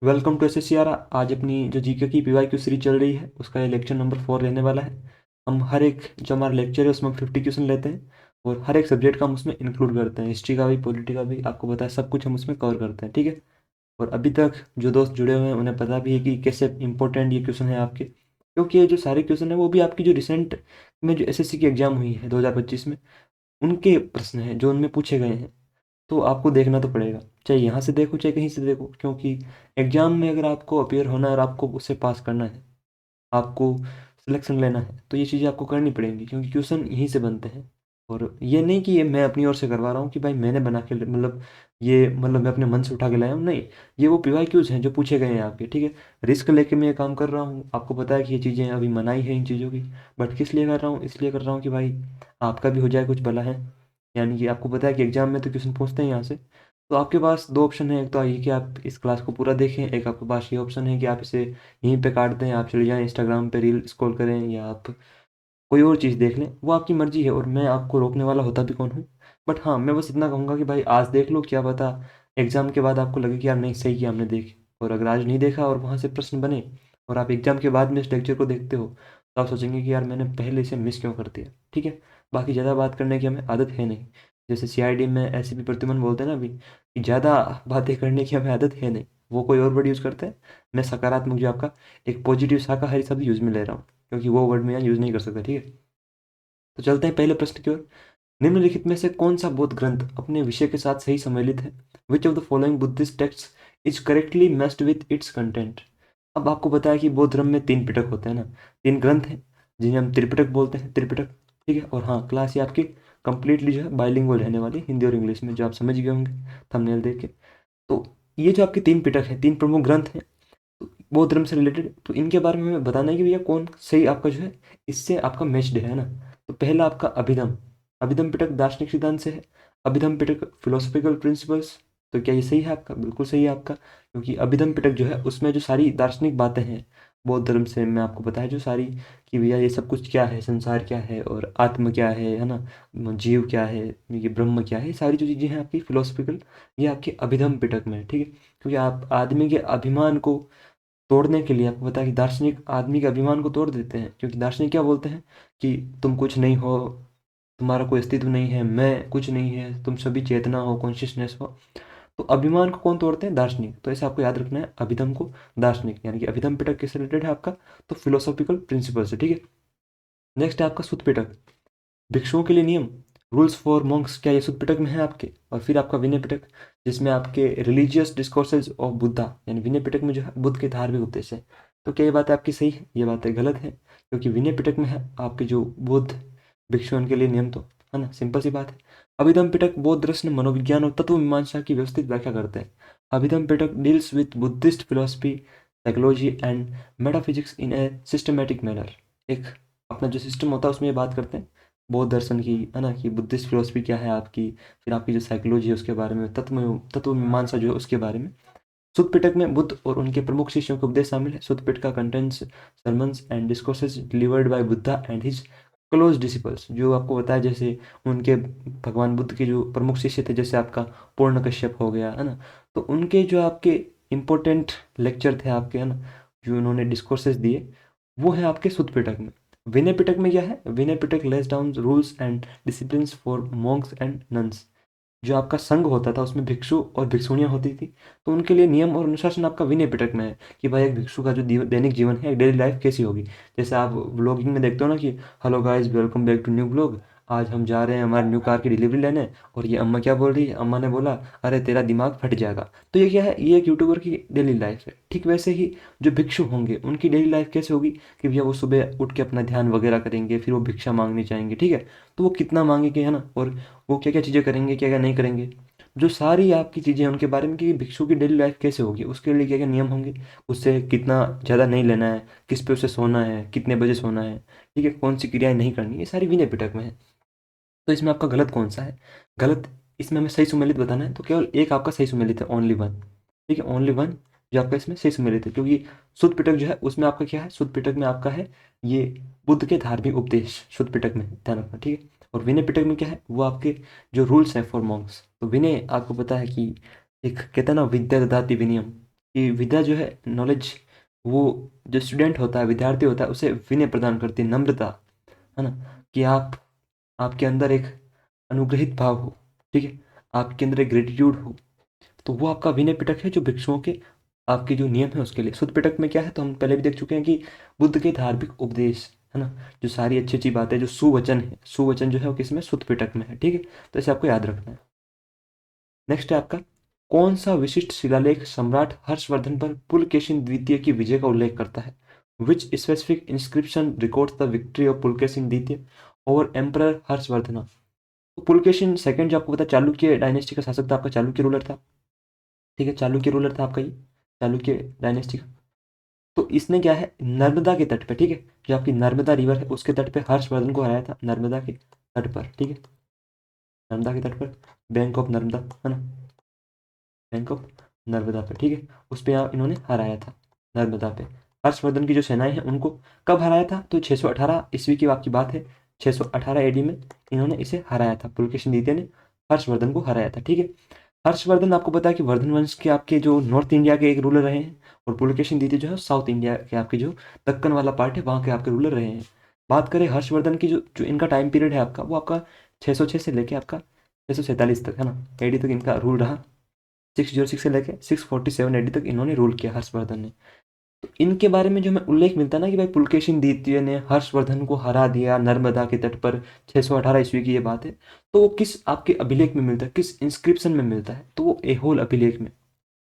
Welcome to एसएससीआर। आज अपनी जो जीके की पीवाईक्यू सीरीज चल रही है उसका ये लेक्चर नंबर 4 रहने वाला है। हम हर एक जो हमारा लेक्चर है उसमें 50 क्वेश्चन लेते हैं और हर एक सब्जेक्ट का हम उसमें इंक्लूड करते हैं। हिस्ट्री का भी, पॉलिटी का भी, आपको पता है, सब कुछ हम उसमें कवर करते हैं, ठीक है। और अभी तक जो दोस्त जुड़े हुए हैं उन्हें पता भी है कि कैसे इंपॉर्टेंट ये क्वेश्चन है आपके, क्योंकि ये जो सारे क्वेश्चन है वो भी आपकी जो रिसेंट में जो एसएससी की एग्जाम हुई है 2025 में, उनके प्रश्न हैं जो उनमें पूछे गए हैं। तो आपको देखना तो पड़ेगा, चाहे यहाँ से देखो चाहे कहीं से देखो, क्योंकि एग्जाम में अगर आपको अपियर होना है और आपको उससे पास करना है, आपको सिलेक्शन लेना है, तो ये चीज़ें आपको करनी पड़ेंगी, क्योंकि क्वेश्चन यहीं से बनते हैं। और ये नहीं कि ये मैं अपनी ओर से करवा रहा हूँ कि भाई मैंने बना के मतलब ये मतलब मैं अपने मन से उठा के लाया हूँ, नहीं। ये वो पीवाईक्यूज हैं जो पूछे गए हैं आपके, ठीक है। रिस्क लेके मैं ये काम कर रहा हूँ, आपको पता है कि ये चीज़ें अभी मनाही है इन चीज़ों की। बट किस लिए कर रहा हूँ? इसलिए कर रहा हूँ कि भाई आपका भी हो जाए कुछ भला है। यानी कि आपको पता है कि एग्जाम में तो क्वेश्चन पूछते हैं यहाँ से। तो आपके पास दो ऑप्शन है, एक तो ये कि आप इस क्लास को पूरा देखें, एक आपके पास ये ऑप्शन है कि आप इसे यहीं पे काट दें, आप चले जाएं इंस्टाग्राम पे रील स्क्रॉल करें, या आप कोई और चीज़ देख लें, वो आपकी मर्जी है और मैं आपको रोकने वाला होता भी कौन हूँ। बट हाँ, मैं बस इतना कहूँगा कि भाई आज देख लो, क्या पता एग्जाम के बाद आपको लगे कि यार नहीं, सही किया हमने देख। और अगर आज नहीं देखा और वहाँ से प्रश्न बने और आप एग्जाम के बाद में इस लेक्चर को देखते हो, तो आप सोचेंगे कि यार मैंने पहले इसे मिस क्यों कर दिया, ठीक है। बाकी ज़्यादा बात करने की हमें आदत है नहीं। जैसे सीआईडी में ऐसे भी प्रतिमन बोलते हैं ना अभी, कि ज़्यादा बातें करने की हमें आदत है नहीं। वो कोई और वर्ड यूज़ करते हैं, मैं सकारात्मक जो आपका एक पॉजिटिव शाकाहारी शब्द यूज़ में ले रहा हूँ, क्योंकि वो वर्ड मैं यहाँ यूज़ नहीं कर सकता, ठीक है। तो चलते हैं पहले प्रश्न की ओर। निम्नलिखित में से कौन सा बौद्ध ग्रंथ अपने विषय के साथ सही सम्मिलित है? Which of the following Buddhist text is correctly matched with its content? अब आपको पता है कि बौद्ध धर्म में तीन पिटक होते हैं ना, तीन ग्रंथ हैं, जिन्हें हम त्रिपिटक बोलते हैं, त्रिपिटक, ठीक है। और हाँ, क्लास ये आपकी कंप्लीटली जो है बाइलिंगुअल रहने वाली, हिंदी और इंग्लिश में, जो आप समझ गए होंगे थंबनेल देख के। तो ये जो आपके तीन पिटक हैं, तीन प्रमुख ग्रंथ हैं बौद्ध धर्म से रिलेटेड, तो इनके बारे में हमें बताना है कि भैया कौन सही आपका जो है इससे आपका मैच्ड है ना। तो पहला आपका अभिधम, अभिधम पिटक दार्शनिक सिद्धांत से है। अभिधम पिटक फिलोसफिकल प्रिंसिपल्स। तो क्या ये सही है आपका? बिल्कुल सही है आपका, क्योंकि अभिधम पिटक जो है उसमें जो सारी दार्शनिक बातें हैं बौद्ध धर्म से, मैं आपको बताया जो सारी, कि भैया ये सब कुछ क्या है, संसार क्या है और आत्म क्या है ना, जीव क्या है, ये ब्रह्म क्या है, ये सारी जो चीज़ें हैं आपकी फिलोसफिकल, ये आपके अभिधम पिटक में है, ठीक है। क्योंकि आप आदमी के अभिमान को तोड़ने के लिए, आपको पता है कि दार्शनिक आदमी के अभिमान को तोड़ देते हैं, क्योंकि दार्शनिक क्या बोलते हैं कि तुम कुछ नहीं हो, तुम्हारा कोई अस्तित्व नहीं है, मैं कुछ नहीं है, तुम सभी चेतना हो, कॉन्शियसनेस हो। तो अभिमान को कौन तोड़ते हैं? दार्शनिक। तो ऐसे आपको याद रखना है अभिधम को, दार्शनिक, यानी कि अभिधम पिटक किससे रिलेटेड है आपका? तो फिलोसॉफिकल प्रिंसिपल से, ठीक है। नेक्स्ट है आपका सुत पिटक, भिक्षुओं के लिए नियम, रूल्स फॉर मॉन्क्स, क्या ये सुत पिटक में है आपके? और फिर आपका विनय पिटक, जिसमें आपके रिलीजियस डिस्कोर्सेज ऑफ बुद्धा, यानी विनय पिटक में जो है बुद्ध के धार्मिक उपदेश है। तो क्या ये बात आपकी सही है? ये बातें गलत है, क्योंकि विनय पिटक में है आपके जो बुद्ध भिक्षुओं के लिए नियम, तो है ना, सिंपल सी बात है। अभिधम पिटक बौद्ध दर्शन, मनोविज्ञान और तत्व मीमांसा की व्यवस्थित व्याख्या करते हैं। Abhidhamma Pitaka deals with Buddhist philosophy, psychology and metaphysics in a systematic manner. एक अपना जो सिस्टम होता है उसमें ये बात करते हैं बौद्ध दर्शन की, है ना, कि बुद्धिस्ट फिलोसफी क्या है आपकी, फिर आपकी जो साइकोलॉजी है उसके बारे में, तत्व मीमांसा जो है उसके बारे में। सुत्त पिटक में बुद्ध और उनके प्रमुख शिष्यों के उपदेश शामिल है। सुत्त पिटक का contents sermons and discourses delivered by Buddha and his close disciples, जो आपको बताया जैसे उनके भगवान बुद्ध के जो प्रमुख शिष्य थे, जैसे आपका पूर्ण कश्यप हो गया, है ना, तो उनके जो आपके इम्पोर्टेंट लेक्चर थे आपके, है ना, जो उन्होंने डिस्कोर्सेज दिए, वो है आपके सुत्त पिटक में। विनय पिटक में क्या है? Vinaya Pitaka lays down rules and discipline for monks and nuns. जो आपका संघ होता था उसमें भिक्षु और भिक्षुणियाँ होती थी, तो उनके लिए नियम और अनुशासन आपका विनय पिटक में है, कि भाई एक भिक्षु का जो दैनिक जीवन है, एक डेली लाइफ कैसी होगी। जैसे आप व्लॉगिंग में देखते हो ना कि hello guys, welcome back to new blog, आज हम जा रहे हैं हमारे न्यू कार की डिलीवरी लेने, और ये अम्मा क्या बोल रही है? अम्मा ने बोला अरे तेरा दिमाग फट जाएगा। तो ये क्या है? ये एक यूट्यूबर की डेली लाइफ है। ठीक वैसे ही जो भिक्षु होंगे उनकी डेली लाइफ कैसे होगी, कि भैया वो सुबह उठ के अपना ध्यान वगैरह करेंगे, फिर वो भिक्षा मांगने जाएंगे, ठीक है। तो वो कितना मांगेंगे, है ना, और वो क्या क्या चीज़ें करेंगे, क्या क्या नहीं करेंगे, जो सारी आपकी चीज़ें हैं उनके बारे में, कि भिक्षु की डेली लाइफ कैसे होगी, उसके लिए क्या क्या नियम होंगे, उससे कितना ज़्यादा नहीं लेना है, किस पे उसे सोना है, कितने बजे सोना है, ठीक है, कौन सी क्रियाएं नहीं करनी, ये सारी विनय पिटक में है। तो इसमें आपका गलत कौन सा है? गलत, इसमें हमें सही सुमेलित बताना है, तो केवल एक आपका सही सुमेलित है, ओनली वन, ठीक है, ओनली वन जो आपका इसमें सही सुमेलित है, क्योंकि शुद्ध पिटक जो है उसमें आपका क्या है? शुद्ध पिटक में आपका है ये बुद्ध के धार्मिक उपदेश, शुद्ध पिटक में ध्यान रखना, ठीक है। और विनय पिटक में क्या है? वो आपके जो रूल्स हैं फॉर मॉन्क्स। तो विनय आपको पता है कि एक कहते हैं ना, विद्या ददाति विनयम, कि विद्या जो है, नॉलेज, वो जो स्टूडेंट होता है, विद्यार्थी होता है, उसे विनय प्रदान करती है, नम्रता, है ना, कि आपके अंदर एक अनुग्रहित भाव हो, ठीक है, आपके अंदर एक ग्रेटिट्यूड हो, तो वो आपका विनय पिटक है, जो भिक्षुओं के आपके जो नियम है उसके लिए। शुद्ध पिटक में क्या है, तो हम पहले भी देख चुके हैं कि बुद्ध के धार्मिक उपदेश, है ना, जो सारी अच्छी अच्छी बातें, जो सुवचन है, सुवचन जो है वो किसमें, शुद्ध पिटक में है, ठीक है। तो इसे आपको याद रखना है। नेक्स्ट है आपका, कौन सा विशिष्ट शिलालेख सम्राट हर्षवर्धन पर पुलकेशिन द्वितीय की विजय का उल्लेख करता है? विच specific inscription records the victory of Pulakeshin द्वितीय ओवर एम्परर हर्षवर्धन? तो पुलकेशिन सेकंड जो आपको पता है, चालुक्य डायनेस्टी का शासक था, आपका चालुक्य रूलर था, ठीक है, चालुक्य रूलर था आपका ये, चालुक्य डायनेस्टी का। तो इसने क्या है, नर्मदा के तट पे, ठीक है, जो आपकी नर्मदा रिवर है उसके तट पे हर्षवर्धन को हराया था, नर्मदा के तट पर, ठीक है, नर्मदा के तट पर, बैंक ऑफ नर्मदा, है ना, बैंक ऑफ नर्मदा पे, ठीक है, उस पे इन्होंने हराया था, नर्मदा पे। हर्षवर्धन की जो सेनाएं हैं उनको कब हराया था, तो 618 ईस्वी की आपकी बात है, 618 एडी में इन्होंने इसे हराया था, पुलकेशिन द्वितीय ने हर्षवर्धन को हराया था, ठीक है। हर्षवर्धन आपको पता है कि वर्धन वंश के आपके जो नॉर्थ इंडिया के एक रूलर रहे हैं, और पुलकेशिन द्वितीय जो है साउथ इंडिया के आपके जो दक्कन वाला पार्ट है वहाँ के आपके रूलर रहे हैं। बात करें हर्षवर्धन की, जो जो इनका टाइम पीरियड है आपका, वो आपका 606 से लेके आपका 647 तक, है ना, एडी तक इनका रूल रहा। 606 से लेके 647 एडी तक इन्होंने रूल किया हर्षवर्धन ने। तो इनके बारे में जो हमें उल्लेख मिलता है ना, कि भाई पुलकेशिन द्वितीय ने हर्षवर्धन को हरा दिया नर्मदा के तट पर, 618 ईस्वी की ये बात है, तो वो किस आपके अभिलेख में मिलता है, किस इंस्क्रिप्शन में मिलता है, तो वो एहोल अभिलेख में,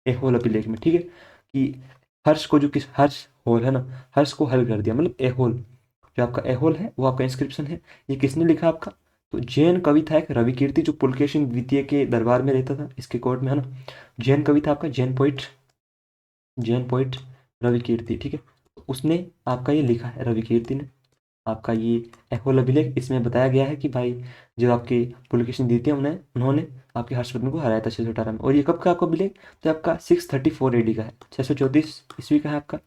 एहोल अभिलेख में, ठीक है, कि हर्ष को जो किस हर्ष होल है ना, हर्ष को हल कर दिया, मतलब एहोल, जो आपका एहोल है वो आपका इंस्क्रिप्शन है। ये किसने लिखा आपका, तो जैन कवि था एक रविकीर्ति, जो पुलकेशिन द्वितीय के दरबार में रहता था, इसके कोर्ट में, है ना, जैन कवि था आपका, जैन पोइट, जैन पोइट रविकीर्ति, ठीक है। तो उसने आपका ये लिखा है, रविकीर्ति ने आपका ये एहोल अभिलेख, इसमें बताया गया है कि भाई जो आपके पुलकेशिन द्वितीय उन्होंने आपके हर्षवर्धन को हराया था 618 में। और ये कब का आपका अभिलेख, तो आपका 634 एडी का है, 634 ईस्वी का है आपका।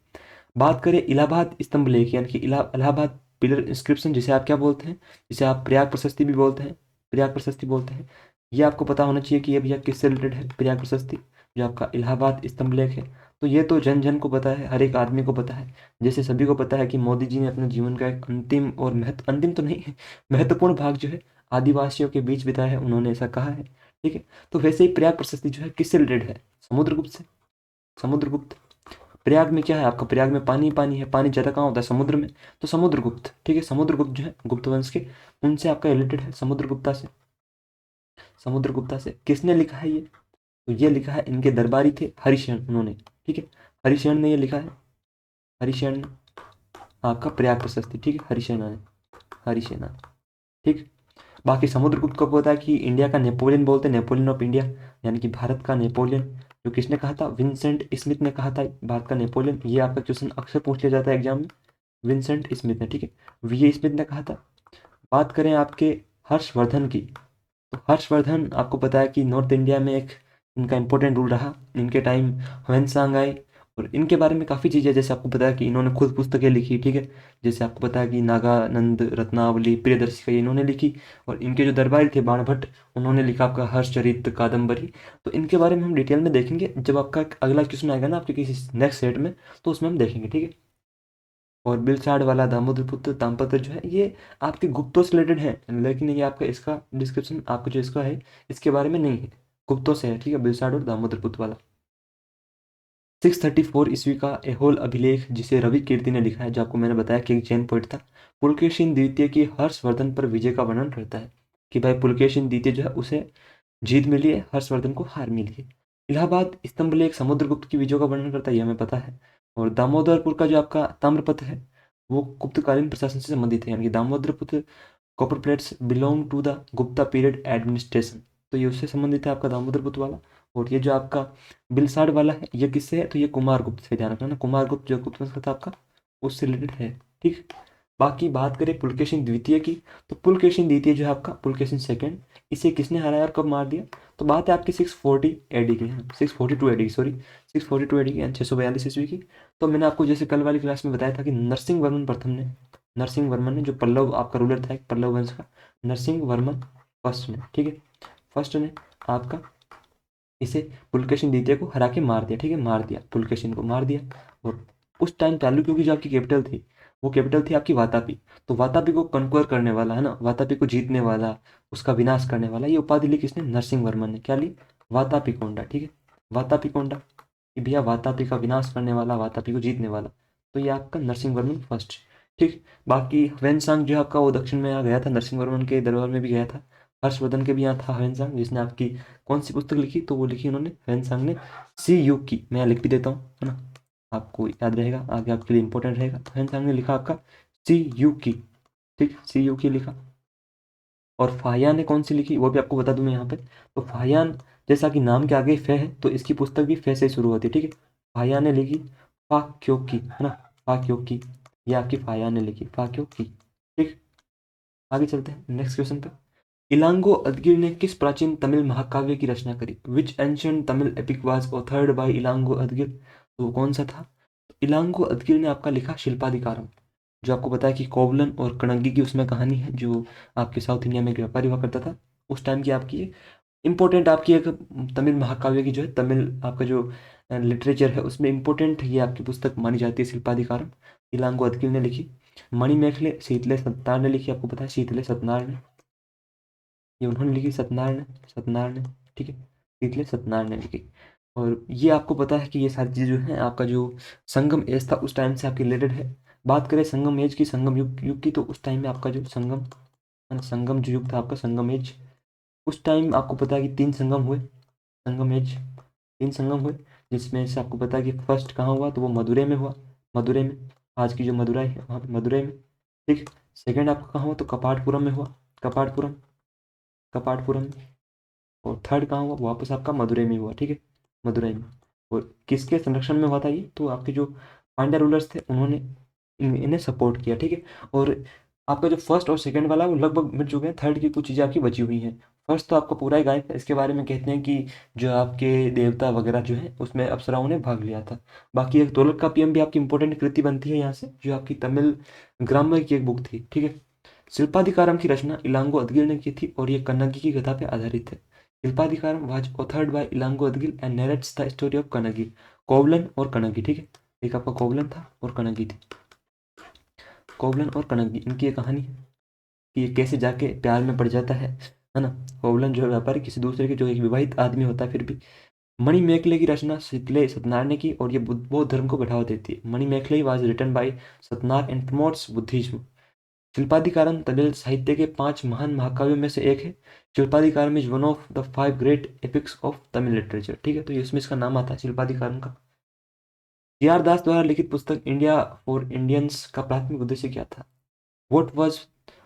बात करें इलाहाबाद स्तंभ लेख, यानी कि इलाहाबाद पिलर इंस्क्रिप्शन, जिसे आप क्या बोलते हैं, जिसे आप प्रयाग प्रशस्ति भी बोलते हैं, प्रयाग प्रशस्ति बोलते हैं। ये आपको पता होना चाहिए कि ये भैया किससे रिलेटेड है, प्रयाग प्रशस्ति, जो आपका इलाहाबाद स्तंभ लेख है। तो ये तो जन जन को पता है, हर एक आदमी को पता है, जैसे सभी को पता है कि मोदी जी ने अपने जीवन का एक अंतिम और अंतिम तो नहीं है, महत्वपूर्ण भाग जो है आदिवासियों के बीच बिताया है, उन्होंने ऐसा कहा है, ठीक है। तो वैसे ही प्रयाग प्रशस्ति जो है किससे रिलेटेड है, समुद्रगुप्त से, समुद्रगुप्त। प्रयाग में क्या है आपका, प्रयाग में पानी पानी है, पानी ज़्यादा कहाँ होता है, समुद्र में, तो समुद्रगुप्त, ठीक है, समुद्रगुप्त जो है गुप्त वंश के, उनसे आपका रिलेटेड है, समुद्रगुप्ता से, समुद्रगुप्ता से। किसने लिखा है ये, तो ये लिखा है, इनके दरबारी थे हरिशेन, उन्होंने, ठीक है, हरिशेन ने ये लिखा है, हरिशेन आपका प्रयाग प्रशस्ति, ठीक है, हरिसेना ने, हरिसेना, ठीक। बाकी समुद्रगुप्त को पता है कि इंडिया का नेपोलियन बोलते हैं, नेपोलियन ऑफ इंडिया, यानी कि भारत का नेपोलियन, जो किसने कहा था, विंसेंट स्मिथ ने कहा था भारत का नेपोलियन। ये आपका क्वेश्चन अक्सर पूछ लिया जाता है एग्जाम में, विंसेंट स्मिथ ने, ठीक है, वी ए स्मिथ ने कहा था। बात करें आपके हर्षवर्धन की, तो हर्षवर्धन आपको पता है कि नॉर्थ इंडिया में एक इनका इंपॉर्टेंट रूल रहा, इनके टाइम ह्वेनसांग आए, और इनके बारे में काफ़ी चीज़ें, जैसे आपको पता है कि इन्होंने खुद पुस्तकें लिखी, ठीक है, जैसे आपको पता है कि नागानंद रत्नावली प्रियदर्शिका ये इन्होंने लिखी, और इनके जो दरबारी थे बाणभट्ट, उन्होंने लिखा आपका हर्षचरित कादम्बरी। तो इनके बारे में हम डिटेल में देखेंगे जब आपका अगला क्वेश्चन आएगा ना आपके किसी नेक्स्ट सेट में, तो उसमें हम देखेंगे, ठीक है। और बिलसाड़ वाला दामोदरपुत्र ताम्रपत्र जो है ये आपके गुप्तों से रिलेटेड है, लेकिन ये आपका इसका डिस्क्रिप्शन आपका जो इसका है इसके बारे में नहीं है, गुप्तों से है, ठीक है, बिलसाड़ और दामोदरपुत्र वाला। 634 ईस्वी का एहोल अभिलेख, जिसे रवि कीर्ति ने लिखा है, जो आपको मैंने बताया कि एक जैन पोइट था, पुलकेशिन द्वितीय की हर्षवर्धन पर विजय का वर्णन करता है, कि भाई पुलकेशिन द्वितीय जो है उसे जीत मिली है, हर्षवर्धन को हार मिली है। इलाहाबाद स्तंभ लेख समुद्रगुप्त की विजयों का वर्णन करता है, ये हमें पता है। और दामोदरपुर का जो आपका ताम्रपत्र है वो गुप्तकालीन प्रशासन से संबंधित है, यानी कि Damodarpur copper plates belong to the Gupta period administration, तो ये उससे संबंधित है आपका दामोदरपुत्र वाला। और ये जो आपका बिलसाड़ वाला है ये किससे है, तो ये कुमार गुप्त से, ध्यान रखना ना, कुमार गुप्त जो गुप्त वंश का था आपका, उससे रिलेटेड है, ठीक। बाकी बात करें पुलकेशिन द्वितीय की, तो पुलकेशिन द्वितीय जो है आपका पुलकेशिन सेकंड, इसे किसने हराया और कब मार दिया, तो बात है आपकी 640 एडी की, 642 एडी, सॉरी 642 एडी की, यानी 642 ईस्वी की। तो मैंने आपको जैसे कल वाली क्लास में बताया था कि नरसिंह वर्मन प्रथम ने, नरसिंह वर्मन ने, जो पल्लव आपका रूलर था एक पल्लव वंश का, नरसिंह वर्मन फर्स्ट ने, ठीक है, फर्स्ट ने आपका इसे पुलकेशिन द्वितीय को हरा के मार दिया, ठीक है, मार दिया, पुलकेशिन को मार दिया। और उस टाइम चालुक्यों की जो आपकी कैपिटल थी, वो कैपिटल थी आपकी वातापी। तो वातापी को कन्क्वर करने वाला, है ना, वातापी को जीतने वाला, उसका विनाश करने वाला, ये उपाधि ली किसने? नरसिंह वर्मन ने। क्या ली? वातापी कोंडा, ठीक है, वातापी कोंडा, कि भैया वातापी का विनाश करने वाला, वातापी को जीतने वाला। तो ये आपका नरसिंह वर्मन फर्स्ट, ठीक। बाकी ह्वेनसांग जो आपका वो दक्षिण में आ गया था, नरसिंह वर्मन के दरबार में भी गया था। हर्षवर्धन के भी यहाँ था ह्वेनसांग, जिसने आपकी कौन सी पुस्तक लिखी? तो वो लिखी उन्होंने, ह्वेनसांग ने, सी यू की। मैं यहाँ लिख भी देता हूँ, है ना, आपको याद रहेगा, आगे आपके लिए इंपॉर्टेंट रहेगा। तो ह्वेनसांग ने लिखा आपका सी यू की, ठीक, सी यू की लिखा। और फाहियान ने कौन सी लिखी वो भी आपको बता दूं मैं यहाँ पे। तो फाहियान, जैसा कि नाम के आगे फे है, तो इसकी पुस्तक भी फे से शुरू होती है, ठीक है। फाहियान ने लिखी फा क्यों की, है ना, फा क्यों की, ये आपकी फाहियान ने लिखी फा क्यों की, ठीक। आगे चलते हैं नेक्स्ट क्वेश्चन पे। इलांगो अदगिर ने किस प्राचीन तमिल महाकाव्य की रचना करी? Which ancient Tamil epic was authored by Ilango Adigal? तो वो कौन सा था? तो इलांगो अदगिर ने आपका लिखा शिल्पाधिकारम, जो आपको पता है कि कोवलन और कणगी की उसमें कहानी है, जो आपके साउथ इंडिया में एक व्यापारी हुआ करता था उस टाइम की, आपकी इंपॉर्टेंट आपकी एक तमिल महाकाव्य की जो है, तमिल आपका जो लिटरेचर है उसमें इंपॉर्टेंट ये आपकी पुस्तक मानी जाती है, शिल्पाधिकारम, इलांगो अदगिर ने लिखी। मणिमेखले शीतले सत्तार ने लिखी, आपको पता है शीतले सतनार ने, ये उन्होंने लिखी, सत्यनारायण ने, सत्यनारायण ने, ठीक है, शीतले सत्यनारायण ने लिखी। और ये आपको पता है कि ये सारी चीज़ें जो हैं, आपका जो संगम एज था उस टाइम से आपकी रिलेटेड है। बात करें संगम एज की, संगम युग की, तो उस टाइम में आपका जो संगम, है ना, संगम जो युग था आपका, संगम एज, उस टाइम आपको पता है कि 3 संगम हुए, संगम एज, 3 संगम हुए, जिसमें से आपको पता है कि फर्स्ट कहाँ हुआ? तो वो मदुरै में हुआ, मदुरै में, आज की जो मदुराई है वहाँ पे मदुरै में, ठीक। सेकेंड आपका कहाँ हुआ? तो कपाटपुरम में हुआ, कपाटपुरम, कपाटपुरम। और थर्ड कहाँ हुआ? वापस आपका मदुरै में हुआ, ठीक है, मदुरै में। और किसके संरक्षण में हुआ था ये? तो आपके जो पांड्या रूलर्स थे उन्होंने इन्हें सपोर्ट किया, ठीक है। और आपका जो फर्स्ट और सेकंड वाला है वो लगभग मिट चुके हैं, थर्ड की कुछ चीज़ें आपकी बची हुई हैं। फर्स्ट तो आपका पूरा ही गायब है, इसके बारे में कहते हैं कि जो आपके देवता वगैरह जो है उसमें अप्सराओं ने भाग लिया था। बाकी एक तोलक का पीएम भी आपकी इंपॉर्टेंट कृति बनती है यहाँ से, जो आपकी तमिल ग्रामर की एक बुक थी, ठीक है। शिल्पाधिकारम की रचना इलांगो अदगिल ने की थी, और ये कन्नगी की कथा पे आधारित है। Silappadikaram was authored by Ilango Adigal and narrates the story of Kannagi, Kovalan और कनगी, ठीक है। एक आपका कोवलन था और कनगी थी, कोवलन और कनगी, इनकी ये कहानी है कि ये कैसे जाके प्यार में पड़ जाता है ना। कोवलन जो है व्यापारी, किसी दूसरे के, जो एक विवाहित आदमी होता है फिर भी। मणिमेखले की रचना शीतले सत्यनारायण ने की, और ये बौद्ध धर्म को बढ़ावा देती है। Manimekalai was written by Satyanarayana and promotes Buddhism. Silappadikaram Tamil साहित्य के 5 महान महाकाव्यों में से एक है। Silappadikaram is one of the 5 great epics of Tamil literature, ठीक है, तो इसमें इसका नाम आता है शिल्पाधिकारम का। सी.आर. दास द्वारा लिखित पुस्तक इंडिया फॉर इंडियंस का प्राथमिक उद्देश्य क्या था? What was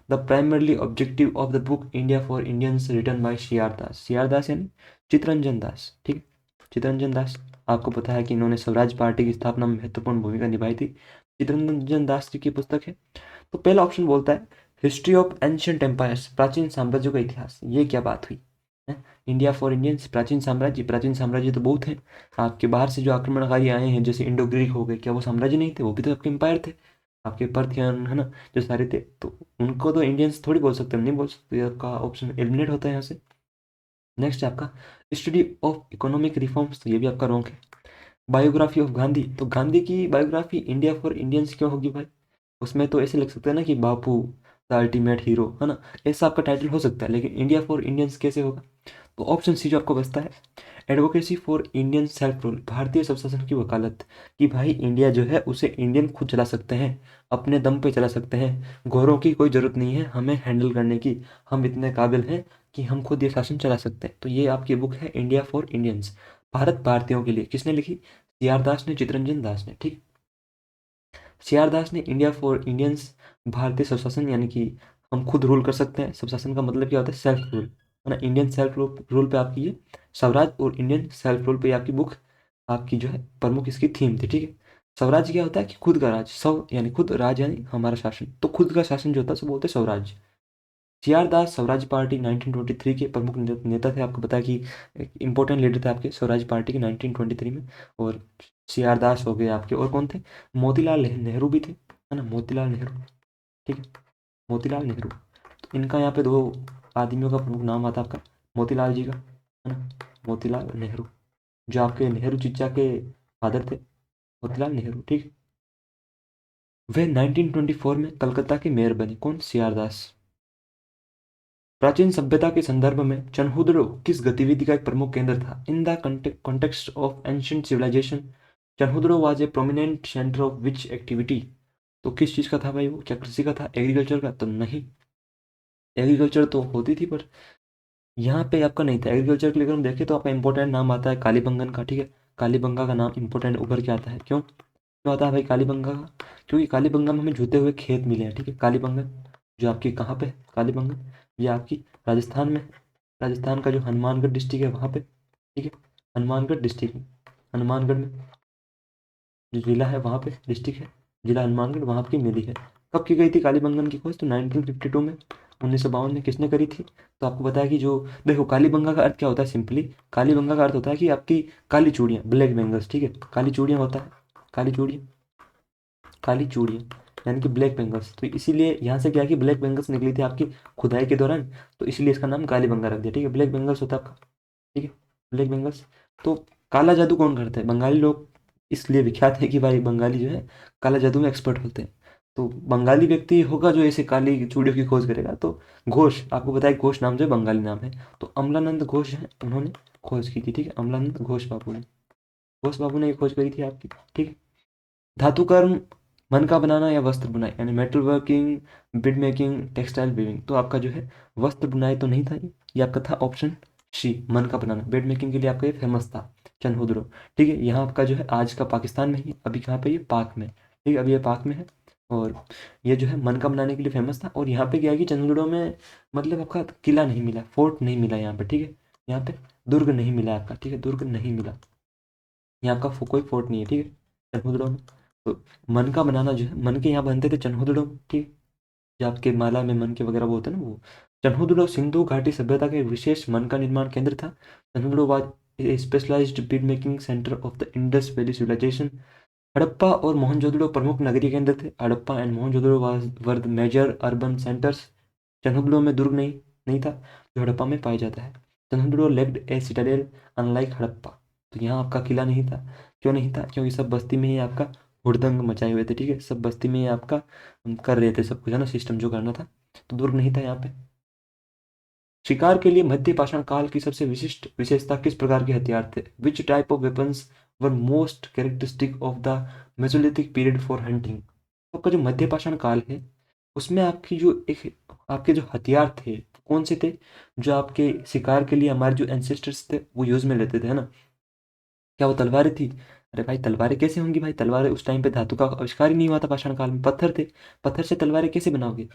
the primarily objective of the book India for Indians written by C R. Das? C R. Das यानी चित्तरंजन दास, ठीक, चित्तरंजन दास। आपको पता है कि इन्होंने स्वराज पार्टी की स्थापना में महत्वपूर्ण भूमिका निभाई थी। चित्तरंजन दास जी की पुस्तक है। तो पहला ऑप्शन बोलता है हिस्ट्री ऑफ एंशियंट एम्पायर्स, प्राचीन साम्राज्यों का इतिहास। ये क्या बात हुई है? इंडिया फॉर इंडियंस, प्राचीन साम्राज्य, प्राचीन साम्राज्य तो बहुत हैं। आपके बाहर से जो आक्रमणकारी आए हैं, जैसे इंडो ग्रीक हो गए, क्या वो साम्राज्य नहीं थे? वो भी तो आपके एम्पायर थे, आपके पर्थियन, है ना, जो सारे थे। तो उनको तो इंडियंस थोड़ी बोल सकते, हम नहीं बोल सकते, आपका ऑप्शन एलिमिनेट होता है यहाँ से। नेक्स्ट है आपका स्टडी ऑफ इकोनॉमिक रिफॉर्म्स, तो ये भी आपका रॉन्ग है। बायोग्राफी ऑफ गांधी, तो गांधी की बायोग्राफी इंडिया फॉर इंडियंस क्यों होगी भाई? उसमें तो ऐसे लग सकता है ना कि बापू द अल्टीमेट हीरो, है ना, ऐसा आपका टाइटल हो सकता है, लेकिन इंडिया फॉर इंडियंस कैसे होगा? तो ऑप्शन सी जो आपको बचता है, advocacy for Indian self rule, भारतीय स्वशासन की वकालत, कि भाई इंडिया जो है उसे इंडियन खुद चला सकते हैं, अपने दम पे चला सकते हैं, गोरों की कोई ज़रूरत नहीं है हमें हैंडल करने की, हम इतने काबिल हैं कि हम खुद ये शासन चला सकते हैं। तो ये आपकी बुक है इंडिया फॉर इंडियंस, भारत भारतीयों के लिए। किसने लिखी? सी.आर. दास ने, चित्तरंजन दास ने, ठीक। सी.आर. दास ने इंडिया फॉर इंडियंस, भारतीय स्वशासन, यानी कि हम खुद रूल कर सकते हैं। स्वशासन का मतलब क्या होता है? सेल्फ रूल, है ना। इंडियन सेल्फ रूल पे आपकी ये स्वराज और इंडियन सेल्फ रूल पे आपकी बुक, आपकी जो है प्रमुख इसकी थीम थी, ठीक है। स्वराज क्या होता है? कि खुद का राज, स्व यानी खुद, राज यानी हमारा शासन, तो खुद का शासन जो होता है उसे बोलते हैं स्वराज। सी.आर. दास स्वराज पार्टी 1923 के प्रमुख नेता थे। आपको पता है कि इंपॉर्टेंट लीडर थे आपके स्वराज पार्टी के 1923 में। और सी.आर. दास हो गए आपके, और कौन थे? मोतीलाल नेहरू भी थे, है ना, मोतीलाल नेहरू, ठीक है, मोतीलाल नेहरू। तो इनका यहाँ पे 2 आदमियों का प्रमुख नाम आता है आपका, मोतीलाल जी का, है ना, मोतीलाल नेहरू, जो आपके नेहरू चिच्चा के फादर थे, मोतीलाल नेहरू, ठीक। वे 1924 में कलकत्ता के मेयर बने। कौन? सीआर दास। प्राचीन सभ्यता के संदर्भ में चनहुदड़ो किस गतिविधि का एक प्रमुख केंद्र था? In the context of ancient civilisation Chanhudaro was a prominent centre of which activity? तो किस चीज़ का था भाई वो? क्या कृषि का था? एग्रीकल्चर का? तो नहीं, एग्रीकल्चर तो होती थी पर यहाँ पे आपका नहीं था। एग्रीकल्चर के लिए अगर हम देखें तो आपका इंपॉर्टेंट नाम आता है कालीबंगन का, ठीक है। कालीबंगा का नाम इंपॉर्टेंट उभर के आता है। क्यों क्यों आता है भाई कालीबंगा का? क्योंकि कालीबंगा में हमें जुते हुए खेत मिले हैं, ठीक है। कालीबंगन जो आपकी कहाँ पे है? कालीबंगन ये आपकी राजस्थान में है। राजस्थान का जो हनुमानगढ़ डिस्ट्रिक्ट है वहाँ पे, ठीक है। हनुमानगढ़ डिस्ट्रिक्ट में, हनुमानगढ़ में जो जिला है वहाँ पे, डिस्ट्रिक्ट है जिला हनुमानगढ़, वहाँ की मिली है। कब की गई थी कालीबंगन की खोज? तो 1952 में, 1952 में किसने करी थी? तो आपको पता है कि जो देखो कालीबंगा का अर्थ क्या होता है? सिंपली कालीबंगा का अर्थ होता है कि आपकी काली चूड़ियाँ, ब्लैक बेंगल्स, ठीक है। काली चूड़ियाँ होता है, काली चूड़ियाँ, काली चूड़ियाँ यानी कि ब्लैक बेंगल्स। तो इसीलिए यहाँ से क्या है कि ब्लैक बेंगल्स निकली थी आपकी खुदाई के दौरान, तो इसलिए इसका नाम कालीबंगा रख दिया, ठीक है। ब्लैक बेंगल्स होता है आपका, ठीक है, ब्लैक बेंगल्स। तो काला जादू कौन करते हैं? बंगाली लोग इसलिए विख्यात है कि भाई बंगाली जो है काला जादू में एक्सपर्ट होते हैं। तो बंगाली व्यक्ति होगा जो ऐसे काली चूड़ियों की खोज करेगा। तो घोष, आपको पता है घोष नाम जो है बंगाली नाम है। तो अमलानंद घोष है, उन्होंने खोज की थी, ठीक है। अमलानंद घोष बाबू ने, घोष बाबू ने ये खोज करी थी आपकी, ठीक है। धातु कर्म मन का बनाना या वस्त्र बुनाई, यानी metal working, bid making, textile weaving. तो आपका जो है वस्त्र बुनाई तो नहीं था ये आपका था ऑप्शन सी, मन का बनाना। बेड मेकिंग के लिए आपका ये फेमस था चनहुदरो, ठीक है। यहाँ आपका जो है आज का पाकिस्तान में ही, अभी कहाँ पे? ये पाक में, ठीक है, अभी ये पाक में है। और ये जो है मन का बनाने के लिए फेमस था। और यहाँ पे क्या है कि चंद्रगढ़ में मतलब आपका किला नहीं मिला, फोर्ट नहीं मिला यहाँ पे, ठीक है। यहाँ पे दुर्ग नहीं मिला आपका, ठीक है, दुर्ग नहीं मिला। यहाँ आपका कोई फोर्ट नहीं है, ठीक है, चनहुदड़ो में। तो मन का बनाना जो है, मन के यहाँ बनते थे चनहुदड़ो में, ठीक। जो आपके माला में मन के वगैरह वो होते हैं ना, वो चनहुदड़ो सिंधु घाटी सभ्यता का एक विशेष मन का निर्माण केंद्र था। Chanhudaro was a specialised bead making centre of the Indus valley civilisation. Harappa और मोहनजोदड़ो प्रमुख नगरीय केंद्र थे। Harappa and Mohenjodaro was were the major urban centres. Chanhudaro में दुर्ग नहीं था जो हड़प्पा में पाया जाता है। चनहुदड़ो लेक्ड ए सिटाडेल अनलाइक हड़प्पा। तो यहाँ आपका किला नहीं था। क्यों नहीं था? क्योंकि सब बस्ती में ही आपका हुड़दंग मचाए हुए थे, ठीक है। सब बस्ती में ही आपका कर रहे थे सब कुछ, है ना, सिस्टम जो करना था। तो दुर्ग नहीं था यहाँ पे। शिकार के लिए मध्य पाषाण काल की सबसे विशिष्ट विशेषता किस प्रकार के हथियार थे? Which type of weapons were most characteristic of the mesolithic period for hunting? आपका जो मध्य पाषाण काल है उसमें आपकी जो एक आपके जो हथियार थे कौन से थे जो आपके शिकार के लिए हमारे जो एंसेस्टर्स थे वो यूज में लेते थे, है ना? क्या वो तलवारें थी? अरे भाई तलवारें कैसे होंगी भाई? तलवारें उस टाइम पे धातु का आविष्कार ही नहीं हुआ था, पाषाण काल में पत्थर थे। पत्थर से तलवारें कैसे बनाओगे?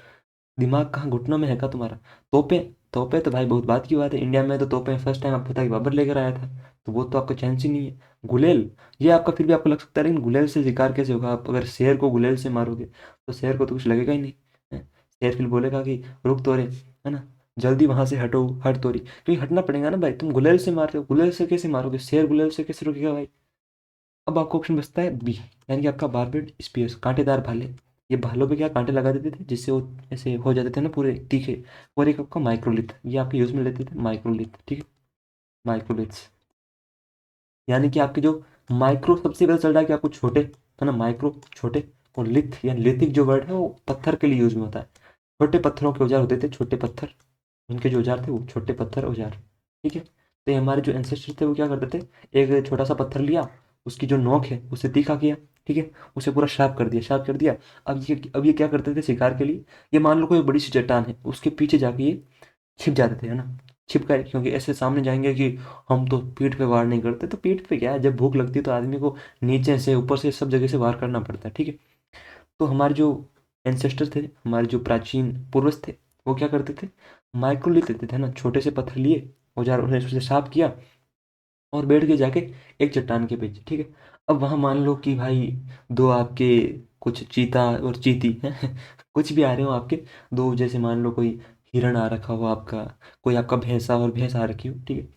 दिमाग कहाँ घुटनों में है का तुम्हारा? तोपे, तोपे तो भाई बहुत बात की बात है। इंडिया में तो तोपे फर्स्ट टाइम आपको पता है कि बाबर लेकर आया था। तो वो तो आपका चांस ही नहीं है। गुलेल, ये आपका फिर भी आपको लग सकता है, लेकिन गुलेल से शिकार कैसे होगा? आप अगर शेर को गुलेल से मारोगे तो शेर को तो कुछ लगेगा ही नहीं, है? शेर फिर बोलेगा कि रुक तोरे, है ना, जल्दी वहां से हटो, हट तोरी। क्योंकि हटना पड़ेगा ना भाई, तुम गुलेल से मार रहे हो, गुलेल से कैसे मारोगे? शेर गुलेल से कैसे रुकेगा भाई? अब आपको ऑप्शन बचता है बी, यानी कि आपका बारबेड स्पीयर्स, कांटेदार भाले। ये भालों पे क्या कांटे लगा देते थे जिससे वो ऐसे हो जाते थे ना पूरे तीखे। और एक आपका माइक्रोलिथ, ये आपके यूज में लेते थे, माइक्रोलिथ, ठीक है, माइक्रोलिथ्स। यानी कि आपके जो माइक्रो सबसे पहले चल रहा है कि आपको छोटे, है ना, माइक्रो छोटे, और लिथ या लिथिक जो वर्ड है वो पत्थर के लिए यूज में होता है। छोटे पत्थरों के औजार होते थे, छोटे पत्थर, उनके जो औजार थे वो छोटे पत्थर औजार, ठीक है। तो ये हमारे जो एंसेस्टर थे वो क्या करते थे, एक छोटा सा पत्थर लिया, उसकी जो नोक है उसे तीखा किया, ठीक है, उसे पूरा शार्प कर दिया, शार्प कर दिया। अब ये क्या करते थे शिकार के लिए? ये मान लो कोई बड़ी सी चट्टान है, उसके पीछे जाके ये छिप जाते थे, है ना। छिप गए क्योंकि ऐसे सामने जाएंगे कि हम तो पीठ पे वार नहीं करते। तो पीठ पे क्या है, जब भूख लगती है तो आदमी को नीचे से ऊपर से सब जगह से वार करना पड़ता है, ठीक है। तो हमारे जो एंसेस्टर थे, हमारे जो प्राचीन पूर्वज थे, वो क्या करते थे, माइक्रोलिथ लेते थे ना, छोटे से पत्थर लिए, औजार उन्हें उसे साफ किया और बैठ के जाके एक चट्टान के पीछे, ठीक है। अब वहां मान लो कि भाई दो आपके कुछ चीता और चीती हैं कुछ भी आ रहे हो आपके दो, जैसे मान लो कोई हिरण आ रखा हो आपका, कोई आपका भैंसा और भैंस आ रखी हो, ठीक है।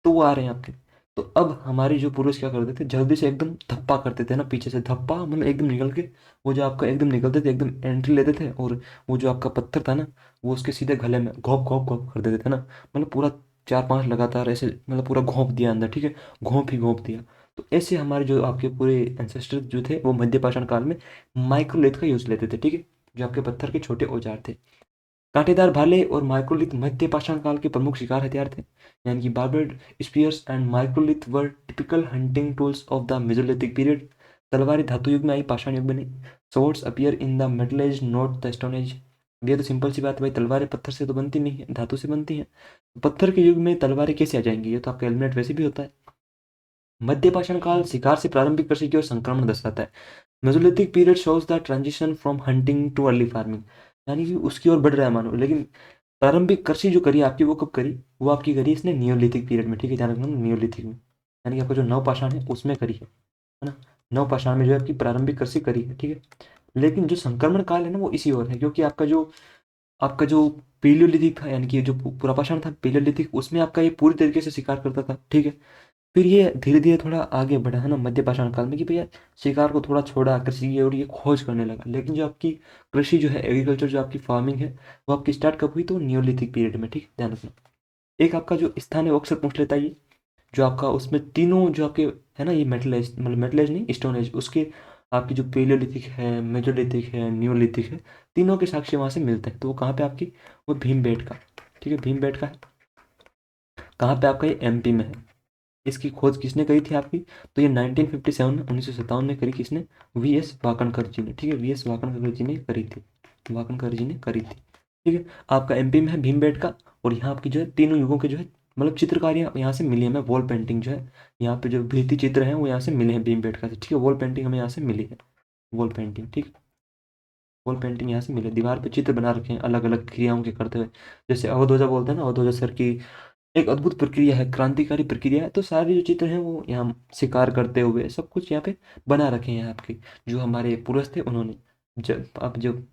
तो वो आ रहे हैं आपके। तो अब हमारे जो पुरुष क्या करते थे, जल्दी से एकदम धप्पा करते थे ना, पीछे से धप्पा मतलब एकदम निकल के, वो जो आपका एकदम निकलते थे, एकदम एंट्री लेते थे, और वो जो आपका पत्थर था ना वो उसके सीधे गले में घोप घोप घोप कर देते थे ना, मतलब पूरा 4-5 लगातार ऐसे मतलब पूरा घोंप दिया अंदर, ठीक है, घोंप ही घोंप दिया। तो ऐसे हमारे जो आपके पूरे एंसेस्टर जो थे वो मध्य पाषाण काल में माइक्रोलिथ का यूज़ लेते थे, ठीक है, जो आपके पत्थर के छोटे औजार थे। कांटेदार भाले और माइक्रोलिथ मध्य पाषाण काल के प्रमुख शिकार हथियार थे, यानी कि barbed spears and microlith were typical hunting tools of the mesolithic period. तलवारें धातु युग में आई, पाषाण युग में नहीं। Swords appear in the middle age not the stone age. ये तो सिंपल सी बात है भाई, तलवारें पत्थर से तो बनती नहीं है, धातु से बनती हैं। पत्थर के युग में तलवारें कैसे आ जाएंगी, ये तो आपका एलिमिनेट वैसे भी होता है। मध्य पाषाण काल शिकार से प्रारंभिक कृषि की ओर संक्रमण दर्शाता है। Mesolithic period shows the transition from hunting too early farming, यानी कि उसकी ओर बढ़ रहा है मानो। लेकिन प्रारंभिक कृषि जो करी आपकी वो कब करी, वो आपकी करी इसने नियोलिथिक पीरियड में, ठीक है, ध्यान रखना, नियोलिथिक में, यानी कि आपका जो नवपाषाण है उसमें करी है ना। नवपाषाण में जो है आपकी प्रारंभिक कृषि करी है, ठीक है। लेकिन जो संक्रमण काल है ना वो इसी ओर है, क्योंकि आपका जो पेलियोलिथिक था, यानी कि जो पूरा पाषाण था पेलियोलिथिक, उसमें आपका ये पूरी तरीके से शिकार करता था, ठीक है। फिर ये धीरे धीरे थोड़ा आगे बढ़ा है ना मध्य पाषाण काल में, कि भैया शिकार को थोड़ा छोड़ा, कृषि की और ये खोज करने लगा। लेकिन जो आपकी कृषि जो है, एग्रीकल्चर जो आपकी फार्मिंग है, वो आपकी स्टार्ट कब हुई, तो नियोलिथिक पीरियड में, ठीक है, ध्यान रखना। एक आपका जो स्थान है वो अक्सर पूछ लेता है ये, जो आपका उसमें तीनों जो आपके है ना, ये मेटल एज, मतलब मेटल एज नहीं, स्टोन एज, उसके आपकी जो पेलियोलिथिक है, मेजोलिथिक है, नियोलिथिक है, तीनों के साक्ष्य वहाँ से मिलते हैं। तो वो कहाँ पे आपकी, वो भीमबेटका, ठीक है, भीमबेटका है। कहाँ पे आपका, ये एमपी में है। इसकी खोज किसने करी थी आपकी, तो ये 1957 में, 1957 में करी किसने, वीएस वाकणकर जी ने, ठीक है, वीएस वाकणकर जी ने करी थी, वाकणकर जी ने करी थी, ठीक है। आपका एमपी में है भीमबेटका। और यहाँ आपकी जो है तीनों युगों के जो है मतलब चित्रकारियाँ यहाँ से मिली है हमें, वॉल पेंटिंग जो है, यहाँ पे जो भित्ति चित्र हैं वो यहाँ से मिले हैं भीमबेटका से, ठीक है। वॉल पेंटिंग हमें यहाँ से मिली है, वॉल पेंटिंग, ठीक है। वॉल पेंटिंग यहाँ से मिले, दीवार पे चित्र बना रखे हैं अलग अलग क्रियाओं के करते हुए, जैसे अवधोजा बोलते हैं ना, अवधोजा सर की एक अद्भुत प्रक्रिया है, क्रांतिकारी प्रक्रिया है। तो सारे जो चित्र हैं वो यहाँ शिकार करते हुए सब कुछ यहाँ पे बना रखे हैं आपके, जो हमारे पुरुष थे उन्होंने, जब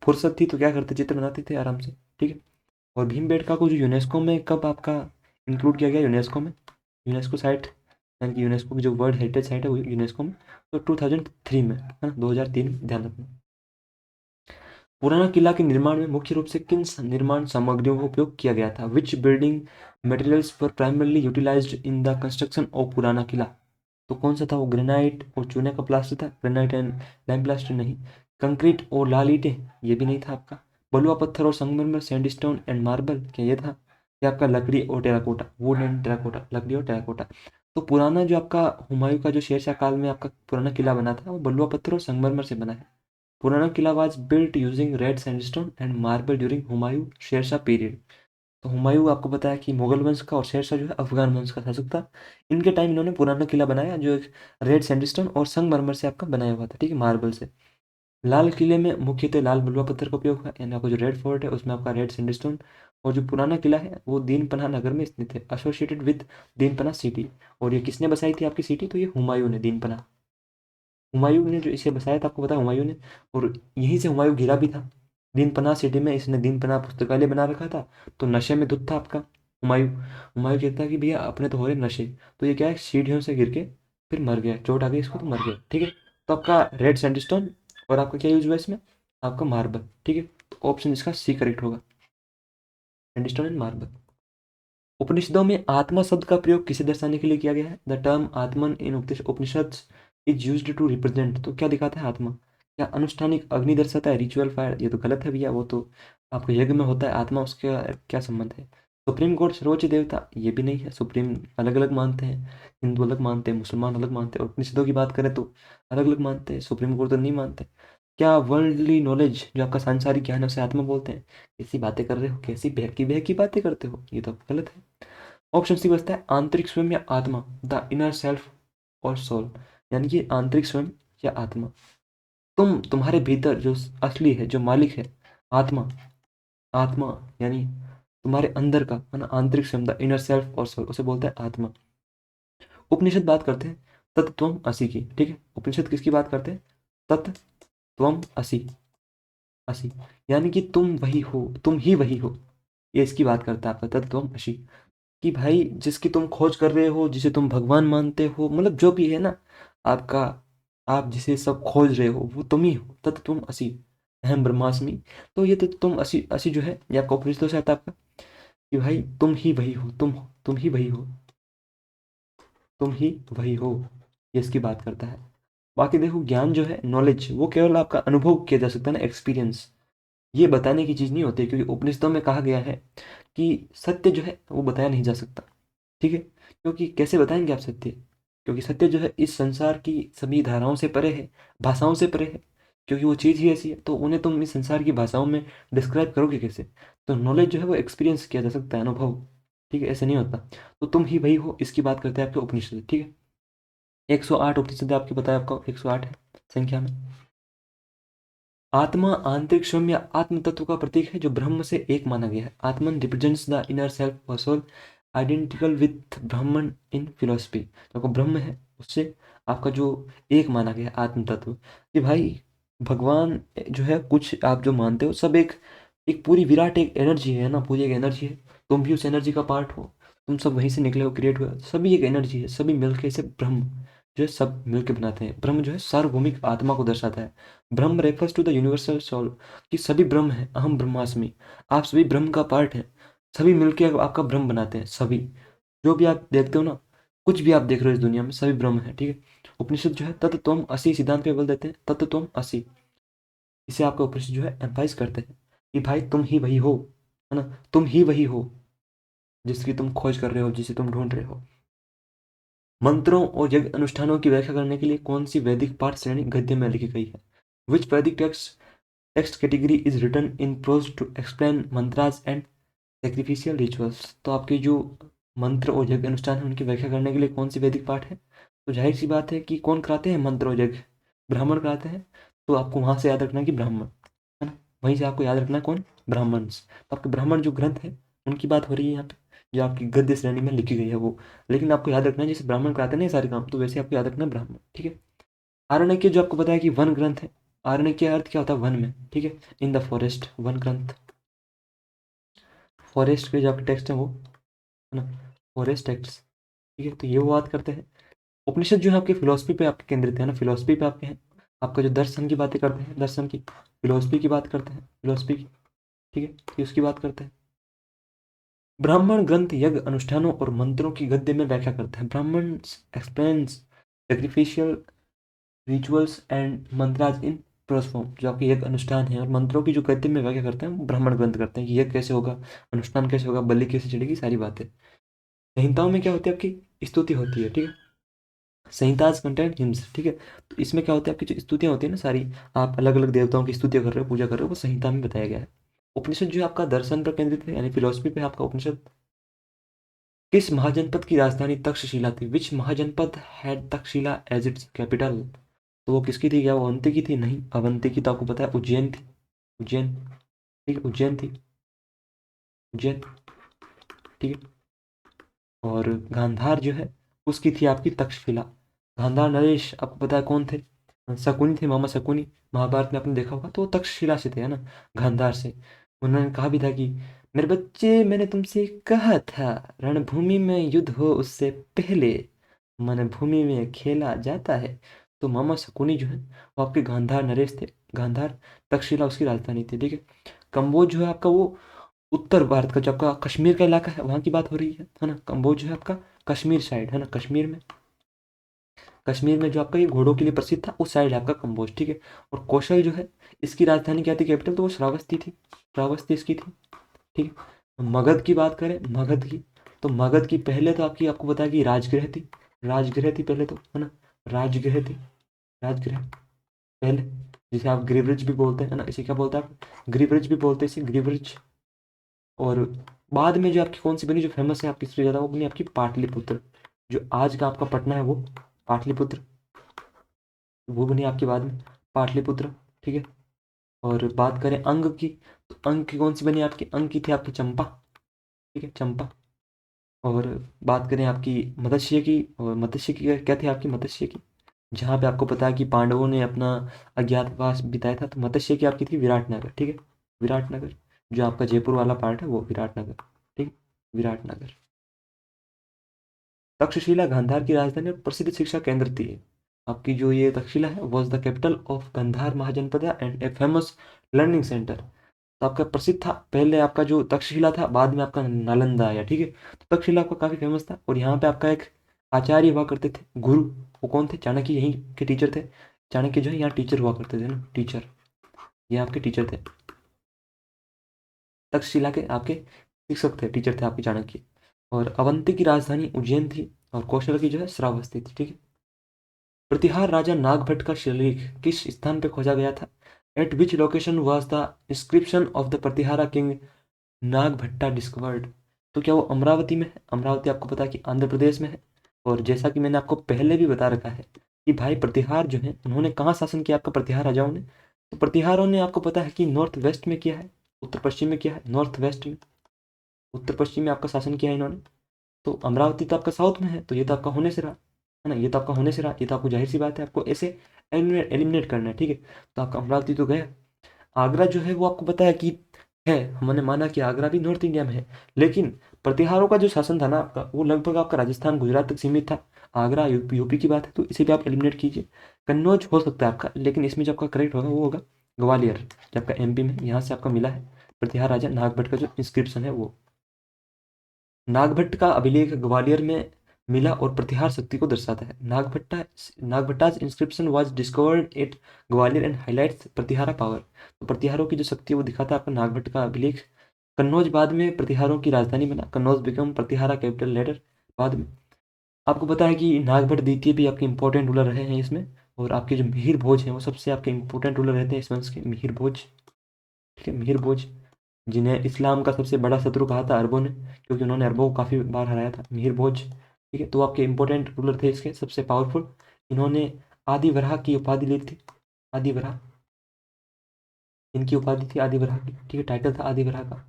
फुर्सत थी तो क्या करते, चित्र बनाते थे आराम से, ठीक है। और भीमबेटका को जो यूनेस्को में कब आपका इंक्लूड किया गया, यूनेस्को में, यूनेस्को साइट, यानी कि यूनेस्को की जो वर्ल्ड हेरिटेज साइट है वो यूनेस्को में, तो 2003 में, है ना, 2003 में, ध्यान रखना। पुराना किला के निर्माण में मुख्य रूप से किन निर्माण सामग्रियों का उपयोग किया गया था, which building materials were primarily utilised in the construction of Purana Qila. तो कौन सा था वो, ग्रेनाइट और चूने का प्लास्टर था, ग्रेनाइट एंड लाइम प्लास्टर नहीं। कंक्रीट और लाल ईंटें, ये भी नहीं था आपका। बलुआ पत्थर और संगमरमर, सैंडस्टोन एंड मार्बल, क्या ये था। ये आपका लकड़ी और टेराकोटा, वुड एंड टेराकोटा, लकड़ी और टेराकोटा। तो पुराना जो आपका हुमायूं का जो शेरशाह काल में आपका पुराना किला बना था वो बलुआ पत्थर और संगमरमर से बना है। Purana Qila was built using red sandstone and marble during Humayun Sher Shah period. तो हुमायूं आपको बताया कि मुगल वंश का, और शेरशाह जो है अफगान वंश का शासक था। इनके टाइम इन्होंने पुराना किला बनाया जो एक रेड सैंडस्टोन और संगमरमर से आपका बनाया हुआ था, ठीक है, मार्बल से। लाल किले में मुख्यतः लाल बलुआ पत्थर का उपयोग है, यानी आपको जो रेड फोर्ट है उसमें आपका रेड सैंडस्टोन। और जो पुराना किला है वो दीनपनाह नगर में स्थित है, एसोसिएटेड विद दीनपनाह सिटी। और ये किसने बसाई थी आपकी सिटी, तो ये हुमायूं ने, दीनपनाह, हुमायूं ने जो इसे बसाया था, आपको पता है हुमायूं ने। और यहीं से हुमायूं घिरा भी था, दीनपनाह सिटी में इसने दीनपनाह पुस्तकालय बना रखा था। तो नशे में धुत था आपका हुमायूं। हुमायूं कहता है कि भैया अपने तो हो रहे नशे। तो ये क्या है, सीढ़ियों से गिर के फिर मर गया, चोट आ गई इसको तो मर गया, ठीक है। तो आपका रेड सैंडस्टोन और आपका क्या यूज हुआ इसमें, आपका मार्बल, ठीक है। तो ऑप्शन इसका सी करेक्ट होगा, सैंडस्टोन एंड मार्बल। उपनिषदों में आत्मा शब्द का प्रयोग किसे दर्शाने के लिए किया गया है, the term Atman in Upanishad is used to represent. तो क्या दिखाता है आत्मा, क्या अनुष्ठानिक अग्नि दर्शाता है, रिचुअल फायर, ये तो गलत है भैया, वो तो आपको यज्ञ में होता है आत्मा, उसका क्या संबंध है। सुप्रीम कोर्ट सर्वोच्च देवता, ये भी नहीं है, सुप्रीम अलग अलग मानते हैं, हिंदू अलग मानते हैं, मुसलमान अलग मानते हैं, और उपनिषदों की बात करें तो अलग अलग मानते हैं, सुप्रीम कोर्ट तो नहीं मानते। क्या वर्ल्डली नॉलेज जो आपका सांसारिक ज्ञान है उसे आत्मा बोलते हैं। कैसी बातें कर रहे हो, कैसी बहकी बहकी बातें करते हो, ये तो गलत है। ऑप्शन सी बचता है आंतरिक स्वयं या आत्मा, द इनर सेल्फ और सोल, यानी कि आंतरिक स्वयं या आत्मा। तुम्हारे भीतर जो असली है, जो मालिक है, आत्मा, आत्मा यानी तुम्हारे अंदर का है ना, आंतरिक स्वयं, द इनर सेल्फ और सोल, उसे बोलते हैं आत्मा। उपनिषद बात करते हैं तत्त्वम असी की, ठीक है। उपनिषद किसकी बात करते हैं, तत्त्वम असी, असी, यानी कि तुम वही हो, तुम ही वही हो, ये इसकी बात करता है आपका तत्त्वम असी। कि भाई जिसकी तुम खोज कर रहे हो, जिसे तुम भगवान मानते हो, मतलब जो भी है ना आपका, आप जिसे सब खोज रहे हो वो तुम ही हो, तत् तुम असी, अहम ब्रह्मास्मि। तो ये तो तुम असी, असी जो है ये आपका उपनिषदों से आता है आपका। कि भाई तुम ही वही हो, तुम ही वही हो, तुम ही वही हो, ये इसकी बात करता है। बाकी देखो ज्ञान जो है, नॉलेज, वो केवल आपका अनुभव किया जा सकता है ना, एक्सपीरियंस, ये बताने की चीज़ नहीं होती, क्योंकि उपनिषदों में कहा गया है कि सत्य जो है वो बताया नहीं जा सकता। ठीक है, क्योंकि कैसे बताएंगे आप सत्य, क्योंकि सत्य जो है इस संसार की सभी धाराओं से परे है, भाषाओं से परे है, क्योंकि वो चीज़ ही ऐसी है, तो उन्हें तुम इस संसार की भाषाओं में डिस्क्राइब करोगे कैसे। तो नॉलेज जो है वो एक्सपीरियंस किया जा सकता है, अनुभव। ठीक है, ऐसे नहीं होता। तो तुम ही वही हो, इसकी बात करते हैं आपके उपनिषद। ठीक है, 108 उपनिषद आपके बताया, आपको 108 है संख्या में। आत्मा आंतरिक स्वयं या आत्म तत्व का प्रतीक है जो ब्रह्म से एक माना गया है। Atman represents the inner self और soul, identical with Brahman in philosophy. जो आपका ब्रह्म है उससे आपका जो एक माना गया है आत्म तत्व, कि भाई भगवान जो है, कुछ आप जो मानते हो सब एक एक पूरी विराट एक एनर्जी है ना, पूरी एक एनर्जी है। तुम भी उस एनर्जी का पार्ट हो, तुम सब वहीं से निकले हो, क्रिएट हुए हो। सभी एक एनर्जी है, सभी मिलके इसे ब्रह्म जो है सब मिलके बनाते हैं। ब्रह्म जो है सार्वभौमिक आत्मा को दर्शाता है। Brahma refers to the universal soul, कि सभी ब्रह्म है, अहम ब्रह्मास्मि, आप सभी ब्रह्म का पार्ट है। सभी मिलके आपका ब्रह्म बनाते हैं, सभी जो भी आप देखते हो ना, कुछ भी आप देख रहे हो इस दुनिया में, सभी ब्रह्म है। ठीक है, उपनिषद जो है तत्त्वम असि सिद्धांत पे बल देते हैं, तत्त्वम असि। इसे आपका उपनिषद जो है एम्फाइज करते हैं कि भाई तुम ही वही हो, है ना, तुम ही वही हो जिसकी तुम खोज कर रहे हो, जिसे तुम ढूंढ रहे हो। मंत्रों और यज्ञ अनुष्ठानों की व्याख्या करने के लिए कौन सी वैदिक पाठ श्रेणी गद्य में लिखी गई है? Which Vedic text category is written in prose to explain mantras and sacrificial rituals? तो आपके जो मंत्र और यज्ञ अनुष्ठान है उनकी व्याख्या करने के लिए कौन सी वैदिक पाठ है? तो जाहिर सी बात है कि कौन कराते हैं मंत्र और यज्ञ? ब्राह्मण कराते हैं। तो आपको वहां से याद रखना है कि ब्राह्मण, है ना, वहीं से आपको याद रखना है कौन? ब्राह्मण्स। तो आपके ब्राह्मण जो ग्रंथ है उनकी बात हो रही है यहाँ पे, जो आपकी गद्य श्रेणी में लिखी गई है वो। लेकिन आपको याद रखना है जैसे ब्राह्मण कराते हैं ना ये सारे काम, तो वैसे आपको याद रखना है ब्राह्मण। ठीक है, आरण्यक जो आपको बताया कि वन ग्रंथ है, आरण्यक का अर्थ क्या होता है? वन में। ठीक है, इन द फॉरेस्ट, वन ग्रंथ, फॉरेस्ट के जो आपके टेक्स्ट हैं वो, है ना, फॉरेस्ट टेक्स्ट। ठीक है, तो ये वो बात करते हैं। उपनिषद जो है आपकी फिलोसफी पे आपके केंद्रित है ना, फिलोसफी पे आपके हैं। आपका जो दर्शन की बातें करते हैं, दर्शन की, फिलोसफी की बात करते हैं, फिलोसफी की। ठीक है, तो उसकी बात करते हैं। ब्राह्मण ग्रंथ यज्ञ अनुष्ठानों और मंत्रों की गद्य में व्याख्या करते हैं। Brahmana explains sacrificial rituals and mantras in prose form. जो आपके यज्ञ अनुष्ठान है और मंत्रों की जो गद्य में व्याख्या करते हैं वो ब्राह्मण ग्रंथ करते हैं, कि यज्ञ कैसे होगा, अनुष्ठान कैसे होगा, बलि कैसे चढ़ेगी, सारी बातें। संहिताओं में क्या होती है? आपकी स्तुति होती है। ठीक है, संहिताज कंटेंट हिम्स। ठीक है, तो इसमें क्या होता है? आपकी जो स्तुतियां होती है ना सारी, आप अलग अलग देवताओं की स्तुतियां कर रहे हो, पूजा कर रहे हो, वो संहिता में बताया गया है। उपनिषद जो है आपका दर्शन पर केंद्रित है, यानी फिलोसफी पे है आपका उपनिषद। किस महाजनपद की राजधानी तक्षशिला थी? Which mahajanapada had Taxila as its capital? तो वो किसकी थी? क्या वो अवंती की थी? नहीं, अवंती की तो आपको पता है उज्जैन थी, उज्जैन। ठीक है, उज्जैन थी, उज्जैन। ठीक है, और गांधार जो है उसकी थी आपकी तक्षशिला। गांधार नरेश आपको पता है कौन थे? शकुनी थे, मामा शकुनी। महाभारत में आपने देखा होगा, तो वो तक्षशिला से थे, है ना, गांधार से। उन्होंने कहा भी था कि मेरे बच्चे, मैंने तुमसे कहा था रणभूमि में युद्ध हो उससे पहले मन भूमि में खेला जाता है। तो मामा शकुनी जो है वो आपके गांधार नरेश थे। गांधार, तक्षशिला उसकी राजधानी थी। ठीक है, कंबोज जो है आपका वो उत्तर भारत का जो आपका कश्मीर का इलाका है वहाँ की बात हो रही है ना। कंबोज जो है आपका कश्मीर साइड, है ना, कश्मीर में, कश्मीर में जो आपका ये घोड़ों के लिए प्रसिद्ध था उस साइड है आपका कंबोज। ठीक है, और कौशल जो है इसकी राजधानी क्या थी, कैपिटल? तो वो श्रावस्ती थी, श्रावस्ती इसकी थी। ठीक है, मगध की बात करें, मगध की, तो मगध की पहले तो आपकी, आपको बताया कि राजगृह थी, राजगृह थी पहले तो, है ना, राजगृह थी, राजगृह पहले, जिसे आप गिरिब्रिज भी बोलते हैं, है ना, इसे क्या बोलते हैं आप? गिरिब्रिज भी बोलते हैं इसे, गिरिब्रिज। और बाद में जो आपकी कौन सी बनी, जो फेमस है आपकी सबसे ज़्यादा, वो बनी आपकी पाटलिपुत्र। जो आज का आपका पटना है वो पाटलिपुत्र, वो बनी आपके बाद में पाटलिपुत्र। ठीक है, और बात करें अंग की, तो अंग की कौन सी बनी आपकी? अंग की थी आपकी चंपा। ठीक है, चंपा। और बात करें आपकी मत्स्य की, और मत्स्य की क्या थी आपकी? मत्स्य की, जहाँ पे आपको पता है कि पांडवों ने अपना अज्ञातवास बिताया था, तो मत्स्य की आपकी थी विराटनगर। ठीक है, विराटनगर, जो आपका जयपुर वाला पार्ट है वो विराटनगर। ठीक, विराटनगर। तक्षशिला गांधार की राजधानी और प्रसिद्ध शिक्षा केंद्र थी। आपकी जो ये तक्षशिला है was the capital of Gandhara mahajanapada and a famous learning centre. तो आपका प्रसिद्ध था, पहले आपका जो तक्षशिला था, बाद में आपका नालंदा आया, ठीक है। तो तक्षशिला आपका काफ़ी फेमस था, और यहाँ पे आपका एक आचार्य हुआ करते थे, गुरु। वो कौन थे? चाणक्य यहीं के टीचर थे। चाणक्य जो है यहाँ टीचर हुआ करते थे ना, टीचर, ये आपके टीचर थे। तक्षशिला के आपके शिक्षक थे, टीचर थे आपके चाणक्य। और अवंती की राजधानी उज्जैन थी, और कौशल की जो है श्रावस्ती थी, ठीक है। प्रतिहार राजा नागभट्ट का शिलालेख किस स्थान पर खोजा गया था? Eight which location was the inscription of the Pratihara king Nagabhatta discovered? तो क्या वो अमरावती में है? अमरावती आपको पता है कि आंध्र प्रदेश में है। और जैसा कि मैंने आपको पहले भी बता रखा है कि भाई प्रतिहार जो है उन्होंने कहाँ शासन किया आपका प्रतिहार राजाओं ने? तो प्रतिहारों ने आपको पता है कि नॉर्थ वेस्ट में किया है, उत्तर पश्चिम में किया है, नॉर्थ वेस्ट में, उत्तर पश्चिम में आपका शासन किया है इन्होंने। तो अमरावती तो आपका साउथ में है, तो ये तो आपका होने से रहा है ना, ये तो आपका होने से रहा, ये तो आपको जाहिर सी बात है, आपको ऐसे एलिमिनेट करना है, ठीक है। तो आपका अमरावती तो गया। आगरा जो है वो आपको पता है कि है, हमने माना कि आगरा भी नॉर्थ इंडिया में है, लेकिन प्रतिहारों का जो शासन था ना आपका, वो लगभग आपका राजस्थान गुजरात तक सीमित था। आगरा यूपी की बात है, तो इसे भी आप एलिमिनेट कीजिए। कन्नौज हो सकता है आपका, लेकिन इसमें जो आपका करेक्ट होगा वो होगा ग्वालियर, जो आपका एमपी में, यहाँ से आपका मिला है प्रतिहार राजा नागभट्ट का जो इंस्क्रिप्शन है वो। नागभट्ट का अभिलेख ग्वालियर में मिला और प्रतिहार शक्ति को दर्शाता है। Nagabhata's inscription was discovered at Gwalior and highlights Pratihara power. तो प्रतिहारों की जो शक्ति है वो दिखाता है आपका नागभट्ट का अभिलेख। कन्नौज बाद में प्रतिहारों की राजधानी बना, Kannauj become Pratihara capital later बाद में। आपको पता है कि नागभट्ट द्वितीय भी आपके इंपॉर्टेंट रूलर रहे हैं इसमें। और आपके जो मिहिर भोज हैं वो सबसे आपके इंपॉर्टेंट रूलर रहते हैं इस वंश के, मिहिर भोज, ठीक है, मिहिर भोज, जिन्हें इस्लाम का सबसे बड़ा शत्रु कहा था अरबों ने, क्योंकि उन्होंने अरबों को काफ़ी बार हराया था, मिहिर भोज, ठीक है। तो आपके इंपॉर्टेंट रूलर थे इसके, सबसे पावरफुल। इन्होंने आदि वराह की उपाधि ली थी, आदि वराह, इनकी उपाधि थी आदि वराह की, ठीक है, टाइटल था आदि वराह का,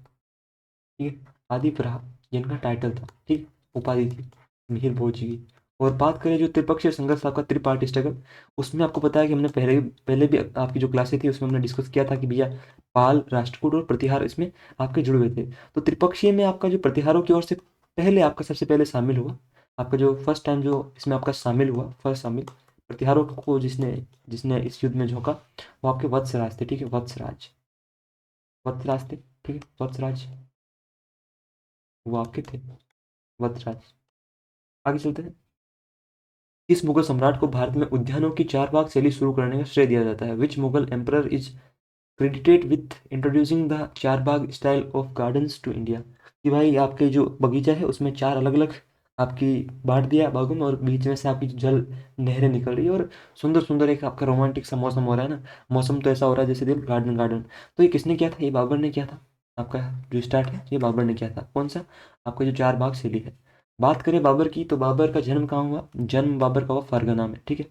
ठीक है, आदि वराह जिनका टाइटल था, ठीक, उपाधि थी मिहिर भोज की। और बात करें जो त्रिपक्षीय संघर्ष आपका, त्रिपार्टी स्ट्रगल, उसमें आपको पता है कि हमने पहले भी आपकी जो क्लासेस थी उसमें हमने डिस्कस किया था कि भैया पाल, राष्ट्रकूट और प्रतिहार इसमें आपके जुड़े हुए थे। तो त्रिपक्षीय में आपका जो प्रतिहारों की ओर से पहले आपका सबसे पहले शामिल हुआ, आपका जो फर्स्ट टाइम जो इसमें आपका शामिल हुआ, फर्स्ट शामिल प्रतिहारों को जिसने जिसने इस युद्ध में झोंका, वो आपके वत्सराज थे, ठीक है, वत्सराज, वत्सराज थे, ठीक है, वत्सराज वो आपके थे, वत्सराज। आगे चलते हैं। किस मुगल सम्राट को भारत में उद्यानों की चार बाग शैली शुरू करने का श्रेय दिया जाता है? Which Mughal emperor is credited with introducing the Char Bagh style of gardens to India? कि भाई आपके जो बगीचा है उसमें चार अलग अलग आपकी बांट दिया बागों में, और बीच में से आपकी जो जल नहरें निकल रही है, और सुंदर सुंदर एक आपका रोमांटिक सा मौसम हो रहा है ना, मौसम तो ऐसा हो रहा है जैसे दिल गार्डन गार्डन। तो ये किसने किया था? ये बाबर ने किया था। आपका जो स्टार्ट है ये बाबर ने किया था, कौन सा? आपका जो चार बाग शैली है। बात करें बाबर की, तो बाबर का जन्म कहाँ हुआ? जन्म बाबर का हुआ फरगना में, ठीक है,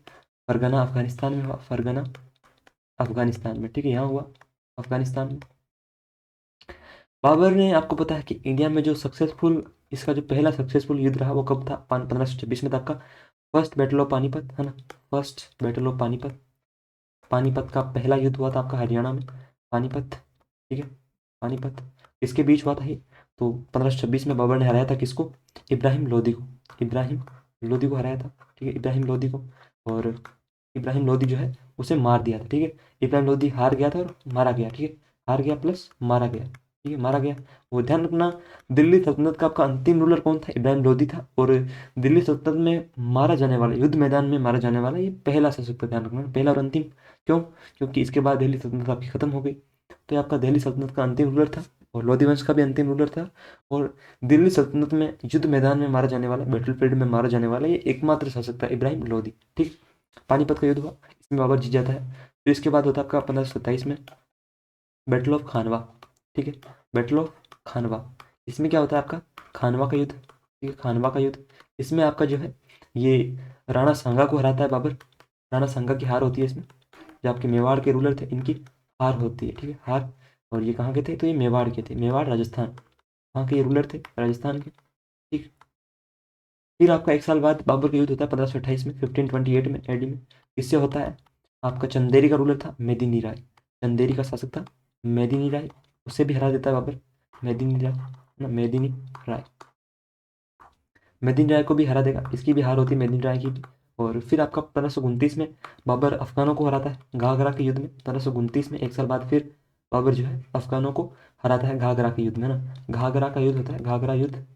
फरगना अफगानिस्तान में हुआ, फरगना अफगानिस्तान में, ठीक है, यहाँ हुआ अफगानिस्तान में। बाबर ने, आपको पता है कि इंडिया में जो सक्सेसफुल, इसका जो पहला सक्सेसफुल युद्ध रहा वो कब था? 1526 में था आपका फर्स्ट बैटल ऑफ पानीपत, है ना, first battle of Panipat. Panipat का पहला युद्ध हुआ था आपका हरियाणा में, पानीपत, ठीक है, पानीपत इसके बीच हुआ था ये। तो 1526 में बाबर ने हराया था किसको? इब्राहिम लोदी को, इब्राहिम लोदी को हराया था, ठीक है, इब्राहिम लोदी को। और इब्राहिम लोदी जो है उसे मार दिया था, ठीक है, इब्राहिम लोदी हार गया था और मारा गया, ठीक है, हार गया प्लस मारा गया, ठीक है, मारा गया। वो ध्यान रखना, दिल्ली सल्तनत का आपका अंतिम रूलर कौन था? इब्राहिम लोदी था। और दिल्ली सल्तनत में मारा जाने वाला, युद्ध मैदान में मारा जाने वाला ये पहला शासक था, ध्यान रखना, पहला और अंतिम। क्यों? क्योंकि इसके बाद दिल्ली सल्तनत आपकी खत्म हो गई। तो ये आपका दिल्ली सल्तनत का अंतिम रूलर था, और लोधी वंश का भी अंतिम रूलर था। और दिल्ली सल्तनत में युद्ध मैदान में मारा जाने वाला, बैटलफील्ड में मारा जाने वाला ये एकमात्र शासक था, इब्राहिम लोदी, ठीक। पानीपत का युद्ध हुआ, इसमें बाबर जीत जाता है। फिर इसके बाद होता है आपका 1527 में बैटल ऑफ खानवा, ठीक है, बैटल ऑफ खानवा। इसमें क्या होता है आपका? खानवा का युद्ध, ठीक है, खानवा का युद्ध। इसमें आपका जो है ये राणा सांगा को हराता है बाबर, राणा सांगा की हार होती है इसमें। जो आपके मेवाड़ के रूलर थे इनकी हार होती है, ठीक है, हार। और ये कहाँ के थे? तो ये मेवाड़ के थे, मेवाड़ राजस्थान, वहाँ के ये रूलर थे राजस्थान के, ठीक। फिर आपका एक साल बाद बाबर का युद्ध होता है 1528 में, 1528 में एडी में। इससे होता है आपका चंदेरी का रूलर था मेदिनी राय, चंदेरी का शासक था मेदिनी राय, उसे भी हरा देता है बाबर, मेदिनी राय ना, मेदिनी राय, मेदिनी राय को भी हरा देगा, इसकी भी हार होती है मेदिनी राय की भी। और फिर आपका 1529 में बाबर अफगानों को हराता है घाघरा के युद्ध में, 1529 में एक साल बाद फिर बाबर जो है अफगानों को हराता है घाघरा के युद्ध में ना, घाघरा का युद्ध होता है, घाघरा युद्ध।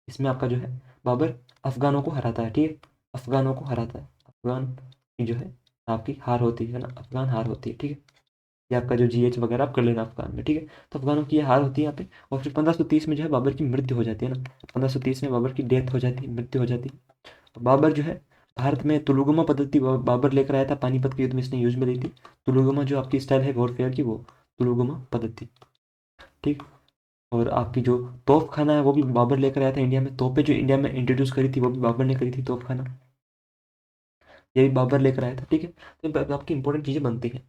इसमें आपका जो है बाबर अफगानों को हराता है, ठीक है, अफगानों को हराता है, अफगान की जो है आपकी हार होती है ना, अफगान हार होती है, ठीक है। ये आपका जो GH वगैरह आप कर लेना अफगान में, ठीक है। तो अफगानों की ये हार होती है यहाँ पे। और फिर 1530 में जो है बाबर की मृत्यु हो जाती है ना, 1530 में बाबर की डेथ हो जाती है, मृत्यु हो जाती है। तो बाबर जो है भारत में तुलुगमा पद्धति बाबर लेकर आया था, पानीपत के युद्ध में इसने यूज में ली थी। तुलुगमा जो आपकी स्टाइल है वॉरफेयर की, वो तुलुगमा पद्धति, ठीक। और आपकी जो तोप खाना है वो भी बाबर लेकर आया था इंडिया में, तोपें जो इंडिया में इंट्रोड्यूस करी थी वो भी बाबर ने करी थी, तोप खाना ये भी बाबर लेकर आया था, ठीक है। तो आपकी इंपॉर्टेंट चीजें बनती हैं।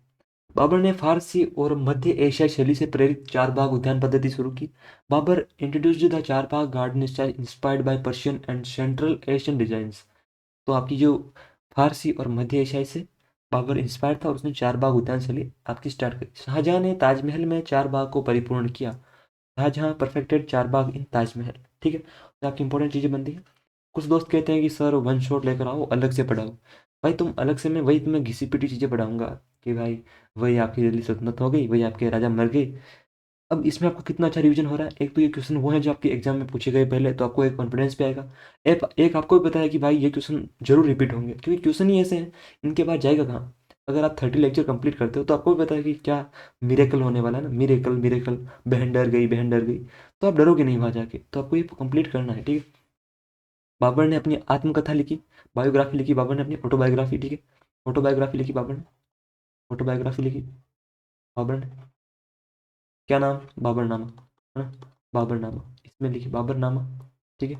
बाबर ने फारसी और मध्य एशियाई शैली से प्रेरित चार बाग उद्यान पद्धति शुरू की। Babar introduced the Char Bagh garden style inspired by Persian and Central Asian designs. तो आपकी जो फारसी और मध्य एशियाई से बाबर इंस्पायर था और उसने चार बाग उद्यान शैली आपकी स्टार्ट करी। शाहजहां ने ताजमहल में चार बाग को परिपूर्ण किया। शाहजहां परफेक्टेड चार बाग इन ताजमहल, ठीक है। तो आपकी इंपॉर्टेंट चीजें बनती है। कुछ दोस्त कहते हैं कि सर वन शॉट लेकर आओ, अलग से पढ़ाओ। भाई तुम अलग से, मैं वही तुम्हें घिसी पिटी चीज़ें पढ़ाऊंगा कि भाई वही आपकी दिल्ली सल्तनत हो गई, वही आपके राजा मर गए। अब इसमें आपको कितना अच्छा रिवीजन हो रहा है। एक तो ये क्वेश्चन वो है जो आपके एग्जाम में पूछे गए पहले, तो आपको एक कॉन्फिडेंस भी आएगा। एक आपको भी पता है कि भाई ये क्वेश्चन जरूर रिपीट होंगे, क्योंकि क्वेश्चन ही ऐसे हैं, इनके बाद जाएगा कहाँ। अगर आप 30 लेक्चर कंप्लीट करते हो तो आपको भी पता है कि क्या मिरेकल होने वाला है ना, मिरेकल मिरेकल, बहन डर गई, बहन डर गई। तो आप डरोगे नहीं वहां जाके, तो आपको ये कंप्लीट करना है, ठीक है। बाबर ने अपनी आत्मकथा लिखी, बायोग्राफी लिखी बाबर ने अपनी, ऑटोबायोग्राफी, ठीक है। ऑटोबायोग्राफी लिखी बाबर ने, ऑटोबायोग्राफी लिखी बाबर ने। क्या नाम? बाबरनामा, है ना, बाबरनामा इसमें लिखी बाबरनामा, ठीक है।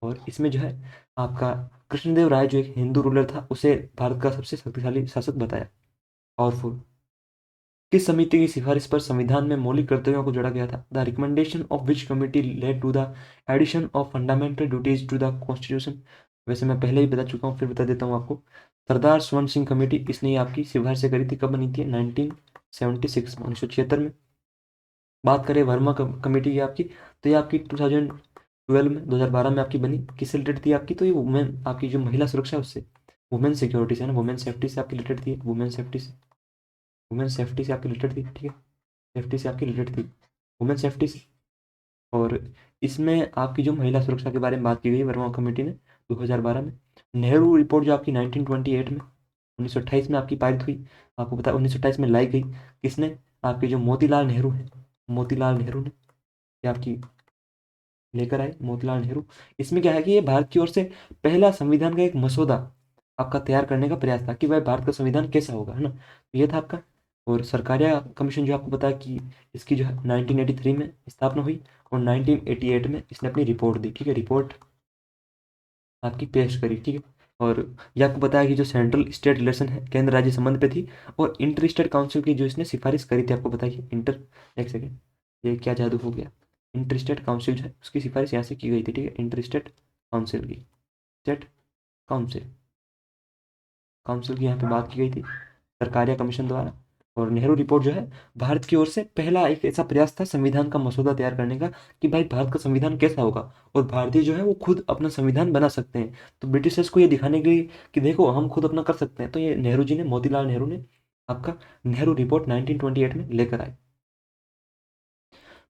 और इसमें जो है आपका कृष्णदेव राय जो एक हिंदू रूलर था, उसे भारत का सबसे शक्तिशाली शासक बताया, पावरफुल। किस समिति की सिफारिश पर संविधान में मौलिक कर्तव्यों को जोड़ा गया था? The recommendation of which committee led to the addition of fundamental duties to the constitution. वैसे मैं पहले ही बता चुका हूँ, फिर बता देता हूँ आपको। सरदार स्वर्ण सिंह कमेटी, इसने ये आपकी सिफारिश से करी थी। कब बनी थी? 1976 में, 1976 में। बात करें वर्मा कमेटी की आपकी, तो ये आपकी 2012 में, 2012 में आपकी बनी। किससे रिलेटेड थी आपकी? तो ये वुमेन, आपकी जो महिला सुरक्षा है उससे, वुमेन सिक्योरिटी से, है ना, वुमेन सेफ्टी से आपकी रिलेटेड थी, वुमेन सेफ्टी से, वुमेन सेफ्टी से आपकी रिलेटेड थी, ठीक है। सेफ्टी से आपकी रिलेटेड थी, वुमेन सेफ्टी से। और इसमें आपकी जो महिला सुरक्षा के बारे में बात की गई वर्मा कमेटी ने 2012 में। नेहरू रिपोर्ट जो आपकी 1928 में, 1928 में आपकी पारित हुई। आपको पता है 1928 में लाई गई। किसने? आपके जो मोतीलाल नेहरू है, मोतीलाल नेहरू ने ये आपकी लेकर आए, मोतीलाल नेहरू। इसमें क्या है कि ये भारत की ओर से पहला संविधान का एक मसौदा आपका तैयार करने का प्रयास था कि भाई भारत का संविधान कैसा होगा, है ना, तो ये था आपका। और सरकारिया कमीशन जो आपको पता है कि इसकी जो है 1983 में स्थापना हुई, और 1988 में इसने अपनी रिपोर्ट दी, ठीक है, रिपोर्ट आपकी पेश करी, ठीक है। और ये आपको पता है कि जो सेंट्रल स्टेट रिलेशन है, केंद्र राज्य संबंध पे थी। और इंटर स्टेट काउंसिल की जो इसने सिफारिश करी थी, आपको पता है कि इंटर, एक सेकेंड, ये क्या जादू हो गया, इंटर स्टेट काउंसिल जो है उसकी सिफारिश यहाँ से की गई थी, ठीक है, इंटर स्टेट काउंसिल की, स्टेट काउंसिल, काउंसिल की यहाँ पे बात की गई थी सरकारिया कमीशन द्वारा। और नेहरू रिपोर्ट जो है भारत की ओर से पहला एक ऐसा प्रयास था संविधान का मसौदा तैयार करने का, कि भाई भारत का संविधान कैसा होगा, और भारतीय जो है वो खुद अपना संविधान बना सकते हैं। तो ब्रिटिशर्स को ये दिखाने के लिए कि देखो हम खुद अपना कर सकते हैं, तो ये नेहरू जी ने, मोतीलाल नेहरू ने आपका नेहरू रिपोर्ट 1928 में लेकर आए।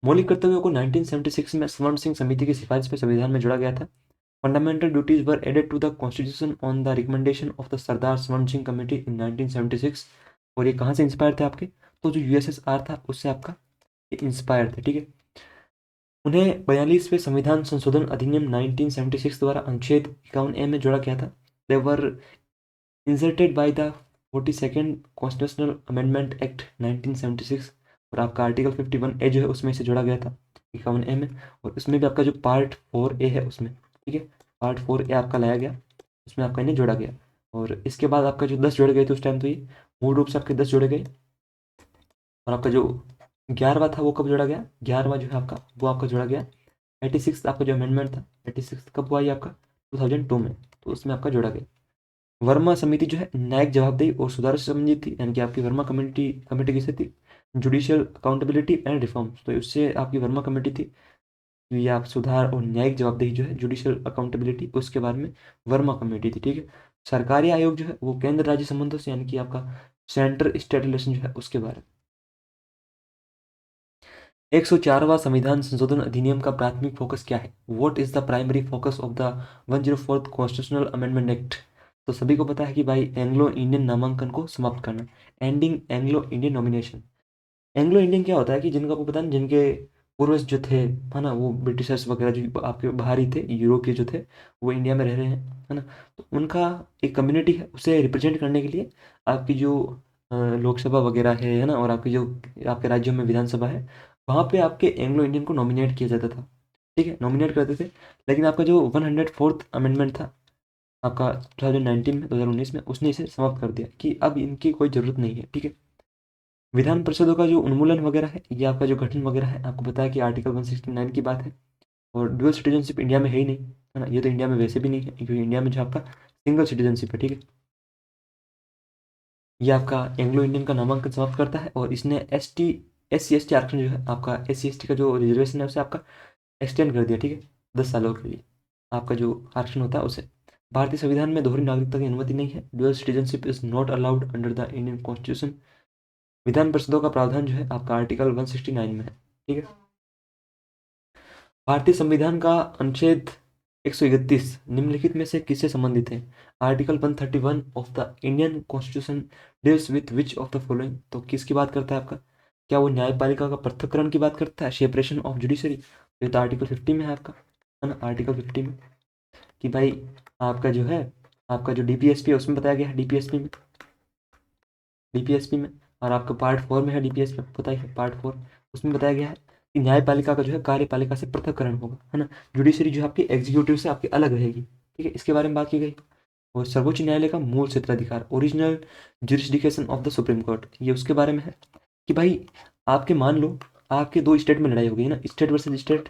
मौलिक कर्तव्यों को 1976 में स्वर्ण सिंह समिति की सिफारिश पर संविधान में जोड़ा गया था। Fundamental duties were added to the constitution on the recommendation of the Sardar Swaran Singh committee इन 1976। और ये कहाँ से इंस्पायर थे आपके? तो जो USSR था उससे आपका ये इंस्पायर थे, ठीक है। उन्हें 42वें संविधान संशोधन अधिनियम 1976 द्वारा अनुच्छेद 51A में जोड़ा गया था। They were inserted by the 42nd constitutional amendment act 1976। और आपका आर्टिकल 51A जो है उसमें से जोड़ा गया था 51A में। और उसमें भी आपका जो पार्ट 4A है उसमें, ठीक है, पार्ट 4A आपका लाया गया, उसमें आपका इन्हें जोड़ा गया। और इसके बाद आपका जो 10 जोड़े गए थे उस टाइम, तो ये मूल रूप से आपके 10 जोड़े गए। और आपका जो 11वां था वो कब जोड़ा गया? 11वां जो है आपका वो आपका जोड़ा गया 86 आपका जो अमेंडमेंट था, 86 कब हुआ ये आपका? 2002 में, तो उसमें आपका जोड़ा गया। वर्मा समिति जो है न्यायिक जवाबदेही और सुधार से संबंधित थी, यानी कि आपकी वर्मा कमेटी कमेटी किससे थी? जुडिशियल अकाउंटेबिलिटी एंड रिफॉर्म्स, तो उससे आपकी वर्मा कमेटी थी। ये आप सुधार और न्यायिक जवाबदेही जो है, जुडिशियल अकाउंटेबिलिटी, उसके बारे में वर्मा कमेटी थी, ठीक है। सरकारी आयोग जो है वो केंद्र राज्य संबंधों से, यानी कि आपका सेंटर स्टेट रिलेशन जो है उसके बारे में। 104वां संविधान संशोधन अधिनियम का प्राथमिक फोकस क्या है? What is the primary focus of the 104th constitutional amendment act? तो सभी को पता है कि भाई एंग्लो इंडियन नामांकन को समाप्त करना, ending Anglo Indian nomination. Anglo Indian क्या होता है कि जिनको आपको पता है जिनके पूर्वज जो थे, है ना, वो ब्रिटिशर्स वगैरह जो आपके बाहरी थे, यूरोपीय जो थे, वो इंडिया में रह रहे हैं, है ना। तो उनका एक कम्युनिटी है, उसे रिप्रेजेंट करने के लिए आपकी जो लोकसभा वगैरह है ना, और आपकी जो आपके राज्यों में विधानसभा है, वहाँ पे आपके एंग्लो इंडियन को नॉमिनेट किया जाता था। ठीक है, नॉमिनेट करते थे। लेकिन आपका जो 104th अमेंडमेंट था आपका 2019 में, 2019 में, उसने इसे समाप्त कर दिया कि अब इनकी कोई ज़रूरत नहीं है। ठीक है, विधान परिषदों का जो उन्मूलन वगैरह है, ये आपका जो गठन वगैरह है, आपको पता है कि आर्टिकल 169 की बात है। और डुअल सिटीजनशिप इंडिया में है ही नहीं, है ना, ये तो इंडिया में वैसे भी नहीं है, क्योंकि इंडिया में जो आपका सिंगल सिटीजनशिप है। ठीक है, ये आपका एंग्लो इंडियन का नामांकन समाप्त करता है, और इसने SC ST आरक्षण जो है आपका, SC ST का जो रिजर्वेशन है उसे आपका एक्सटेंड कर दिया। ठीक है, 10 सालों के लिए आपका जो आरक्षण होता है उसे। भारतीय संविधान में दोहरी नागरिकता की अनुमति नहीं है। Dual citizenship is not allowed under the Indian constitution. विधान परिषदों का प्रावधान जो है आपका आर्टिकल 169 में है। ठीक है, भारतीय संविधान का अनुच्छेद 131 निम्नलिखित में से किससे संबंधित है? Article 131 of the Indian constitution deals with which of the following? तो किसकी बात करता है आपका? क्या वो न्यायपालिका का पृथक्करण की बात करता है, सेपरेशन ऑफ जुडिशरी? ये तो आर्टिकल 50 में है आपका, है ना, आर्टिकल 50 में, कि भाई आपका जो है, आपका जो DPSP है उसमें बताया गया है, डीपीएसपी में। और आपका पार्ट 4 में है डीपीएसपी, पता ही है, पार्ट 4, उसमें बताया गया है कि न्यायपालिका का जो है कार्यपालिका से पृथक्करण होगा, है ना। जुडिशरी जो है आपकी एग्जीक्यूटिव से आपकी अलग रहेगी। ठीक है, इसके बारे में बात की गई। और सर्वोच्च न्यायालय का मूल क्षेत्राधिकार, original jurisdiction of the Supreme court, ये उसके बारे में है कि भाई आपके मान लो आपके दो स्टेट में लड़ाई हो गई ना, state versus state,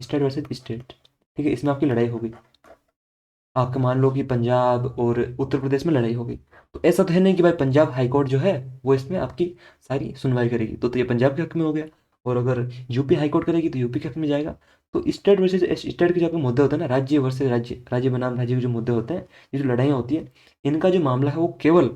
state versus state. ठीक है, इसमें आपकी लड़ाई हो गई, आपका मान लो कि पंजाब और उत्तर प्रदेश में लड़ाई हो गई। तो ऐसा तो है नहीं कि भाई पंजाब हाई कोर्ट जो है वो इसमें आपकी सारी सुनवाई करेगी, तो ये पंजाब के हक में हो गया। और अगर यूपी हाई कोर्ट करेगी तो यूपी के हक में जाएगा। तो स्टेट वर्सेज स्टेट के जो आपके मुद्दे होते हैं ना, राज्य वर्सेज राज्य, राज्य बनाम राज्य के जो मुद्दे होते हैं, ये जो लड़ाइयाँ होती है, इनका जो मामला है वो केवल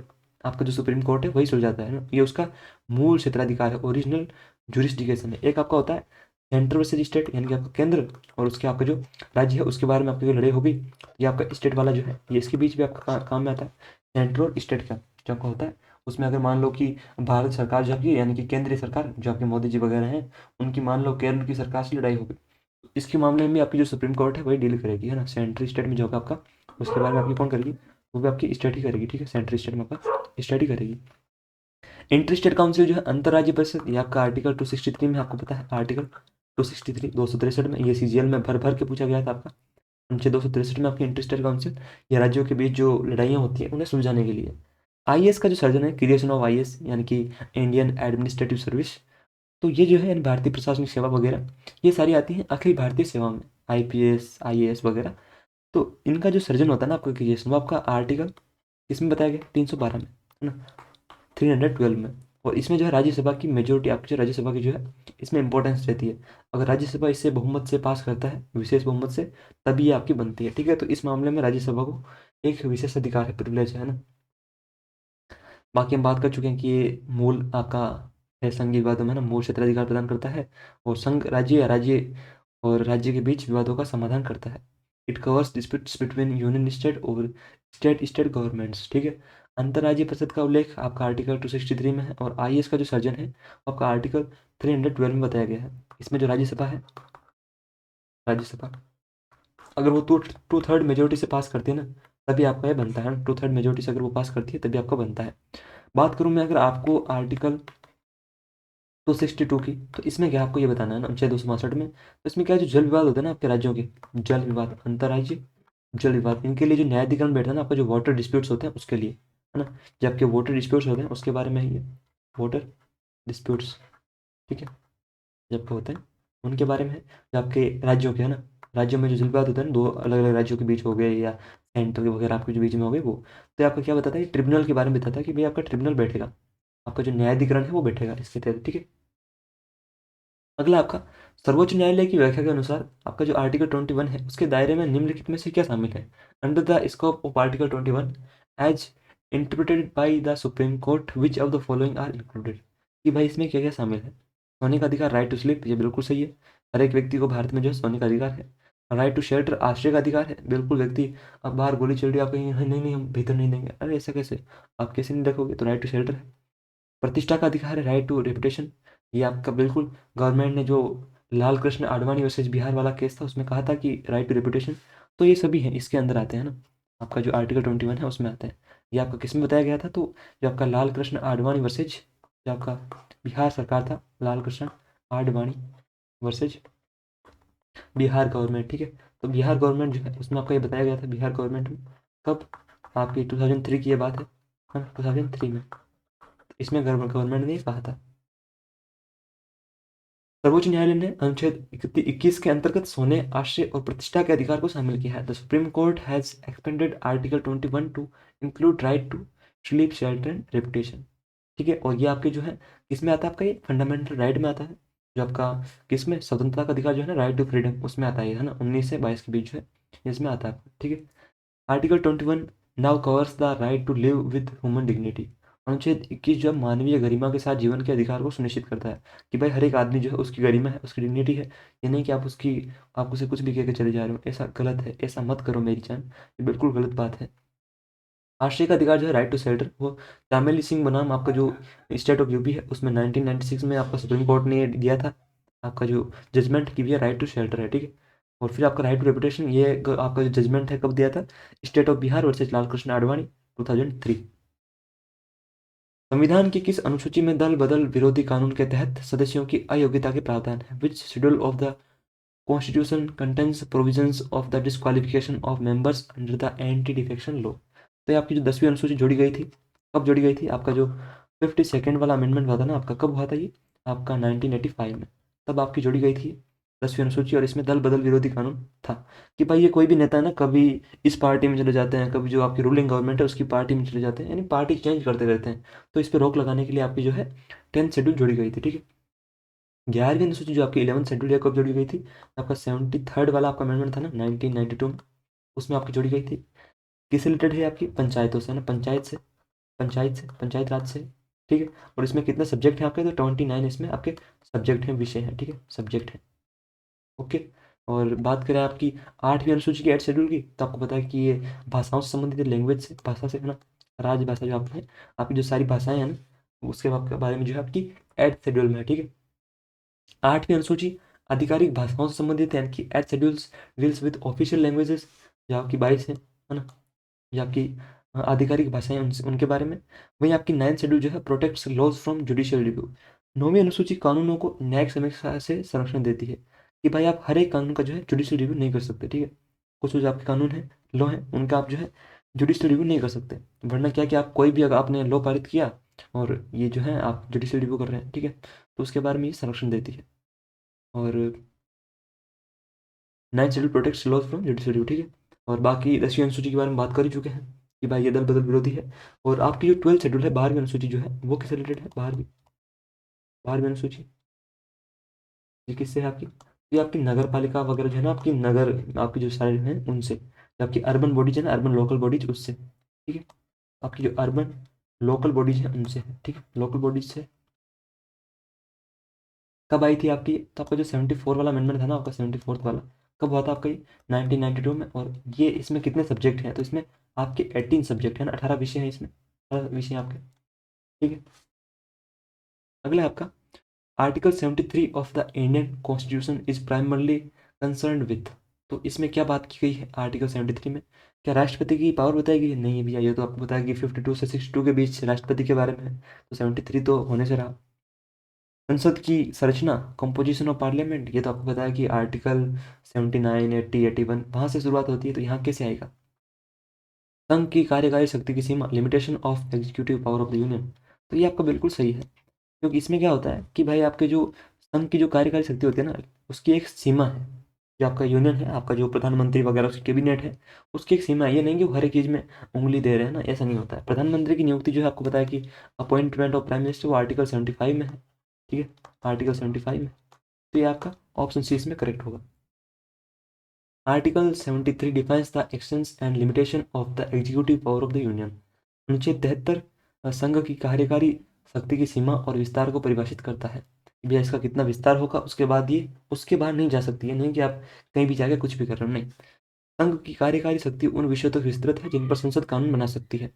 आपका जो सुप्रीम कोर्ट है वही सुलझाता है ना, ये उसका मूल क्षेत्राधिकार है, ओरिजिनल जुरिस्डिक्शन है। एक आपका होता है सेंटर वर्सेज स्टेट, यानी कि आपका केंद्र, और उसके आपका जो राज्य है उसके बारे में आपकी जो लड़ाई होगी, ये आपका स्टेट वाला जो है, ये इसके बीच भी आपका काम में आता है। सेंट्रल और स्टेट का जो आपका होता है, उसमें अगर मान लो कि भारत सरकार जो आपकी, यानी कि केंद्रीय सरकार जो आपके मोदी जी वगैरह हैं, उनकी मान लो केंद्र की सरकार से लड़ाई होगी, तो इसके मामले में भी आपकी जो सुप्रीम कोर्ट है वही डील करेगी, है ना। सेंट्रल स्टेट में जो होगा आपका, उसके बारे में आपकी कौन करेगी? वो भी आपकी स्टेट ही करेगी। ठीक है, सेंट्रल स्टेट में आपका स्टेट ही करेगी। इंटर स्टेट काउंसिल जो है अंतर्राज्यीय परिषद, ये आपका आर्टिकल 263 में, आपको पता है आर्टिकल 263 में, ये CGL में भर भर के पूछा गया था आपका। अनुच्छेद 263 में आपकी इंटर स्टेट काउंसिल, ये राज्यों के बीच जो लड़ाइयाँ होती हैं उन्हें सुलझाने के लिए। IAS का जो सर्जन है, क्रिएशन ऑफ IAS, यानी कि इंडियन एडमिनिस्ट्रेटिव सर्विस, तो ये जो है यानी भारतीय प्रशासनिक सेवा वगैरह, ये सारी आती हैं अखिल भारतीय सेवा में, IPS IAS वगैरह। तो इनका जो सर्जन होता है ना आपका क्रिएशन, वो आपका आर्टिकल इसमें बताया गया 312 में, है ना, 312 में। और इसमें जो है राज्यसभा की मेजोरिटी, आपकी जो राज्यसभा की जो है इसमें इंपॉर्टेंस रहती है। अगर राज्यसभा इससे बहुमत से पास करता है, विशेष बहुमत से, तभी ये आपकी बनती है। ठीक है, तो इस मामले में राज्यसभा को एक विशेष अधिकार है, प्रिविलेज है ना। बाकी हम बात कर चुके हैं कि ये मूल आपका है, संघ विवादों में ना मूल क्षेत्राधिकार प्रदान करता है, और संघ राज्य या राज्य और राज्य के बीच विवादों का समाधान करता है। It covers disputes between union state और स्टेट स्टेट गवर्नमेंट्स। ठीक है, अंतर्राज्यीय परिषद का उल्लेख आपका आर्टिकल 263 में है, और IAS का जो सर्जन है वो आपका आर्टिकल 312 में बताया गया है। इसमें जो राज्यसभा है, राज्यसभा अगर वो टू थर्ड मेजोरिटी से पास करती है ना, तभी आपका ये बनता है। टू थर्ड मेजोरिटी से अगर वो पास करती है तभी आपका बनता है। बात करूँ मैं अगर आपको आर्टिकल 262 की, तो इसमें क्या आपको ये बताना है ना, अनुच्छेद 262 में, तो इसमें क्या है, जो जल विवाद होता है ना आपके राज्यों के, जल विवाद, अंतर्राज्यीय जल विवाद, इनके लिए जो न्यायाधिकरण बैठा है ना आपका, जो वाटर डिस्प्यूट्स होते हैं उसके लिए, है ना। जब आपके वाटर डिस्प्यूट्स होते हैं उसके बारे में ही है, वाटर डिस्प्यूट्स। ठीक है, जब होते हैं उनके बारे में है, जो आपके राज्यों के, है ना, राज्यों में जो जल विवाद होता है ना, दो अलग अलग राज्यों के बीच हो गए या सेंटर वगैरह आपके जो बीच में हो गए, वो तो आपका क्या बताता है, ट्रिब्यूनल के बारे में बताता है कि भाई आपका ट्रिब्यूनल बैठेगा, आपका जो न्यायाधिकरण है वो बैठेगा इसके तहत। ठीक है, अगला आपका सर्वोच्च न्यायालय की व्याख्या के अनुसार आपका जो आर्टिकल 21 है उसके दायरे में निम्नलिखित में से क्या शामिल है? Under the scope of article 21 as interpreted by the Supreme Court which of the following are included? कि भाई इसमें क्या क्या शामिल है? सोने का अधिकार, राइट टू स्लीप, ये बिल्कुल सही है। हर एक व्यक्ति को भारत में जो है सोने का अधिकार है। राइट टू शेल्टर, आश्रय का अधिकार है, बिल्कुल। व्यक्ति अब बाहर गोली चल रही है, आप कहीं नहीं नहीं हम भीतर नहीं देंगे, अरे ऐसा कैसे, आप कैसे नहीं रखोगे, तो राइट टू शेल्टर है। प्रतिष्ठा का अधिकार है, राइट टू रेपुटेशन, ये आपका बिल्कुल। गवर्नमेंट ने जो लाल कृष्ण आडवाणी वर्सेज बिहार वाला केस था उसमें कहा था कि राइट टू रेपुटेशन, तो ये सभी हैं इसके अंदर आते हैं ना, आपका जो आर्टिकल 21 है उसमें आते हैं। ये आपका किस में बताया गया था, तो जो आपका लाल कृष्ण आडवाणी वर्सेज, जो आपका बिहार सरकार था, लाल कृष्ण आडवाणी वर्सेज बिहार गवर्नमेंट, ठीक है। तो बिहार गवर्नमेंट जो है उसमें आपका ये बताया गया था, बिहार गवर्नमेंट में कब, आपकी 2003 की ये बात है हाँ 2003 में। इसमें गवर्नमेंट ने ये कहा था। सर्वोच्च न्यायालय ने अनुच्छेद 21 के अंतर्गत सोने, आश्रय और प्रतिष्ठा के अधिकार को शामिल किया है। The Supreme Court has expanded article 21 to include right to sleep, shelter and reputation, ठीक है। और ये आपके जो है किसमें आता है, आपका ये फंडामेंटल राइट में आता है, जो आपका किसमें स्वतंत्रता का अधिकार जो है ना, राइट टू फ्रीडम, उसमें आता है ना, 19 से 22 के बीच जो है इसमें आता है, ठीक है। Article 21 now covers the right to live with human dignity. अनुच्छेद 21 जो है मानवीय गरिमा के साथ जीवन के अधिकार को सुनिश्चित करता है, कि भाई हर एक आदमी जो है उसकी गरिमा है, उसकी डिग्निटी है। ये नहीं कि आप उसकी, आप उसे कुछ भी कह के चले जा रहे हो, ऐसा गलत है, ऐसा मत करो मेरी जान, ये बिल्कुल गलत बात है। आश्रय का अधिकार जो है, राइट टू शेल्टर, वो चामेली सिंह बनाम आपका जो स्टेट ऑफ यूपी है उसमें 1996 में आपका सुप्रीम कोर्ट ने दिया था, आपका जो जजमेंट की भी है, राइट टू शेल्टर है, ठीक है। और फिर आपका राइट टू रेपुटेशन, ये आपका जो जजमेंट है कब दिया था, state of Bihar versus Lal Krishna Advani 2003। संविधान की किस अनुसूची में दल बदल विरोधी कानून के तहत सदस्यों की अयोग्यता के प्रावधान है, which schedule of the constitution contains provisions of the disqualification of members under the anti defection law. तो ये आपकी जो 10वीं अनुसूची जोड़ी गई थी, कब जोड़ी गई थी, आपका जो 52nd वाला अमेंडमेंट हुआ था ना आपका, कब हुआ था ये, आपका 1985 में, तब आपकी जोड़ी गई थी 10वीं अनुसूची। और इसमें दल बदल विरोधी कानून था, कि भाई ये कोई भी नेता है ना, कभी इस पार्टी में चले जाते हैं, कभी जो आपकी रूलिंग गवर्नमेंट है उसकी पार्टी में चले जाते हैं, यानी पार्टी चेंज करते रहते हैं। तो इस पर रोक लगाने के लिए आपकी जो है 10th शेड्यूल जोड़ी गई थी, ठीक है। 11वीं अनुसूची जो आपकी 11th शेड्यूल है कब जोड़ी गई थी, आपका 73rd वाला आपका अमेंडमेंट था ना 1992 में, उसमें आपकी जोड़ी गई थी। किससे रिलेटेड है, आपकी पंचायतों से ना, पंचायत राज से, ठीक है। और इसमें कितने सब्जेक्ट हैं आपके, तो 29 इसमें आपके सब्जेक्ट हैं, विषय हैं, ठीक है, सब्जेक्ट हैं, ओके। और बात करें आपकी 8वीं अनुसूची के 8 शेड्यूल की, तो आपको पता है कि ये भाषाओं से संबंधित, भाषा से, भाषा से है ना, राजभाषा जो आपकी है, आपकी जो सारी भाषाएं हैं ना, उसके बारे में जो है आपकी 8th शेड्यूल में है, ठीक है। 8वीं अनुसूची आधिकारिक भाषाओं से संबंधित है, यानी कि 8 schedules deals with official languages, जो आपकी 22 है ना, जो आपकी आधिकारिक भाषाएं उनके बारे में। वहीं आपकी 9th शेड्यूल जो है protects laws from judicial review. 9वीं अनुसूची कानूनों को न्यायिक समीक्षा से संरक्षण देती है, कि भाई आप हर एक कानून का जो है जुडिशियल रिव्यू नहीं कर सकते, ठीक है। कुछ जो आपके कानून है, लॉ है, उनका आप जो है जुडिशियल रिव्यू नहीं कर सकते, वरना क्या कि आप कोई भी अगर आपने लॉ पारित किया और ये जो है आप जुडिशियल रिव्यू कर रहे हैं, ठीक है, तो उसके बारे में ये संरक्षण देती है। और 9th schedule protects laws from judicial review, ठीक है। और बाकी 10वीं अनुसूची के बारे में बात कर ही चुके हैं, कि भाई ये दल बदल विरोधी है। और आपकी जो 12th शेड्यूल है, 12वीं अनुसूची जो है, वो किससे रिलेटेड है, 12वीं अनुसूची, ये किससे है आपकी, ये आपकी नगर पालिका वगैरह जो है ना, आपकी नगर, आपकी जो सारे हैं उनसे, जो आपकी अर्बन बॉडीज है ना, अर्बन लोकल बॉडीज, उससे, ठीक है। आपकी जो अर्बन लोकल बॉडीज है उनसे, ठीक है, लोकल बॉडीज से कब आई थी आपकी, तो आपका जो 74 वाला अमेंडमेंट था ना, आपका 74th वाला, कब हुआ था आपका ये 1992 में। और ये इसमें कितने सब्जेक्ट हैं, तो इसमें आपके 18 सब्जेक्ट हैं ना, 18 विषय हैं इसमें, 18 विषय हैं आपके, ठीक है। अगला है आपका article 73 of the Indian constitution is primarily concern with. तो इसमें क्या बात की गई है आर्टिकल 73 में, क्या राष्ट्रपति की पावर बताई गई है, नहीं है भैया, ये तो आपको बताया कि 52 से 62 के बीच राष्ट्रपति के बारे में है, तो 73 तो होने से रहा। संसद की संरचना, कंपोजिशन ऑफ पार्लियामेंट, ये तो आपको पता है कि आर्टिकल 79, 80, 81 वहां से शुरुआत होती है, तो यहाँ कैसे आएगा। संघ की कार्यकारी शक्ति की सीमा, limitation of executive power of the union, तो ये आपका बिल्कुल सही है, क्योंकि इसमें क्या होता है कि भाई आपके जो संघ की जो कार्यकारी शक्ति होती है ना, उसकी एक सीमा है। जो आपका यूनियन है, आपका जो प्रधानमंत्री वगैरह उसकी कैबिनेट है, उसकी एक सीमा है, ये नहीं कि वो हर एक चीज़ में उंगली दे रहे हैं ना, ऐसा नहीं होता है। प्रधानमंत्री की नियुक्ति जो है आपको पता है कि अपॉइंटमेंट ऑफ प्राइम मिनिस्टर, वो आर्टिकल 75 में है, ठीक है, आर्टिकल 75 में। तो ये आपका ऑप्शन सी इसमें करेक्ट होगा। Article 73 defines the expanse and limitation of the executive power of the union. अनुच्छेद 73 संघ की कार्यकारी शक्ति की सीमा और विस्तार को परिभाषित करता है। कि भैया इसका कितना विस्तार होगा, उसके बाद ये उसके बाहर नहीं जा सकती है। नहीं कि आप कहीं भी जाके कुछ भी कर रहे हो, नहीं। संघ की कार्यकारी शक्ति उन विषयों तक विस्तृत है जिन पर संसद कानून बना सकती है।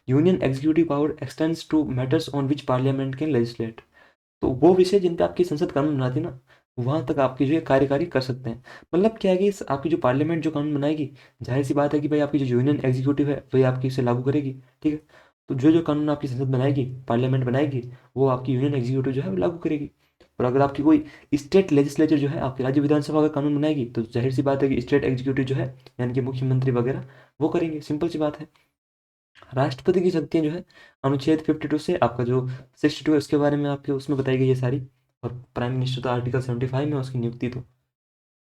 Union executive power extends to matters on which parliament can legislate. तो वो विषय जिन पे आपकी संसद कानून बनाती है ना, वहां तक आपकी जो है कार्यकारी कर सकते हैं। मतलब क्या है कि आपकी जो पार्लियामेंट जो कानून बनाएगी, जाहिर सी बात है कि भाई आपकी जो यूनियन एग्जीक्यूटिव है वही आपकी इसे लागू करेगी, ठीक है। तो जो जो कानून आपकी संसद बनाएगी, पार्लियामेंट बनाएगी, वो आपकी यूनियन एग्जीक्यूटिव जो है वो लागू करेगी। और अगर आपकी कोई स्टेट लेजिस्लेचर जो है आपकी राज्य विधानसभा का कानून बनाएगी, तो जाहिर सी बात है कि स्टेट एग्जीक्यूटिव जो है, यानी कि मुख्यमंत्री वगैरह, वो करेंगे। सिंपल सी बात है। राष्ट्रपति की शक्तियां जो है अनुच्छेद 52 से आपका जो 62 है उसके बारे में आपके उसमें बताई गई है सारी। और प्राइम मिनिस्टर तो आर्टिकल 75 में उसकी नियुक्ति। तो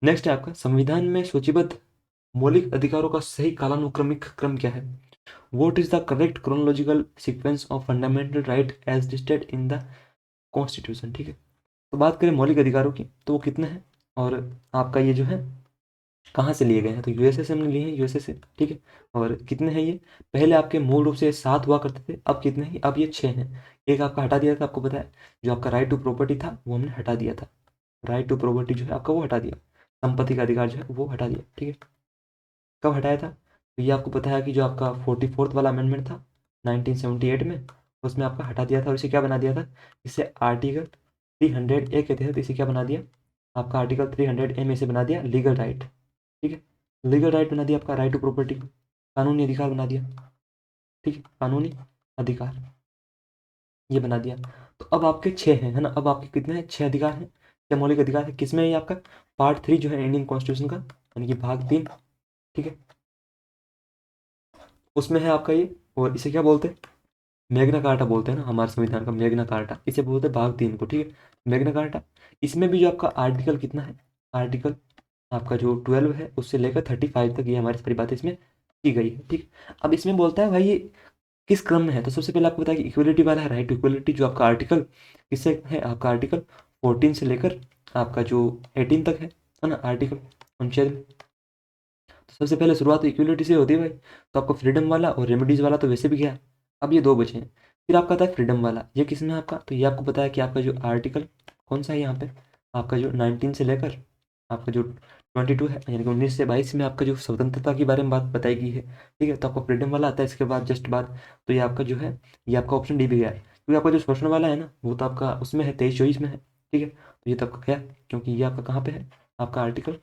नेक्स्ट है आपका संविधान में सूचीबद्ध मौलिक अधिकारों का सही कालानुक्रमिक क्रम क्या है। What is the correct chronological sequence of fundamental right as listed in the constitution, ठीक है। तो बात करें मौलिक अधिकारों की, तो वो कितने हैं और आपका ये जो है कहाँ से लिए गए हैं, तो यूएसए से हमने लिए हैं, यूएसए से, ठीक है। और कितने हैं ये, पहले आपके मूल रूप से 7 हुआ करते थे, अब कितने हैं, अब ये 6 हैं। एक आपका हटा दिया था, आपको पता है, जो आपका राइट टू प्रॉपर्टी था वो हमने हटा दिया था। राइट टू प्रॉपर्टी जो है आपका वो हटा दिया, संपत्ति का अधिकार जो है वो हटा दिया, ठीक है। कब हटाया था, तो ये आपको पता है कि जो आपका 44th वाला अमेंडमेंट था 1978 में, उसमें आपका हटा दिया था। और इसे क्या बना दिया था, इसे आर्टिकल 300A के तहत इसे क्या बना दिया, आपका आर्टिकल 300A में इसे बना दिया लीगल राइट, ठीक है। लीगल राइट बना दिया आपका, राइट टू प्रॉपर्टी को कानूनी अधिकार बना दिया, ठीक है, कानूनी अधिकार ये बना दिया। तो अब आपके 6 हैं, है ना। अब आपके कितने हैं, 6 अधिकार हैं, 6 मौलिक अधिकार है। किसमें है ये आपका, पार्ट 3 जो है इंडियन कॉन्स्टिट्यूशन का, यानी कि भाग 3, ठीक है, उसमें है आपका ये। और इसे क्या बोलते हैं, मैग्ना कार्टा बोलते हैं ना, हमारे संविधान का मैग्ना कार्टा इसे बोलते हैं, भाग 3 को, ठीक है, मैग्ना कार्टा। इसमें भी जो आपका आर्टिकल कितना है, आर्टिकल आपका जो 12 है उससे लेकर 35 तक ये हमारी सारी बातें इसमें की गई है, ठीक। अब इसमें बोलता है भाई ये किस क्रम में है, तो सबसे पहले आपको पता है कि इक्वलिटी वाला है, राइट टू इक्वलिटी, जो आपका आर्टिकल किससे है, आपका आर्टिकल 14 से लेकर आपका जो 18 तक है ना, आर्टिकल अनुच्छेद में। तो सबसे पहले शुरुआत तो इक्वलिटी से होती है भाई। तो आपका फ्रीडम वाला और रेमेडीज वाला तो वैसे भी गया, अब ये 2 बचे हैं। फिर आपका था फ्रीडम वाला, ये किसमें है आपका, तो ये आपको पता है कि आपका जो आर्टिकल कौन सा है यहाँ पे, आपका जो 19 से लेकर आपका जो 22 है, यानी कि 19 से 22 में आपका जो स्वतंत्रता के बारे में बात बताई गई है, ठीक है। तो आपका फ्रीडम वाला आता है इसके बाद जस्ट बाद। तो ये आपका जो है, ये आपका ऑप्शन डी भी गया है, क्योंकि आपका जो शोषण वाला है ना वो तो आपका उसमें है 23-24 में है, ठीक है। तो ये तो आपका गया, क्योंकि ये आपका कहाँ पे है, आपका आर्टिकल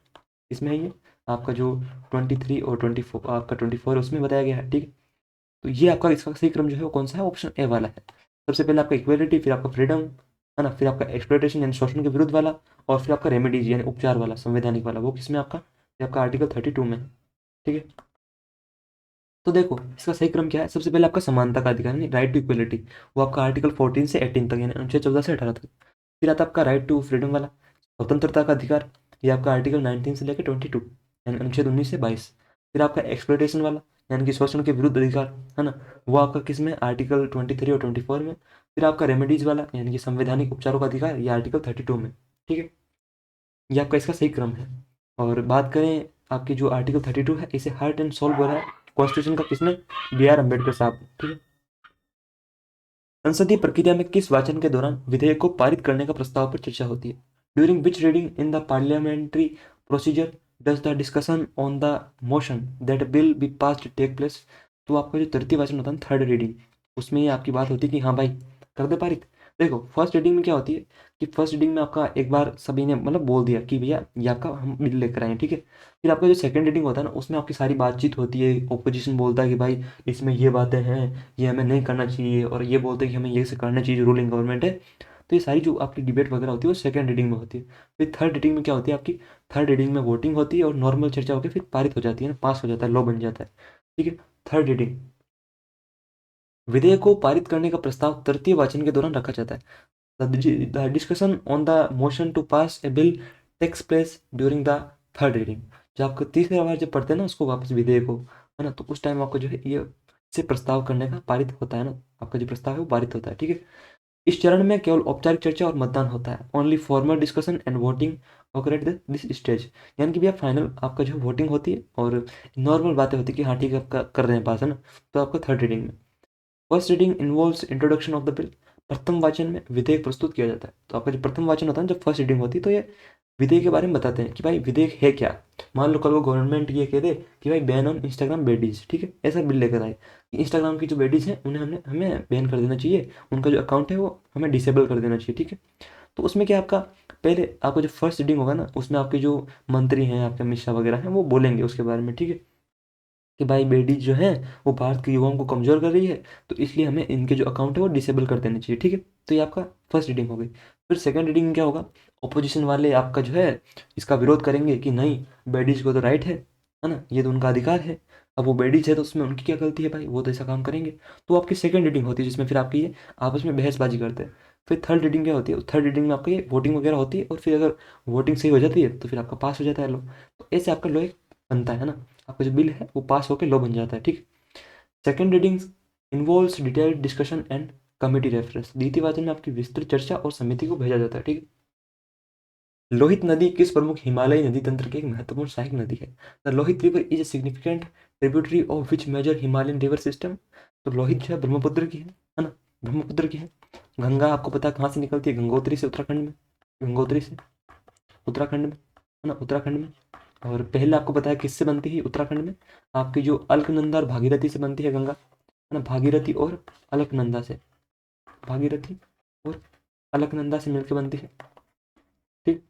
इसमें है ये, आपका जो 23 और 24, आपका 24 उसमें बताया गया है, ठीक है। तो ये आपका इसका सही क्रम जो है वो कौन सा है, ऑप्शन ए वाला है। सबसे पहले आपका इक्वेलिटी, फिर आपका फ्रीडम, है ना, फिर आपका एक्सप्लॉयटेशन यानी शोषण के विरुद्ध वाला, और फिर आपका रेमेडीज यानी उपचार वाला, संवैधानिक वाला, वो किसमें आपका, ये आपका आर्टिकल 32 में है, ठीक है। तो देखो इसका सही क्रम क्या है, सबसे पहले आपका समानता का अधिकार यानी राइट टू इक्वलिटी, वो आपका आर्टिकल 14 से 18 तक यानी अनुच्छेद 14 से 18 तक। फिर आता है आपका राइट टू फ्रीडम वाला, स्वतंत्रता का अधिकार, ये आपका आर्टिकल 19 से लेकर 22 यानी अनुच्छेद 19 से 22। फिर आपका एक्सप्लोइटेशन वाला यानी कि शोषण के विरुद्ध अधिकार, है ना, वो आपका किस में, आर्टिकल 23 और 24 में। फिर आपका रेमेडीज वाला यानी कि संवैधानिक उपचारों का अधिकार, ये आर्टिकल 32 में, ठीक है। ये आपका इसका सही क्रम है। और बात करें आपकी जो आर्टिकल 32 है, इसे हार्ट एंड सोल बोला है कॉन्स्टिट्यूशन का, किसने, B.R. अम्बेडकर साहब, ठीक है। संसदीय प्रक्रिया में किस वाचन के दौरान विधेयक को पारित करने का प्रस्ताव पर चर्चा होती है। During which reading in the parliamentary procedure does the discussion on the motion that bill be passed take place. तो आपका जो तृतीय वाचन होता है, थर्ड रीडिंग, उसमें ही आपकी बात होती है कि हाँ भाई कर दे पारित। देखो फर्स्ट रीडिंग में क्या होती है, कि फर्स्ट रीडिंग में आपका एक बार सभी ने मतलब बोल दिया कि भैया ये आपका हम बिल लेकर आए, ठीक है। फिर आपका जो सेकंड रीडिंग होता है ना, उसमें आपकी सारी बातचीत होती है, ओपोजिशन बोलता है कि भाई इसमें ये बातें हैं, ये हमें नहीं करना चाहिए, और ये बोलते हैं कि हमें ये से करना चाहिए, रूलिंग गवर्नमेंट है। तो ये सारी जो आपकी डिबेट वगैरह होती है वो सेकंड रीडिंग में होती है। फिर थर्ड रीडिंग में क्या होती है आपकी, थर्ड रीडिंग में वोटिंग होती है और नॉर्मल चर्चा होकर फिर पारित हो जाती है ना, पास हो जाता है, लॉ बन जाता है, ठीक है। थर्ड रीडिंग, विधेयक को पारित करने का प्रस्ताव तृतीय वाचन के दौरान रखा जाता है। The discussion on the motion to pass a bill takes place during the third reading. जब आपको तीसरी बार जब पढ़ते हैं ना उसको वापस विधेयक को, है ना, तो उस टाइम आपको जो है ये से प्रस्ताव करने का पारित होता है ना, आपका जो प्रस्ताव है वो पारित होता है, ठीक है। इस चरण में केवल औपचारिक चर्चा और मतदान होता है, only formal discussion and voting occur at this stage. यानी कि भैया फाइनल आपका जो वोटिंग होती है और नॉर्मल बातें होती है कि हाँ ठीक है आपका कर रहे हैं पास, है ना। तो आपका थर्ड रीडिंग में, first reading involves introduction of the bill, प्रथम वाचन में विधेयक प्रस्तुत किया जाता है। तो आपका जो प्रथम वाचन होता है ना, जब फर्स्ट रीडिंग होती है, तो ये विधेयक के बारे में बताते हैं कि भाई विधेयक है क्या। मान लो कल को गवर्नमेंट ये कह दे कि भाई बैन ऑन इंस्टाग्राम बेडीज, ठीक है, ऐसा बिल लेकर आए कि इंस्टाग्राम की जो बेडीज हैं उन्हें हमें बैन कर देना चाहिए, उनका जो अकाउंट है वो हमें डिसेबल कर देना चाहिए, ठीक है। तो उसमें क्या आपका पहले आपका जो फर्स्ट रीडिंग होगा ना, उसमें आपके जो मंत्री हैं, आपके अमित शाह वगैरह हैं, वो बोलेंगे उसके बारे में, ठीक है, कि भाई बेडीज जो है वो भारत के युवाओं को कमज़ोर कर रही है, तो इसलिए हमें इनके जो अकाउंट है वो डिसेबल कर देने चाहिए, ठीक है। तो ये आपका फर्स्ट रीडिंग हो गई। फिर सेकंड रीडिंग में क्या होगा, ऑपोजिशन वाले आपका जो है इसका विरोध करेंगे कि नहीं, बेडीज को तो राइट है ना, ये तो उनका अधिकार है। अब वो बेडीज है तो उसमें उनकी क्या गलती है भाई, वो तो ऐसा काम करेंगे। तो आपकी सेकंड रीडिंग होती है जिसमें फिर आपकी ये आपस में बहसबाजी करते हैं। फिर थर्ड रीडिंग क्या होती है, थर्ड रीडिंग में आपका ये वोटिंग वगैरह होती है, और फिर अगर वोटिंग सही हो जाती है तो फिर आपका पास हो जाता है लो। तो ऐसे आपका लो एक बनता है ना, आपका जो बिल है वो पास होकर लॉ बन जाता है, ठीक है। Second readings involves detailed discussion and committee reference. द्वितीय वाचन में आपकी विस्तृत चर्चा और समिति को भेजा जाता है, ठीक है। लोहित नदी किस प्रमुख हिमालयी नदी तंत्र की एक महत्वपूर्ण सहायक नदी है। The Lohit river is a significant tributary of which major Himalayan river system. तो लोहित जो है ब्रह्मपुत्र की है ना, ब्रह्मपुत्र की है। गंगा आपको पता है कहाँ से निकलती है, गंगोत्री से, उत्तराखंड में, गंगोत्री से उत्तराखंड में, है ना, उत्तराखंड में। और पहले आपको पता है किससे बनती है उत्तराखंड में, आपकी जो अलकनंदा और भागीरथी से बनती है गंगा, है ना, भागीरथी और अलकनंदा से, भागीरथी और अलकनंदा से मिलकर बनती है, ठीक,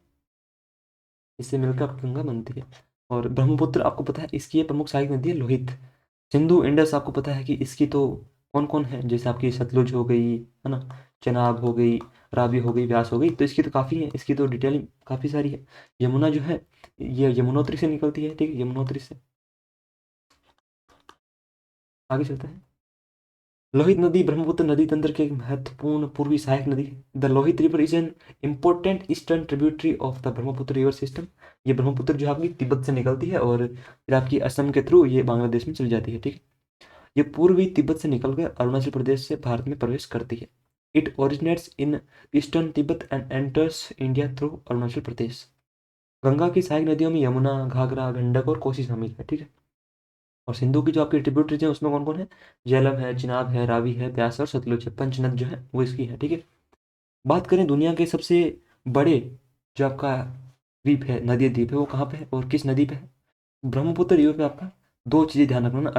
इससे मिलकर आपकी गंगा बनती है। और ब्रह्मपुत्र आपको पता है इसकी ये प्रमुख सहायक नदी है लोहित। सिंधु इंडस आपको पता है कि इसकी तो कौन कौन है, जैसे आपकी सतलुज हो गई, है ना, चनाब हो गई, रावी हो गई, व्यास हो गई, तो इसकी तो काफ़ी है, इसकी तो डिटेलिंग काफ़ी सारी है। यमुना जो है ये यमुनोत्री से निकलती है, ठीक है, यमुनोत्री से। आगे चलते हैं। लोहित नदी ब्रह्मपुत्र नदी तंत्र की एक महत्वपूर्ण पूर्वी सहायक नदी है। The Lohit river is an important eastern tributary of the Brahmaputra river system. ये ब्रह्मपुत्र जो है आपकी तिब्बत से निकलती है और फिर आपकी असम के थ्रू ये बांग्लादेश में चली जाती है, ठीक है। ये पूर्वी तिब्बत से निकलकर अरुणाचल प्रदेश से भारत में प्रवेश करती है। It originates in eastern Tibet and enters India through Arunachal Pradesh. Ganga की सहायक नदियों में यमुना, घाघरा, गंडक और कोसी शामिल है, ठीक है। और सिंधु की जो आपकी ट्रिब्यूटरीज है उसमें कौन कौन है, झेलम है, चिनाब है, रावी है, ब्यास और सतलुज है, पंचनद जो है वो इसकी है, ठीक है। बात करें दुनिया के सबसे बड़े जो आपका द्वीप है, नदी द्वीप है, वो कहाँ पे है और किस नदी पे है। ब्रह्मपुत्र रिवर पे आपका दो चीज़ें ध्यान रखना ना,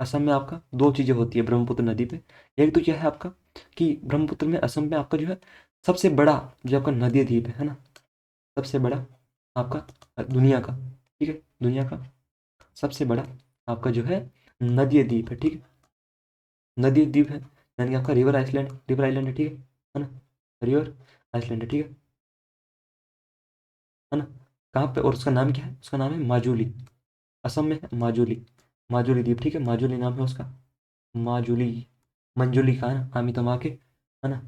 असम में आपका दो चीज़ें होती है ब्रह्मपुत्र नदी पे। एक तो क्या है आपका कि ब्रह्मपुत्र में असम में आपका जो है सबसे बड़ा जो आपका नदी द्वीप है ना, सबसे बड़ा आपका दुनिया का, ठीक है, दुनिया का सबसे बड़ा आपका जो है नदी द्वीप है, ठीक है, नदी द्वीप है, यानी कि आपका रिवर आइलैंड है, ठीक है ना, रिवर आइलैंड है, ठीक है ना। कहाँ पे, और उसका नाम क्या है, उसका नाम है माजुली, असम में है माजुली, माजुली द्वीप, ठीक है, माजुली नाम है उसका, माजुली, मंजुली का है ना, आमितोमा के, है ना,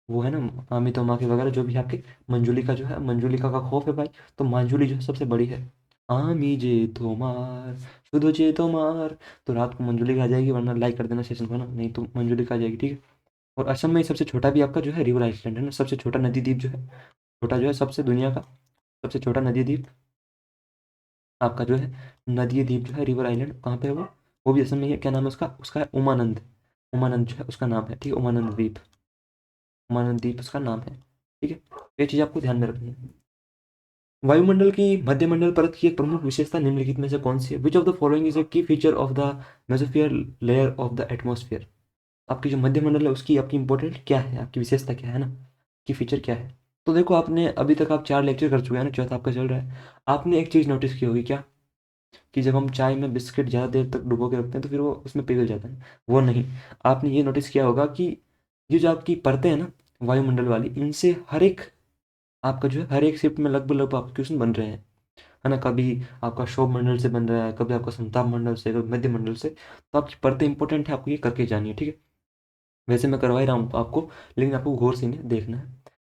वो है ना आमितोमा के वगैरह जो भी आपके, मंजुलिका जो है, मंजुलिका का खौफ है भाई, तो माजुली जो है सबसे बड़ी है। आमी जे तोमार, शुद्ध जे तोमार। तो रात को मंजुलिका आ जाएगी, वरना लाइक कर देना सेशन को ना, नहीं तो मंजुलिका आ जाएगी, ठीक है। और असम में सबसे छोटा भी आपका जो है रिवर आइलैंड है ना, सबसे छोटा नदी द्वीप जो है, छोटा जो है सबसे दुनिया का सबसे छोटा नदी द्वीप आपका जो है, नदी द्वीप जो है रिवर आइलैंड, कहाँ पे है वो भी असम में ही है। क्या नाम है उसका, उसका है उमानंद, उमानंद जो है उसका नाम है, ठीक है, उमानंद द्वीप, उमानंद द्वीप उसका नाम है, ठीक है। ये चीज़ आपको ध्यान में रखनी है। वायुमंडल की मध्यमंडल परत की एक प्रमुख विशेषता निम्नलिखित में से कौन सी है। Which of the following is a key feature of the mesosphere layer of the atmosphere. आपकी जो मध्यमंडल है उसकी आपकी इंपॉर्टेंट क्या है, आपकी विशेषता क्या है ना, की फीचर क्या है। तो देखो आपने अभी तक आप 4 लेक्चर कर चुके हैं ना, चौथा आपका चल रहा है। आपने एक चीज़ नोटिस की होगी क्या, कि जब हम चाय में बिस्किट ज़्यादा देर तक डुबो के रखते हैं तो फिर वो उसमें पिघल जाता है, वो नहीं। आपने ये नोटिस किया होगा कि ये जो आपकी परतें हैं ना वायुमंडल वाली, इनसे हर एक आपका जो है हर एक शिफ्ट में लगभग लगभग आपके क्वेश्चन बन रहे हैं, है ना। कभी आपका शोभ मंडल से बन रहा है, कभी आपका संताप मंडल से, कभी मध्य मंडल से। तो आपकी परतें इंपॉर्टेंट है, आपको ये करके जानी है, ठीक है। वैसे मैं करवा ही रहा हूँ आपको, लेकिन आपको गौर से इन्हें देखना है।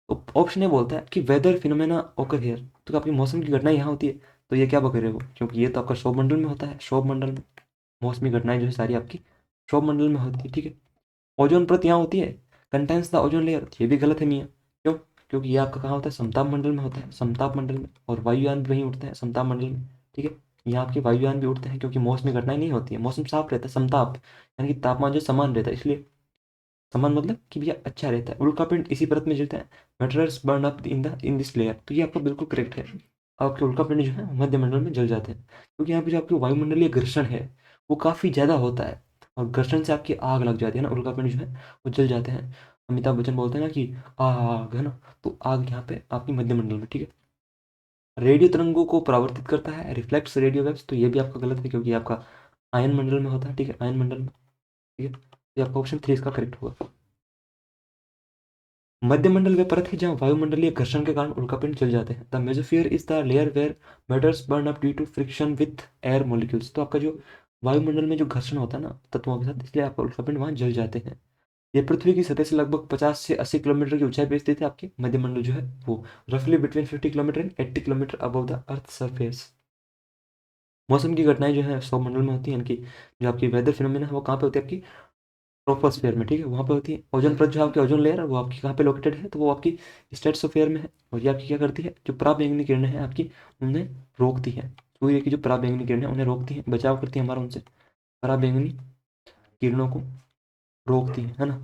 तो ऑप्शन ए बोलता है कि वेदर फिनोमेना ओकर हेयर, तो आपकी मौसम की घटना यहाँ होती है। तो ये क्या बक रहे हो, क्योंकि ये तो आपका शोभ मंडल में होता है, शोभ मंडल में मौसमी घटनाएं जो है सारी आपकी शोभ मंडल में होती है, ठीक है। ओजोन परत यहाँ होती है, कंटेंस द ओजोन लेयर, ये भी गलत है मियाँ। क्यों, क्योंकि ये आपका कहाँ होता है, समताप मंडल में होता है, समताप मंडल में, और वायुयान भी वहीं उठते हैं समताप मंडल में, ठीक है। यहाँ आपके वायुयान भी उठते हैं क्योंकि मौसमी घटनाएं नहीं होती है, मौसम साफ रहता है, समताप यानी कि तापमान जो समान रहता है, इसलिए समान मतलब कि भैया अच्छा रहता है। उल्का पिंड इसी परत में जलता है, metals burn up in this layer. तो ये आपका बिल्कुल करेक्ट है। आपके उल्का पिंड जो है मध्यमंडल में जल जाते हैं, क्योंकि यहाँ पे जो आपकी वायुमंडलीय घर्षण है वो काफ़ी ज़्यादा होता है, और घर्षण से आपकी आग लग जाती है ना, उल्का पिंड जो है वो जल जाते हैं। अमिताभ बच्चन बोलते हैं ना कि आग है ना, तो आग यहाँ पे आपकी मध्यमंडल में, ठीक है। रेडियो तरंगों को परावर्तित करता है, रिफ्लेक्ट्स रेडियो वेव्स। तो ये भी आपका गलत है, क्योंकि आपका आयन मंडल में होता है, ठीक है, आयन मंडल में, ठीक है। ये आपका ऑप्शन 3 इसका करेक्ट होगा। मध्यमंडल वे परत है जहाँ वायुमंडलीय घर्षण के कारण उल्कापिंड जल जाते हैं। The mesosphere is the layer where meteors burn up due to friction with air molecules. तो आपका जो वायुमंडल में जो घर्षण होता है ना तत्वों के साथ, इसलिए आपका उल्कापिंड वहाँ जल जाते हैं। ये पृथ्वी की सतह से लगभग 50 से 80 किलोमीटर की ऊंचाई पर स्थित है आपकी मध्यमंडल जो है वो, रफली between 50 kilometre and 80 kilometre above the earth surface. मौसम की घटनाएं जो है सौरमंडल में होती हैं, इनकी जो आपकी वेदर फिनोमिना है वो कहाँ पे होती है, आपकी ट्रोपोस्फेयर में, ठीक है, वहाँ पे होती है। ओजोन परत जो आपकी ओजोन लेयर है वो आपकी कहाँ पे लोकेटेड है, तो वो आपकी स्ट्रेटोस्फेयर में है। और ये आपकी क्या करती है, जो पराबैंगनी किरणें हैं आपकी उन्हें रोकती है। सूर्य की जो पराबैंगनी किरणें हैं उन्हें रोकती हैं, बचाव करती है हमारा उनसे, पराबैंगनी किरणों को रोकती है ना,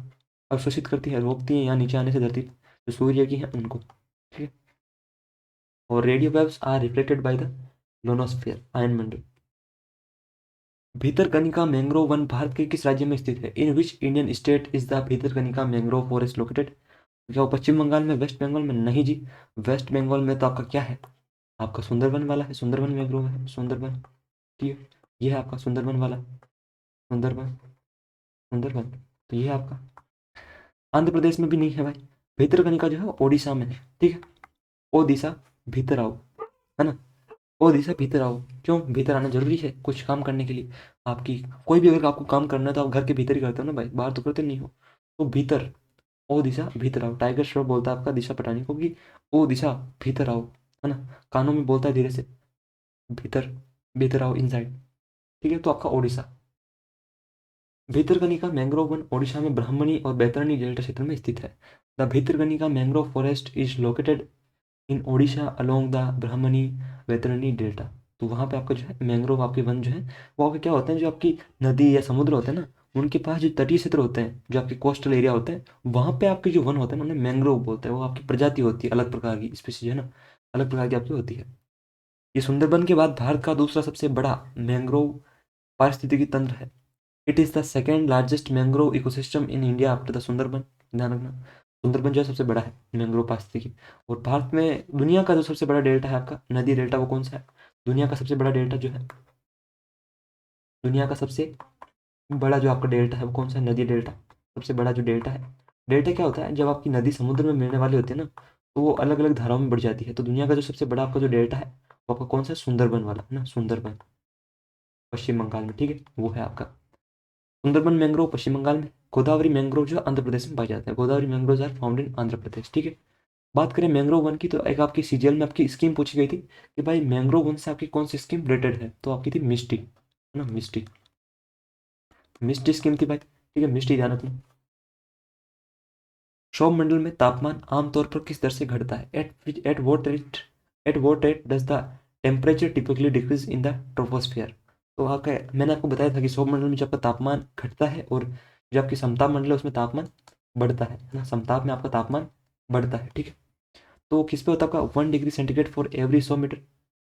अवशोषित करती है, रोकती है यहाँ नीचे आने से धरती पे, जो सूर्य की है उनको, ठीक है। और radio waves are reflected by the ionosphere, आयन मंडल। भीतरकनिका मैंग्रोव वन भारत के किस राज्य में स्थित है, in which Indian state is the Bhitarkanika mangrove forest located. क्या वो पश्चिम बंगाल में, वेस्ट बंगाल में? नहीं जी, वेस्ट बंगाल में तो आपका क्या है, आपका सुंदरबन वाला है, सुंदरबन मैंग्रोव है, सुंदरबन, ठीक है। ये है आपका सुंदरबन वाला, सुंदरबन, सुंदरबन। तो ये है आपका, आंध्र प्रदेश में भी नहीं है भाई। भीतरकनिका जो है ओडिशा में है, ठीक है। ओ दिशा भीतर आओ, है ना, ओ दिशा भीतर आओ। क्यों भीतर आना जरूरी है, कुछ काम करने के लिए आपकी, कोई भी अगर आपको काम करना है तो आप घर के भीतर ही करते हो ना भाई, बाहर तो करते नहीं हो। तो भीतर, ओ दिशा भीतर आओ। टाइगर श्रॉफ बोलता है आपका दिशा पटाने को कि ओ दिशा भीतर आओ, है ना, कानों में बोलता है धीरे से, भीतर, भीतर आओ इनसाइड, ठीक है। तो आपका ओडिशा, भीतरकनिका मैंग्रोव वन ओडिशा में ब्राह्मणी और बैतरणी डेल्टा क्षेत्र में स्थित है। The Bhitarkanika mangrove forest is located in Odisha along the Brahmani Baitarani delta. तो वहाँ पे आपका जो है मैंग्रोव आपके वन जो है वो आपके क्या होते हैं, जो आपकी नदी या समुद्र होते हैं ना उनके पास जो तटीय क्षेत्र होते हैं, जो आपके कोस्टल एरिया होते हैं, वहाँ पे आपके जो वन होते हैं ना उन्हें मैंग्रोव बोलते हैं। वो आपकी प्रजाति होती है अलग प्रकार की, स्पीसीज है ना, अलग प्रकार की आपकी होती है। ये सुंदरबन के बाद भारत का दूसरा सबसे बड़ा मैंग्रोव पारिस्थितिकी तंत्र है। It is the second largest mangrove ecosystem in India after the Sundarban. ध्यान रखना, सुंदरबन जो है सबसे बड़ा है मैंग्रोव पारिस्थितिकी। और भारत में दुनिया का जो सबसे बड़ा डेल्टा है आपका नदी डेल्टा, वो कौन सा है, दुनिया का सबसे बड़ा डेल्टा जो है, दुनिया का सबसे बड़ा जो आपका डेल्टा है वो कौन सा है, नदी डेल्टा, सबसे बड़ा जो डेल्टा है। डेल्टा क्या होता है, जब आपकी नदी समुद्र में मिलने वाली होती है ना तो वो अलग अलग धाराओं में बढ़ जाती है। तो दुनिया का जो सबसे बड़ा आपका जो डेल्टा है वो आपका कौन सा है, सुंदरबन वाला, है ना, सुंदरबन, पश्चिम बंगाल में, ठीक है, वो है आपका सुंदरबन मैंग्रोव पश्चिम बंगाल में। गोदावरी मैंग्रोव जो आंध्र प्रदेश में पाए जाते हैं, Godavari mangrove are found in Andhra Pradesh, ठीक है। बात करें मैंग्रोव वन की, तो एक आपकी सीजीएल में आपकी स्कीम पूछी गई थी कि भाई मैंग्रोव वन से आपकी कौन सी स्कीम रिलेटेड है, तो आपकी थी मिस्टी, है ना, मिस्टी, मिस्टी स्कीम थी भाई, ठीक है, मिस्टी ध्यान रखना। सौरमंडल में तापमान आमतौर पर किस दर से घटता है, at what rate does the temperature typically decrease in the troposphere. तो आपका, मैंने आपको बताया था कि सौरमंडल में जब आपका तापमान घटता है और जो आपकी समताप मंडल है उसमें तापमान बढ़ता है ना, समताप में आपका तापमान बढ़ता है, ठीक है। तो किस पे होता है आपका 1 degree centigrade for every 100 metre,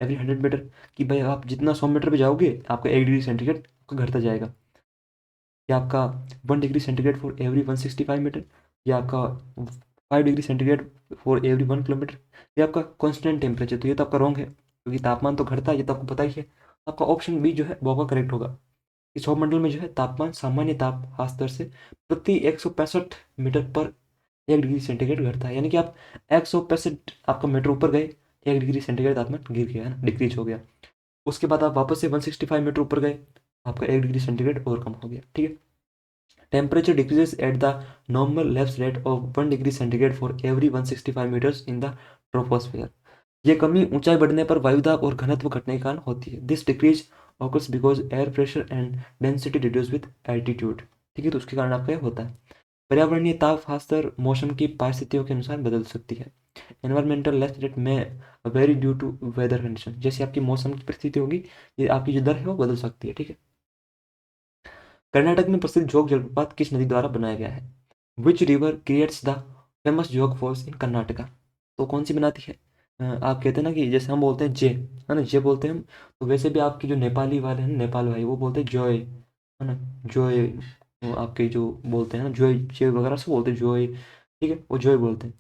every 100 metre, कि भाई आप जितना 100 मीटर पे जाओगे आपका 1 डिग्री सेंटीग्रेड घटता जाएगा। या आपका 1 degree centigrade for every 165 metre, या आपका 5 degree centigrade for every 1 kilometre, ये आपका कांस्टेंट टेम्परेचर। तो ये तो आपका रॉन्ग है, क्योंकि तापमान तो घटता है, ये तो आपको पता ही है। आपका ऑप्शन बी जो है वो आपका करेक्ट होगा। इस सौरमंडल में जो है तापमान सामान्य ताप स्तर से प्रति 165 मीटर पर 1 डिग्री सेंटीग्रेड घटता है। यानी कि आप 165 आपका मीटर ऊपर गए, 1 डिग्री सेंटीग्रेड तापमान गिर गया, है ना, डिक्रीज हो गया। उसके बाद आप वापस से 165 मीटर ऊपर गए, आपका 1 डिग्री सेंटीग्रेड और कम हो गया, ठीक है। Temperature decreases at the normal lapse rate of 1 degree centigrade for every 165 metres in the troposphere. ये कमी ऊंचाई बढ़ने पर वायुदाब और घनत्व घटने के कारण होती है। This decrease occurs because air pressure and density reduce with altitude, ठीक है। तो उसके कारण आपका यह होता है। पर्यावरणीय ताप खासकर मौसम की परिस्थितियों के अनुसार बदल सकती है। एनवायरमेंटल लेस रेट में vary due to weather condition, जैसे आपकी मौसम की परिस्थिति होगी ये आपकी जो दर है वो बदल सकती है, ठीक है। कर्नाटक में प्रसिद्ध जोग जलप्रपात किस नदी द्वारा बनाया गया है, which river creates the famous जोग फॉल्स इन कर्नाटका। तो कौन सी बनाती है? आप कहते हैं ना कि जैसे हम बोलते हैं जे, है ना, जे बोलते हैं हम, तो वैसे भी आपके जो नेपाली वाले हैं, नेपाल भाई, वो बोलते हैं जॉय, है ना, जॉय। वो आपके जो बोलते हैं ना जॉय, जे वगैरह से बोलते हैं जॉय, ठीक है, वो जॉय बोलते हैं।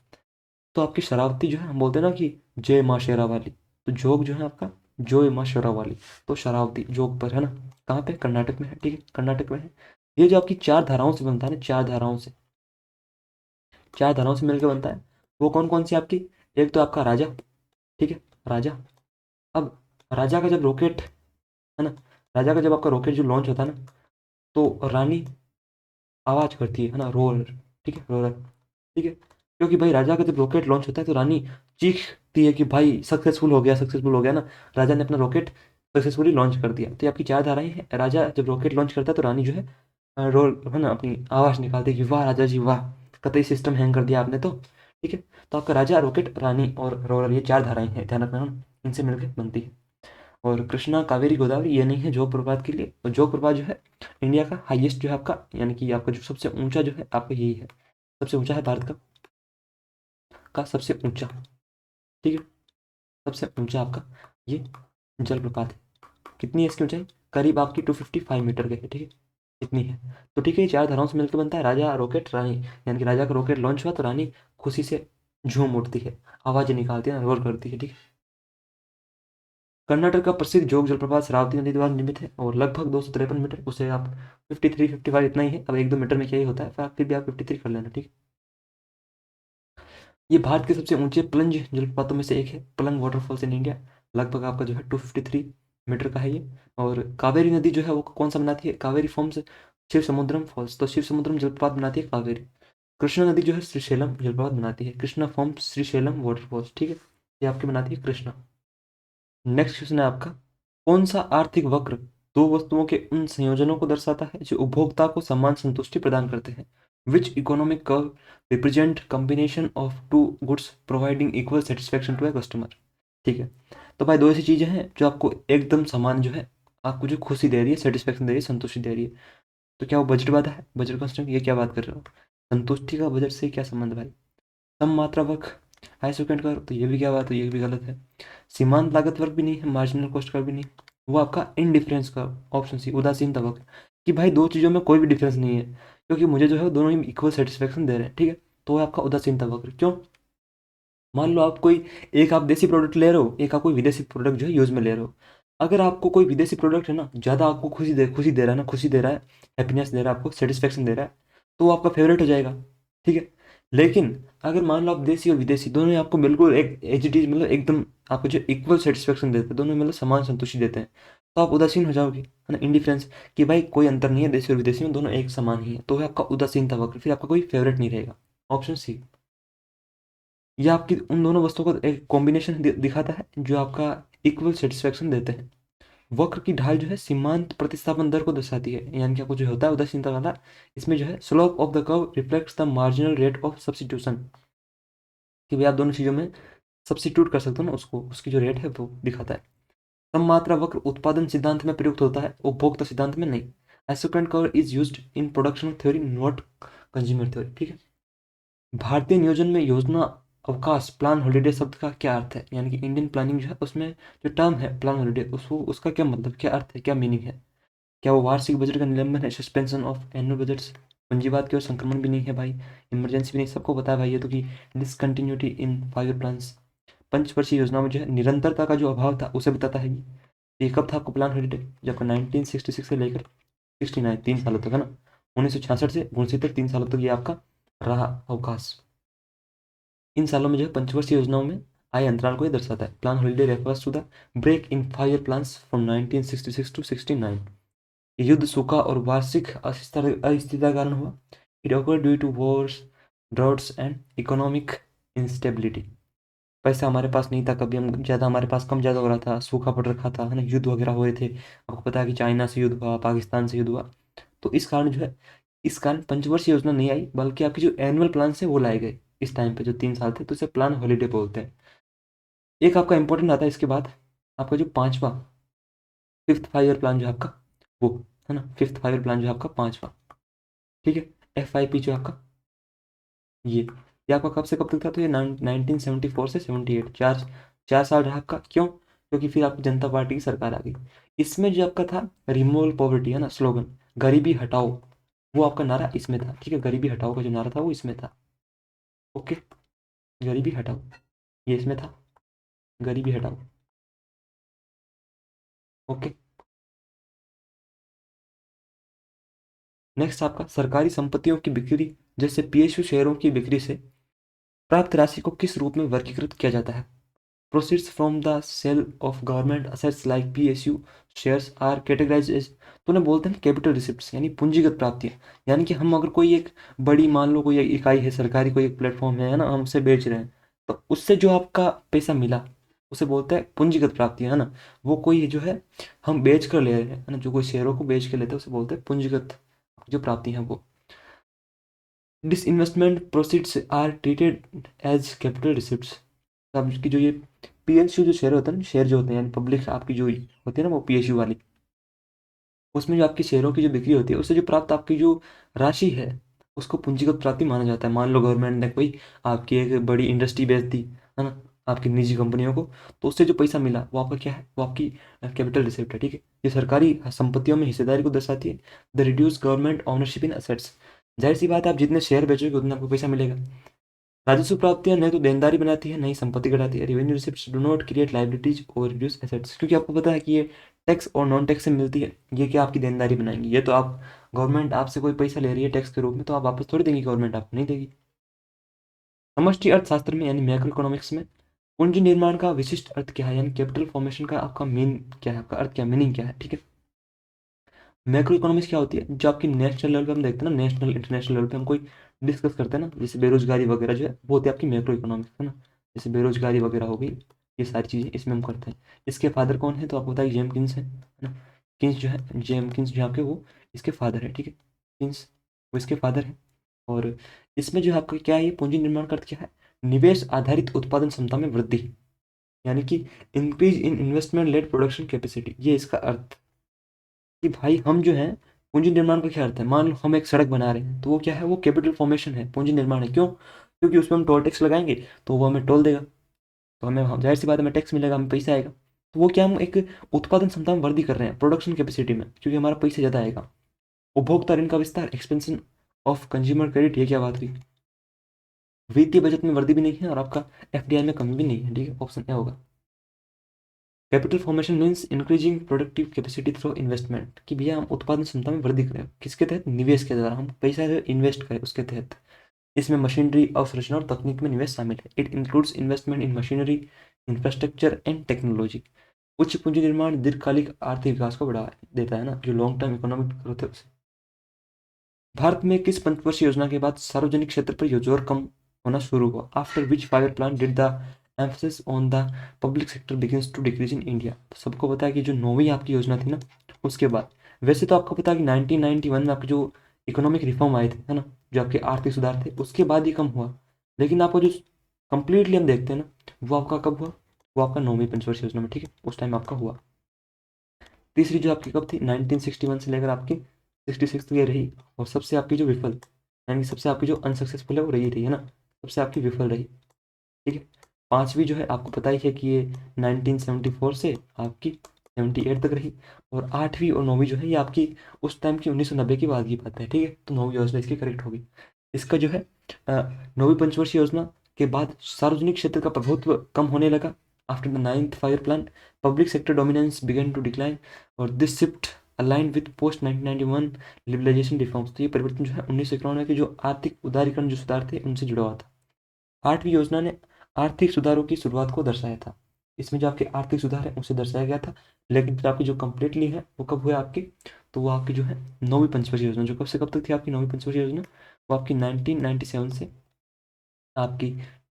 तो आपकी शरावती जो है, हम बोलते हैं ना कि जय माँ शेरा वाली, तो जोग जो है आपका जय माँ शेरा वाली। तो शरावती जोग पर है ना, कहाँ पे? कर्नाटक में है, ठीक है, कर्नाटक में है। ये जो आपकी चार धाराओं से बनता है ना, चार धाराओं से, चार धाराओं से मिलकर बनता है। वो कौन कौन सी आपकी? एक तो आपका राजा, ठीक है, राजा। अब राजा का जब रॉकेट, है ना, राजा का जब आपका रॉकेट जो लॉन्च होता है ना, तो रानी आवाज करती है ना, रोर, ठीक है, रोर, ठीक है। क्योंकि भाई राजा का जब रॉकेट लॉन्च होता है तो रानी चीखती है कि भाई सक्सेसफुल हो गया, सक्सेसफुल हो गया ना, राजा ने अपना रॉकेट सक्सेसफुली लॉन्च कर दिया। तो ये आपकी चार धाराएं हैं। राजा जब रॉकेट लॉन्च करता है तो रानी जो है रोल, है ना, अपनी आवाज़ निकालती है कि वाह राजा जी वाह, कतई सिस्टम हैंग कर दिया आपने तो, ठीक है। तो आपका राजा, रॉकेट, रानी और रोलर, ये चार धाराएं हैं, ध्यान रखना ना, इनसे मिलकर बनती है। और कृष्णा, कावेरी, गोदावरी ये नहीं है जोग प्रपात के लिए। और जोग प्रपात जो है इंडिया का हाईएस्ट जो है आपका, यानी कि आपका जो सबसे ऊंचा जो है आपका यही है, सबसे ऊंचा है भारत का सबसे ऊंचा, ठीक है, सबसे ऊंचा आपका ये जलप्रपात है। कितनी है इसकी ऊंचाई? करीब आपकी 255 मीटर के है, ठीक है, इतनी है। तो ठीक है, ये चार धाराओं से मिलकर बनता है राजा, रॉकेट, रानी। यानी कि राजा का रॉकेट लॉन्च हुआ तो रानी खुशी से झूम उठती है, आवाज़ निकालती है, रोल करती है, ठीक है। कर्नाटक का प्रसिद्ध जोग जलप्रपात शरावती नदी द्वारा निर्मित है और लगभग 253 मीटर, उसे आप 53, 55 इतना ही है। अब 1-2 मीटर में क्या ही होता है, फिर भी आप 53 कर लेना, ठीक है। ये भारत के सबसे ऊंचे प्लंज जलप्रपातों में से एक है, प्लंग वाटरफॉल्स इन इंडिया। लगभग आपका जो है 253 मीटर का है ये। और कावेरी नदी जो है वो कौन सा बनाती है? कावेरी फॉर्म्स शिव समुद्रम फॉल्स, तो शिव समुद्रम जलप्रपात बनाती है कावेरी। कृष्णा नदी जो है श्रीशैलम जलप्रपात बनाती है, कृष्णा फॉर्म्स श्रीशैलम वाटरफॉल्स, ठीक है, ये आपकी बनाती है कृष्णा। नेक्स्ट क्वेश्चन है आपका, कौन सा आर्थिक वक्र दो वस्तुओं के उन संयोजनों को दर्शाता है जो उपभोक्ता को समान संतुष्टि प्रदान करते हैं? Which economic curve represent combination of two goods providing equal satisfaction to a customer? ठीक है, तो भाई दो ऐसी चीजें हैं जो आपको एकदम समान जो है, आपको जो खुशी दे रही है, सेटिस्फेक्शन दे रही है, संतुष्टि दे रही है। तो क्या वो बजट बात है? बजट कंस्ट्रेंट, ये क्या बात कर रहे हो? संतुष्टि का बजट से क्या संबंध भाई? सम मात्रा वक्र, हाई सेकेंड कर्व, तो ये भी क्या बात है, ये भी गलत है। सीमांत लागत वक्र भी नहीं है, मार्जिनल कॉस्ट कर्व भी नहीं, वो आपका इनडिफरेंस कर्व, ऑप्शन सी उदासीनता वक्र। कि भाई दो चीज़ों में कोई भी डिफरेंस नहीं है, क्योंकि मुझे जो है दोनों ही इक्वल सेटिस्फेक्शन दे रहे हैं, ठीक है। तो वो आपका उदासीनता वक्र क्यों? मान लो आप कोई, एक आप देसी प्रोडक्ट ले रहे हो, एक आप कोई विदेशी प्रोडक्ट जो है यूज में ले रहे हो। अगर आपको कोई विदेशी प्रोडक्ट है ना, ज़्यादा आपको खुशी दे रहा है ना, खुशी दे रहा है, हैप्पीनेस दे रहा है, आपको सेटिस्फेक्शन दे रहा है, तो वो आपका फेवरेट हो जाएगा, ठीक है। लेकिन अगर मान लो आप देसी और विदेशी दोनों ही आपको बिल्कुल एक एच डी, मतलब एकदम आपको जो इक्वल सेटिस्फेक्शन देते हैं, दोनों मतलब समान संतुष्टि देते हैं, तो आप उदासीन हो जाओगे, है ना, इंडिफरेंस, कि भाई कोई अंतर नहीं है देसी और विदेशी में, दोनों एक समान ही है, तो है आपका उदासीनता वक्र, फिर आपका कोई फेवरेट नहीं रहेगा। ऑप्शन सी, ये आपकी उन दोनों वस्तुओं का एक कॉम्बिनेशन दिखाता है जो आपका इक्वल सेटिस्फेक्शन देते हैं। वक्र की ढाल जो है सीमांत प्रतिस्थापन दर को दर्शाती है, यानी कि आपको जो होता है उदासीनता वाला, इसमें जो है slope of the curve reflects the marginal rate of substitution, कि भाई आप दोनों चीज़ों में सब्स्टिट्यूट कर सकते हो ना उसको, उसकी जो रेट है वो दिखाता है। सम मात्रा वक्र उत्पादन सिद्धांत में प्रयुक्त होता है, उपभोक्ता सिद्धांत में नहीं। Isoquant curve is used in production theory not consumer theory, ठीक है। भारतीय नियोजन में योजना, अवकाश, प्लान हॉलिडे शब्द का क्या अर्थ है? यानी कि इंडियन प्लानिंग जो है उसमें जो टर्म है प्लान हॉलिडे, उसको उसका क्या मतलब, क्या अर्थ है, क्या मीनिंग है? क्या वो वार्षिक बजट का निलंबन है, सस्पेंशन ऑफ एनुअल बजट्स? पूंजीवाद की ओर संक्रमण भी नहीं है भाई, इमरजेंसी भी नहीं, सबको पता है भाई ये तो, कि डिसकंटिन्यूटी इन 5 ईयर प्लान्स। पंचवर्षीय योजना में जो है निरंतरता का जो अभाव था उसे बताता है ये कब था आपको प्लान हॉलिडे? जब आपका 1966 से लेकर 69, 3 सालों तक, है ना, 1966 से 69 तक, 3 सालों तक ये आपका रहा अवकाश। इन सालों में जो है पंचवर्षीय योजनाओं में आय अंतराल को ये दर्शाता है। Plan holiday refers to the break in 5 year plans from 1966 to 69। युद्ध, सूखा और वार्षिक अस्थिरता के कारण हुआ। It occurred due to wars, droughts and economic instability. पैसा हमारे पास नहीं था, कभी हम ज़्यादा, हमारे पास कम ज़्यादा हो रहा था, सूखा पड़ रखा था, है ना, युद्ध वगैरह हुए थे, आपको पता है कि चाइना से युद्ध हुआ, पाकिस्तान से युद्ध हुआ। तो इस कारण जो है, इस कारण पंचवर्षीय योजना नहीं आई, बल्कि आपकी जो एनुअल प्लान है वो लाए गए इस टाइम पे, जो 3 साल थे, तो इसे प्लान हॉलीडे बोलते हैं। एक आपका इंपॉर्टेंट आता है इसके बाद, आपका जो पांचवा, फिफ्थ 5 ईयर प्लान जो है आपका, वो, है ना, फिफ्थ 5 ईयर प्लान जो है आपका पांचवा, ठीक है, FIP जो है आपका ये आपका कब से कब तक था, तो ये 1974 से 78, 4 साल रहा आपका। क्यों? क्योंकि फिर आपकी जनता पार्टी की सरकार आ गई। इसमें जो आपका था रिमूवल पॉवर्टी है ना स्लोगन, गरीबी हटाओ, वो आपका नारा इसमें था, ठीक है। गरीबी हटाओ का जो नारा था वो इसमें था। ओके, गरीबी हटाओ ये इसमें था, गरीबी हटाओ। ओके, नेक्स्ट आपका सरकारी संपत्तियों की बिक्री, जैसे पीएसयू शेयरों की बिक्री से प्राप्त राशि को किस रूप में वर्गीकृत किया जाता है? Proceeds from the sale of government assets like PSU shares are categorised as, तो उन्हें बोलते हैं कैपिटल रिसिप्ट्स, यानी पूंजीगत प्राप्तियां। यानी कि हम अगर कोई एक बड़ी, मान लो कोई एक इकाई है सरकारी, कोई एक प्लेटफॉर्म है ना, हम उसे बेच रहे हैं, तो उससे जो आपका पैसा मिला उसे बोलते हैं पूंजीगत प्राप्तियां, है ना। वो कोई जो है हम बेच कर ले रहे हैं, है ना, जो कोई शेयरों को बेच के लेते हैं उसे बोलते हैं पूंजीगत जो प्राप्ति हैं वो। Disinvestment proceeds are treated as capital receipts. आपकी जो ये पीएसयू जो शेयर होता है ना, शेयर जो होते हैं यानी पब्लिक आपकी जो होती है ना वो पीएसयू वाली, उसमें जो आपकी शेयरों की जो बिक्री होती है उससे जो प्राप्त आपकी जो राशि है उसको पूंजीगत प्राप्ति माना जाता है। मान लो गवर्नमेंट ने कोई आपकी एक बड़ी इंडस्ट्री बेच दी, है ना, आपकी निजी कंपनियों को, तो उससे जो पैसा मिला वो आपका क्या है, वो आपकी कैपिटल रिसिप्ट है, ठीक है। ये सरकारी संपत्तियों में हिस्सेदारी को दर्शाती है। The reduce government ownership in assets, जाहिर सी बात है आप जितने शेयर बेचोगे उतना आपको पैसा मिलेगा। राजस्व प्राप्तियां नहीं तो देनदारी बनाती है, नहीं संपत्ति घटाती है। Revenue receipts do not create liabilities और रिड्यूस एसेट्स, क्योंकि आपको पता है कि ये टैक्स और नॉन टैक्स से मिलती है। ये क्या आपकी देनदारी बनाएंगी? ये तो आप, गवर्नमेंट आपसे कोई पैसा ले रही है टैक्स के रूप में, तो आप वापस थोड़ी देंगी, गवर्नमेंट आपको नहीं देगी। समष्टि अर्थशास्त्र में यानी मैक्रो इकोनॉमिक्स में पूंजी निर्माण का विशिष्ट अर्थ क्या है, यानी कैपिटल फॉर्मेशन का आपका मेन क्या है, आपका अर्थ क्या, मीनिंग क्या है, ठीक है। मैक्रो इकोनॉमिक्स क्या होती है, जो आपकी नेशनल लेवल पे हम देखते हैं ना, नेशनल इंटरनेशनल लेवल पे हम कोई डिस्कस करते हैं ना, जैसे बेरोजगारी वगैरह जो है वो होती है आपकी मैक्रो इकोनॉमिक्स, है ना। जैसे बेरोजगारी वगैरह हो गई, ये सारी चीज़ें इसमें हम करते हैं। इसके फादर कौन है, तो आपको पता है जेम किन्स है ना। किन्स जो है, जेम किन्स जो आपके वो इसके फादर है, ठीक है। किन्स वो इसके फादर है। और इसमें जो है आपका क्या है, ये पूंजी निर्माण का अर्थ क्या है, निवेश आधारित उत्पादन क्षमता में वृद्धि, यानी कि increase in investment led production capacity, ये इसका अर्थ। कि भाई हम जो है, पूंजी निर्माण का क्या अर्थ है, मान लो हम एक सड़क बना रहे हैं, तो वो क्या है, वो कैपिटल फॉर्मेशन है, पूंजी निर्माण है। क्यों? क्योंकि उसमें हम टोल टैक्स लगाएंगे तो वो हमें टोल देगा, तो हमें जाहिर सी बात है हमें टैक्स मिलेगा, हमें पैसा आएगा। तो वो क्या, हम एक उत्पादन क्षमता में वृद्धि कर रहे हैं, प्रोडक्शन कैपेसिटी में, क्योंकि हमारा पैसा ज़्यादा आएगा। उपभोक्ता ऋण का विस्तार, एक्सपेंशन ऑफ कंज्यूमर क्रेडिट, ये क्या बात हुई। वित्तीय बजट में वृद्धि भी नहीं है और आपका एफडीआई में कमी भी नहीं है, ठीक है, ऑप्शन ए होगा। Capital formation means increasing productive capacity through investment, कि भैया हम उत्पादन क्षमता में वृद्धि करें, किसके तहत, निवेश के द्वारा, हम पैसा इन्वेस्ट करें उसके तहत। इसमें मशीनरी, अवसंरचना और तकनीक में निवेश शामिल है। It includes investment in machinery, infrastructure and technology. उच्च पूंजी निर्माण दीर्घकालिक आर्थिक विकास को बढ़ावा देता है ना, जो लॉन्ग टर्म इकोनॉमिक ग्रोथ है उसे। भारत में किस पंचवर्षीय योजना के बाद सार्वजनिक क्षेत्र पर जोर कम होना शुरू हुआ, after which 5 year plan did the emphasis on the public sector begins to decrease in India. तो सबको पता है कि जो 9वीं आपकी योजना थी ना, उसके बाद, वैसे तो आपको पता है कि 1991 में आपके जो इकोनॉमिक रिफॉर्म आए थे, है ना, जो आपके आर्थिक सुधार थे, उसके बाद ही कम हुआ। लेकिन आपको जो कंप्लीटली हम देखते हैं ना, वो आपका कब हुआ, वो आपका 9वीं पंचवर्षीय योजना में, ठीक है, उस टाइम आपका हुआ। तीसरी जो आपकी कब थी, 1961 से लेकर आपकी 66 तक ये रही। और सबसे आपकी जो विफल, यानी कि सबसे आपकी जो अनसक्सेसफुल है वो रही है ना, सबसे आपकी विफल रही, ठीक है। पांचवी जो है आपको पता ही है कि ये 1974 से आपकी 78 तक रही। और आठवीं और नौवीं जो है ये आपकी उस टाइम की 1990 की बात की बात है, ठीक है। तो 9वीं योजना इसकी करेक्ट होगी। इसका जो है 9वीं पंचवर्षीय योजना के बाद सार्वजनिक क्षेत्र का प्रभुत्व कम होने लगा। After the 9th 5 year plan public sector dominance began to decline, और this shift align with post 1991 liberalisation reforms. तो ये परिवर्तन जो है 1991 के जो आर्थिक उदारीकरण जो सुधार थे उनसे जुड़ा हुआ था। आठवीं योजना ने आर्थिक सुधारों की शुरुआत को दर्शाया था। इसमें जो आपके आर्थिक सुधार है उसे दर्शाया गया था। लेकिन फिर आपकी जो कंप्लीटली है वो कब हुए आपकी, तो वो आपकी जो है 9वीं पंचवर्षीय योजना, जो कब से कब तक थी आपकी 9वीं पंचवर्षीय योजना, वो आपकी 1997 से आपकी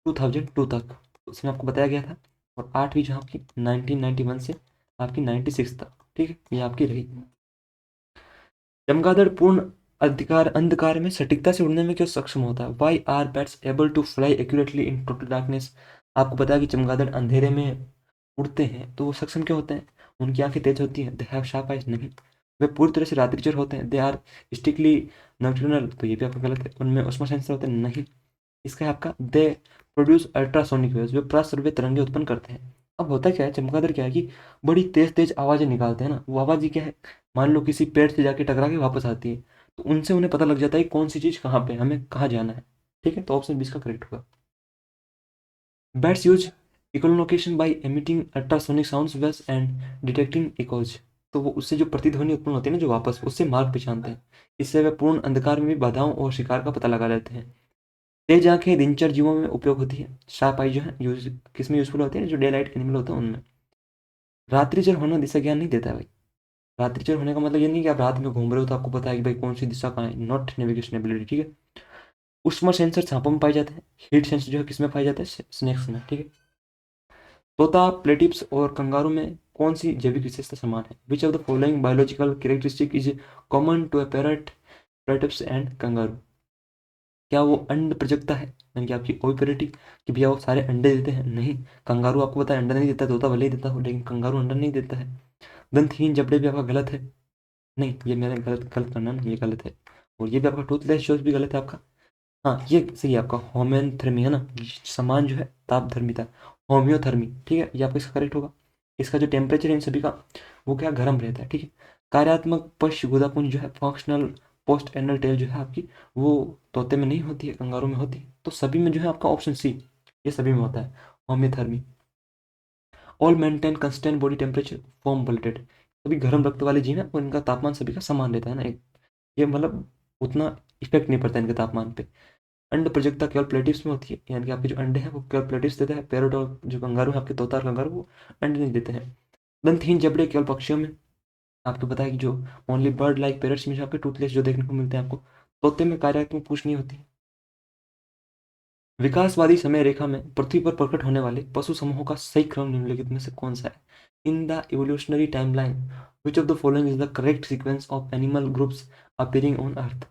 2002 तक, उसमें आपको बताया गया था। और आठवीं जो आपकी 1991 से आपकी 96 तक, ठीक है, ये आपकी रही। चमगादड़ पूर्ण अधिकार अंधकार में सटीकता से उड़ने में क्यों सक्षम होता है, why are bats able to fly accurately in total darkness. आपको पता है कि चमगादड़ अंधेरे में उड़ते हैं तो वो सक्षम क्यों होते हैं, उनकी आंखें तेज होती हैं, दे हैव शार्प आइज, नहीं। वे पूरी तरह से रात्रिचर होते हैं, दे आर स्टिकली नॉक्टर्नल, तो ये भी आपका गलत है। उनमें उष्मा सेंसर होते हैं, नहीं। इसका है आपका दे प्रोड्यूस अल्ट्रासोनिक वेव्स, जो प्रस्रव्य तरंगे उत्पन्न करते हैं। अब होता क्या है, चमगादड़ क्या है कि बड़ी तेज तेज आवाज़ें निकालते हैं ना, वो आवाज़ ही क्या है, मान लो किसी पेड़ से जाके टकरा के वापस आती है, तो उनसे उन्हें पता लग जाता है कि कौन सी चीज़ कहाँ पे है, हमें कहाँ जाना है। ठीक है, तो ऑप्शन 20 का करेक्ट होगा। Bats use echolocation by emitting ultrasonic sounds waves and detecting echoes। तो वो उससे जो प्रतिध्वनि उत्पन्न होती है ना, जो वापस उससे मार्ग पहचानते हैं। इससे वे पूर्ण अंधकार में भी बाधाओं और शिकार का पता लगा लेते हैं। तेज आंखें दिनचर्या जीवों में उपयोग होती है। शार्प आई जो है यूज किस में यूजफुल होती है, जो डे लाइट एनिमल होता है उनमें। रात्रिचर होना दिशा ज्ञान नहीं देता है भाई। रात्रिचर होने का मतलब ये नहीं कि आप रात में घूम रहे हो तो आपको पता है कि भाई कौन सी दिशा कहाँ है, नॉट नेविगेशन एबिलिटी। ठीक है। उष्मा सेंसर सांपों में पाए जाते हैं। हीट सेंसर जो है किसमें पाए जाते हैं, स्नेक्स में। ठीक है। तोता, प्लेटिप्स और कंगारू में कौन सी जैविक विशेषता समान है? Which of the following biological characteristic is common to a parrot, platypus and kangaroo? क्या वो अंड प्रजक्ता है, यानी कि आपकी ओविपेरिटी, कि भैया वो सारे अंडे देते हैं? नहीं। कंगारू आपको पता है अंडा नहीं देता, तोता भले ही देता हो लेकिन कंगारू अंडा नहीं देता है। दंतहीन जबड़े भी आपका गलत है। नहीं, ये मेरा गलत गलत करना ना, ये गलत है। और ये भी आपका टूथलेस शोज भी गलत है आपका। हाँ, ये सही है आपका, होम्योथर्मी है ना, समान जो है तापधर्मिता, होम्योथर्मी। ठीक है, ये आपका इसका करेक्ट होगा। इसका जो टेम्परेचर है इन सभी का, वो क्या गर्म रहता है। ठीक है। कार्यात्मक पश्च गुदापुंज जो है, फंक्शनल पोस्ट एनल टेल जो है आपकी, वो तोते में नहीं होती है, कंगारू में होती है। तो सभी में जो है आपका ऑप्शन सी, ये सभी में होता है homeothermy. All maintain constant body temperature warm blooded. सभी गर्म रक्त वाले जीव हैं और इनका तापमान सभी का समान रहता है ना, एक ये मतलब उतना इफेक्ट नहीं पड़ता इनके तापमान पे। अंड प्रजक्ता केवल प्लेटिव्स में होती है, यानी कि आपके जो अंडे हैं वो केवल प्लेटिव्स देते हैं। पैरोट और जो कंगारू है आपके, तोता और कंगारू, वो अंडे नहीं देते हैं। दंतहीन जबड़े केवल पक्षियों में। आपको पता है कि जो ओनली बर्ड लाइक पेरट्स में जो आपके टूथलेस जो देखने को मिलते हैं आपको, तोते में कार्यात्मक पूछ नहीं होती है। विकासवादी समय रेखा में पृथ्वी पर प्रकट होने वाले पशु समूहों का सही क्रम निम्नलिखित में से कौन सा है? In the evolutionary timeline which of the following is the correct sequence of animal groups appearing on earth?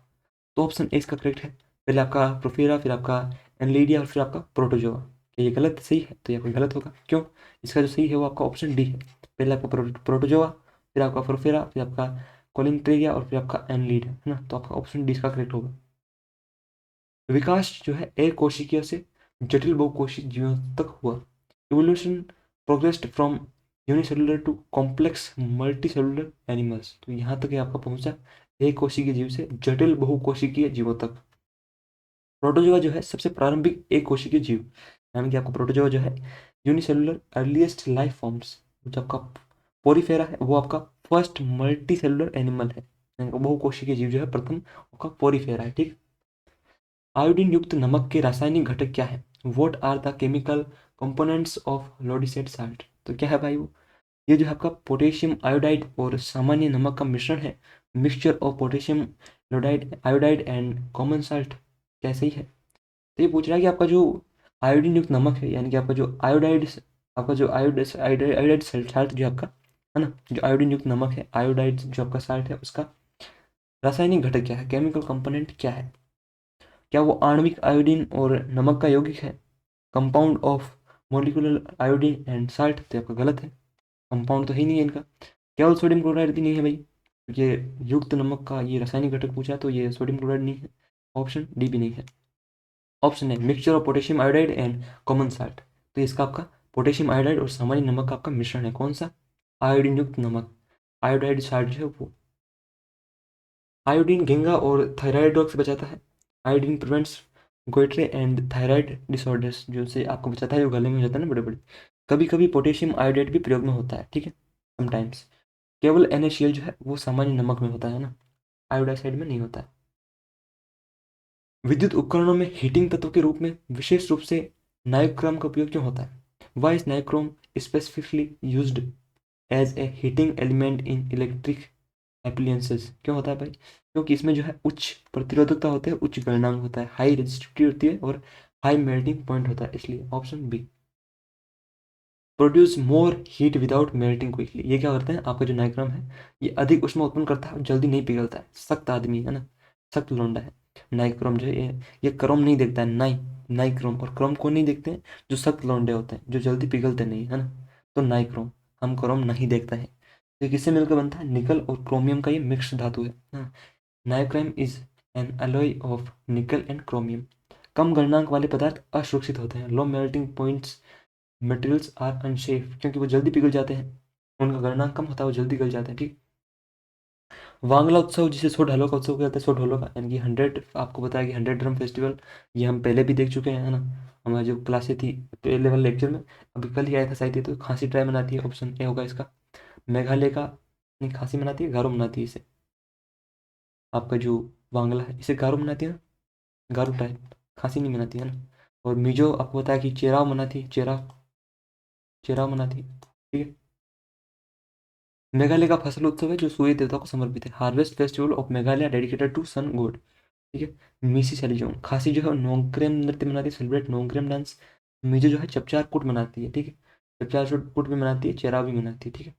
तो ऑप्शन ए इसका करेक्ट है। पहले आपका प्रोफेरा, फिर आपका एनलीडिया और फिर आपका प्रोटोजोआ। क्या ये गलत सही है? तो ये आपका गलत होगा। क्यों? इसका जो सही है वो आपका ऑप्शन डी है। पहले आपका प्रोटोजोआ, फिर आपका प्रोफेरा, फिर आपका कोलिन्ट्रेरिया और फिर आपका एनलीड है ना, तो आपका ऑप्शन डी इसका करेक्ट होगा। विकास जो है एक कोशिकीय से जटिल बहुकोशिक जीवों तक हुआ। Evolution progressed from unicellular to complex multicellular animals. तो यहाँ तक ये आपका पहुंचा एक कोशिकीय जीव से जटिल बहुकोशिकीय जीवों तक। प्रोटोजोआ जो है सबसे प्रारंभिक एक कोशिकीय जीव, यानी कि आपका प्रोटोजोआ जो है यूनिसेलुलर अर्लीस्ट लाइफ फॉर्म्स। जो आपका पोरीफेरा है वो आपका फर्स्ट मल्टी सेलुलर एनिमल है, यानी कि बहुकोशिकीय जीव जो है प्रथम आपका पोरीफेरा है। ठीक। आयोडीन युक्त नमक के रासायनिक घटक क्या है? What are the chemical components of iodised salt? तो क्या है भाई वो, ये जो है आपका पोटेशियम आयोडाइड और सामान्य नमक का मिश्रण है। Mixture of potassium iodide iodide and common salt. क्या सही है? तो ये पूछ रहा है कि आपका जो आयोडीन युक्त नमक है, यानी कि आपका जो आयोडाइड, आपका जो आयोडाइड साल्ट जो आपका है ना, जो आयोडीन युक्त नमक है, आयोडाइड जो आपका साल्ट है, उसका रासायनिक घटक क्या है, केमिकल कंपोनेंट क्या है? क्या वो आणविक आयोडीन और नमक का यौगिक है? Compound of molecular iodine and salt? तो आपका गलत है, कंपाउंड तो ही नहीं है इनका। केवल सोडियम क्लोराइड भी नहीं है भाई। ये युक्त नमक का ये रासायनिक घटक पूछा है तो ये सोडियम क्लोराइड नहीं है। ऑप्शन डी भी नहीं है। ऑप्शन है mixture of potassium iodide and common salt. तो इसका आपका पोटेशियम आयोडाइड और सामान्य नमक का आपका मिश्रण है। कौन सा? आयोडीन युक्त नमक, आयोडाइड साल्ट जो है वो। आयोडीन घेंगा और थायराइड रोग से बचाता है। Iodine prevents goitre and thyroid disorders, जो से आपको बचाता है, जो गले में हो जाता है ना बड़े बड़े। कभी कभी पोटेशियम आयोडाइड भी प्रयोग में होता है। ठीक है, समटाइम्स। केवल NaCl जो है वो सामान्य नमक में होता है ना, आयोडाइड में नहीं होता है। विद्युत उपकरणों में हीटिंग तत्व के रूप में विशेष रूप से नाइक्रोम का उपयोग क्यों होता है? Why is nichrome specifically used as a heating element in electric appliances? क्यों होता है भाई? क्योंकि इसमें जो है उच्च प्रतिरोधकता होता है, उच्च गलनांक होता है, हाई रेजिस्टिविटी होती है और हाई मेल्टिंग पॉइंट होता है, इसलिए option B. Produce more heat without melting quickly. ये क्या करते हैं, आपका जो नाइक्रोम है ये अधिक ऊष्मा उत्पन्न करता है और जल्दी नहीं पिघलता है। सख्त आदमी है ना, सख्त लोंडा है नाइक्रोम जो है। ये क्रोम नहीं देखता है, नाइक्रोम। और क्रोम को नहीं देखते हैं जो सख्त लोंडे होते हैं, जो जल्दी पिघलते नहीं है ना, तो नाइक्रोम। हम क्रोम नहीं देखता है। तो किससे मिलकर बनता है? निकल और क्रोमियम का ये मिक्स धातु है। Nichrome is an alloy of nickel and chromium. कम गलनांक वाले पदार्थ असुरक्षित होते हैं। Low melting points materials are unsafe, क्योंकि वो जल्दी पिघल जाते हैं, उनका गलनांक कम होता है, वो जल्दी गल जाते हैं। ठीक। वांगला उत्सव जिसे सो ढालों का उत्सव कहते हैं, सो ढोलों का यानी कि 100, आपको बताया कि 100 ड्रम फेस्टिवल, ये हम पहले भी देख चुके हैं, है ना, हमारी जो क्लासें थी पहले वाले लेक्चर में। अभी कल ही आया था शायद ये, तो खांसी ट्राई मनाती है, ऑप्शन ए होगा इसका। मेघालय का नहीं, खांसी मनाती है, गारो मनाती है इसे। आपका जो वांगला है इसे गारो मनाती है ना, गारो टाइप, खांसी नहीं मनाती है ना। और मिजो आपको बताया कि चेराव मनाती है, चेराव, चेराव मनाती है। ठीक है। मेघालय का फसल उत्सव है जो सूर्य देवता को समर्पित है। Harvest festival of Meghalaya dedicated to sun god. ठीक है। मीसी सैलीजोंग, खासी जो है नोंगक्रेम नृत्य मनाती है, सेलिब्रेट नोंगक्रेम डांस। मिजो जो है चपचार कूट मनाती है। ठीक है। चपचार कूट भी मनाती है, चेरा भी मनाती है। ठीक है।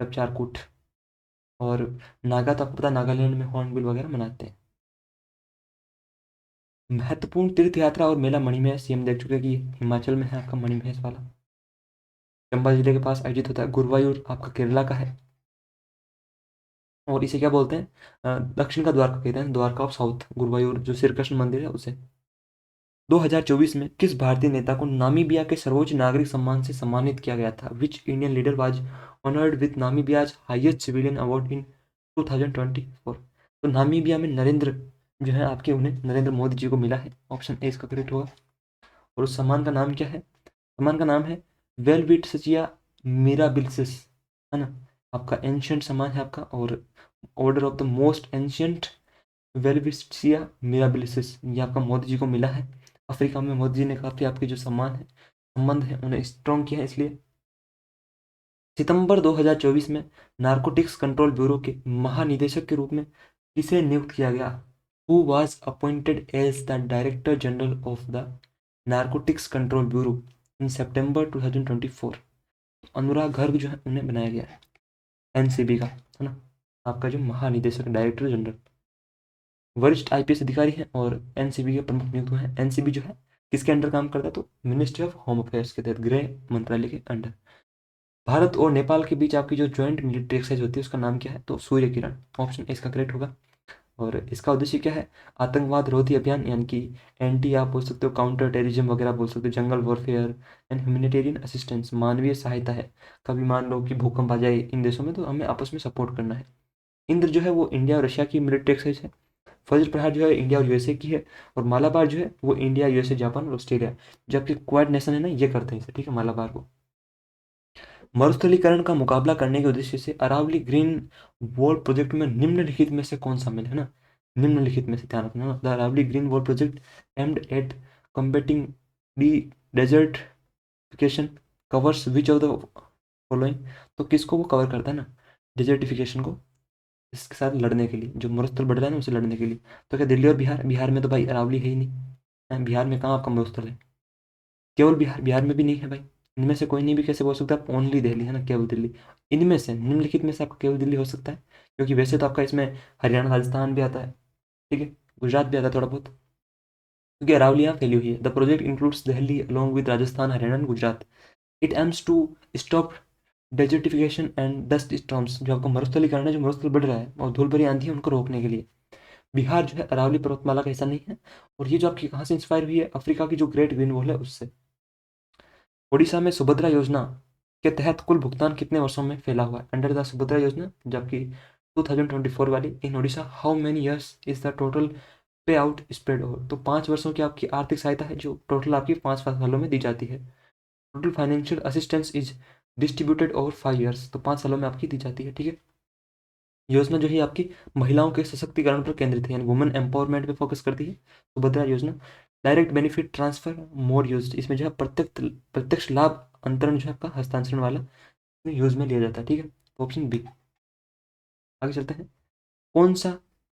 चपचार कूट। और नागा तो आपको पता है, नागालैंड में हॉर्नबिल वगैरह मनाते हैं। महत्वपूर्ण तीर्थ यात्रा और मेला मणिमहेश, ये हम देख चुके हैं कि हिमाचल में है आपका मणिमहेश वाला, चंबा जिले के पास आयोजित होता है। गुरुवायूर आपका केरला का है, और इसे क्या बोलते हैं, दक्षिण का द्वारका कहते हैं, द्वारका ऑफ साउथ, गुरुवायूर जो श्री कृष्ण मंदिर है उसे। 2024 में किस भारतीय नेता को नामीबिया के सर्वोच्च नागरिक सम्मान से सम्मानित किया गया था? Which Indian leader was honoured with Namibia's highest civilian award in 2024? तो नामीबिया में नरेंद्र जो है आपके, उन्हें नरेंद्र मोदी जी को मिला है, ऑप्शन ए इसका करेक्ट होगा। और उस सम्मान का नाम क्या है? सम्मान का नाम है वेलविट सचिया मिराबिलिस, है ना, आपका एंशियंट सम्मान है आपका। और Order of the Most Ancient Welwitschia Mirabilis, ये आपका मोदी जी को मिला है। अफ्रीका में मोदी जी ने काफ़ी आपके जो सम्मान है, संबंध है, उन्हें स्ट्रॉन्ग किया है इसलिए। सितंबर 2024 में नारकोटिक्स कंट्रोल ब्यूरो के महानिदेशक के रूप में किसे नियुक्त किया गया? Who was appointed as the director general of the Narcotics Control Bureau in September 2024? Anurag Garg जो है उन्हें बनाया गया है, एनसीबी का, है ना, आपका जो महानिदेशक, डायरेक्टर जनरल, वरिष्ठ आईपीएस अधिकारी हैं और एनसीबी के प्रमुख नियुक्त हुए हैं। एनसीबी जो है किसके अंडर काम करता है? तो मिनिस्ट्री ऑफ होम अफेयर्स के तहत, गृह मंत्रालय के अंडर। भारत और नेपाल के बीच आपकी जो ज्वाइंट मिलिट्री एक्सरसाइज होती है उसका नाम क्या है? तो सूर्य किरण, ऑप्शन इसका करेक्ट होगा। और इसका उद्देश्य क्या है? आतंकवाद रोधी अभियान, यानी कि एंटी, आप बोल सकते हो काउंटर टेररिज्म वगैरह बोल सकते हो, जंगल वॉरफेयर एंड ह्यूमैनिटेरियन असिस्टेंस, मानवीय सहायता है। कभी मान लो कि भूकंप आ जाए इन देशों में तो हमें आपस में सपोर्ट करना है। इंद्र जो है वो इंडिया और रशिया की मिलिट्री एक्सरसाइज है। फज्र प्रहार जो है इंडिया और यूएसए की है। और मालाबार जो है वो इंडिया, यूएसए, जापान और ऑस्ट्रेलिया, जबकि क्वाड नेशन है ना, ये करते हैं इसे। ठीक है, मालाबार को। मरुस्थलीकरण का मुकाबला करने के उद्देश्य से अरावली ग्रीन वॉल प्रोजेक्ट में निम्नलिखित में से कौन शामिल है ना? निम्नलिखित में से ध्यान रखना ना, the Aravalli green wall project aimed at combating the desertification covers which of the following? तो किसको वो कवर करता है ना, डिजर्टिफिकेशन को, इसके साथ लड़ने के लिए, जो मरुस्थल बढ़ रहा है ना उसे लड़ने के लिए। तो क्या दिल्ली और बिहार? बिहार में तो भाई अरावली है ही नहीं, बिहार में कहाँ आपका मरुस्थल है? केवल बिहार? बिहार में भी नहीं है भाई। इनमें से कोई नहीं भी कैसे बोल सकता आप ओनली दिल्ली, है ना, केवल दिल्ली। इनमें से निम्नलिखित में से आपका केवल दिल्ली हो सकता है, क्योंकि वैसे तो आपका इसमें हरियाणा, राजस्थान भी आता है, ठीक है, गुजरात भी आता है थोड़ा बहुत, क्योंकि अरावली यहाँ फैली हुई है। The project includes Delhi along with Rajasthan, Haryana and Gujarat. It aims to stop desertification and dust storms, जो आपका मरुस्थलीकरण है, जो मरुस्थल बढ़ रहा है और धूल भरी आंधी है, उनको रोकने के लिए। बिहार जो है अरावली पर्वतमाला का हिस्सा नहीं है। और ये जो आपकी कहाँ से इंस्पायर हुई है? अफ्रीका की जो ग्रेट ग्रीन वॉल है उससे। ओडिशा में सुभद्रा योजना के तहत कुल भुगतान कितने वर्षों में फैला हुआ है? अंडर द सुभद्रा योजना, जबकि 2024 वाली, in Odisha how many years is the total pay out spread over? तो 5 वर्षों की आपकी आर्थिक सहायता है जो टोटल आपकी 5 सालों में दी जाती है। Total financial assistance is distributed over 5 years, तो 5 सालों में आपकी दी जाती है। ठीक है। योजना जो है आपकी महिलाओं के सशक्तिकरण पर केंद्रित है, यानी वुमेन एम्पावरमेंट पे फोकस करती है सुभद्रा योजना। Direct benefit transfer mode use, इसमें जो है प्रत्यक्ष प्रत्यक्ष लाभ अंतरण जो है आपका हस्तांतरण वाला यूज में लिया जाता है। ठीक है, ऑप्शन बी। आगे चलते हैं। कौन सा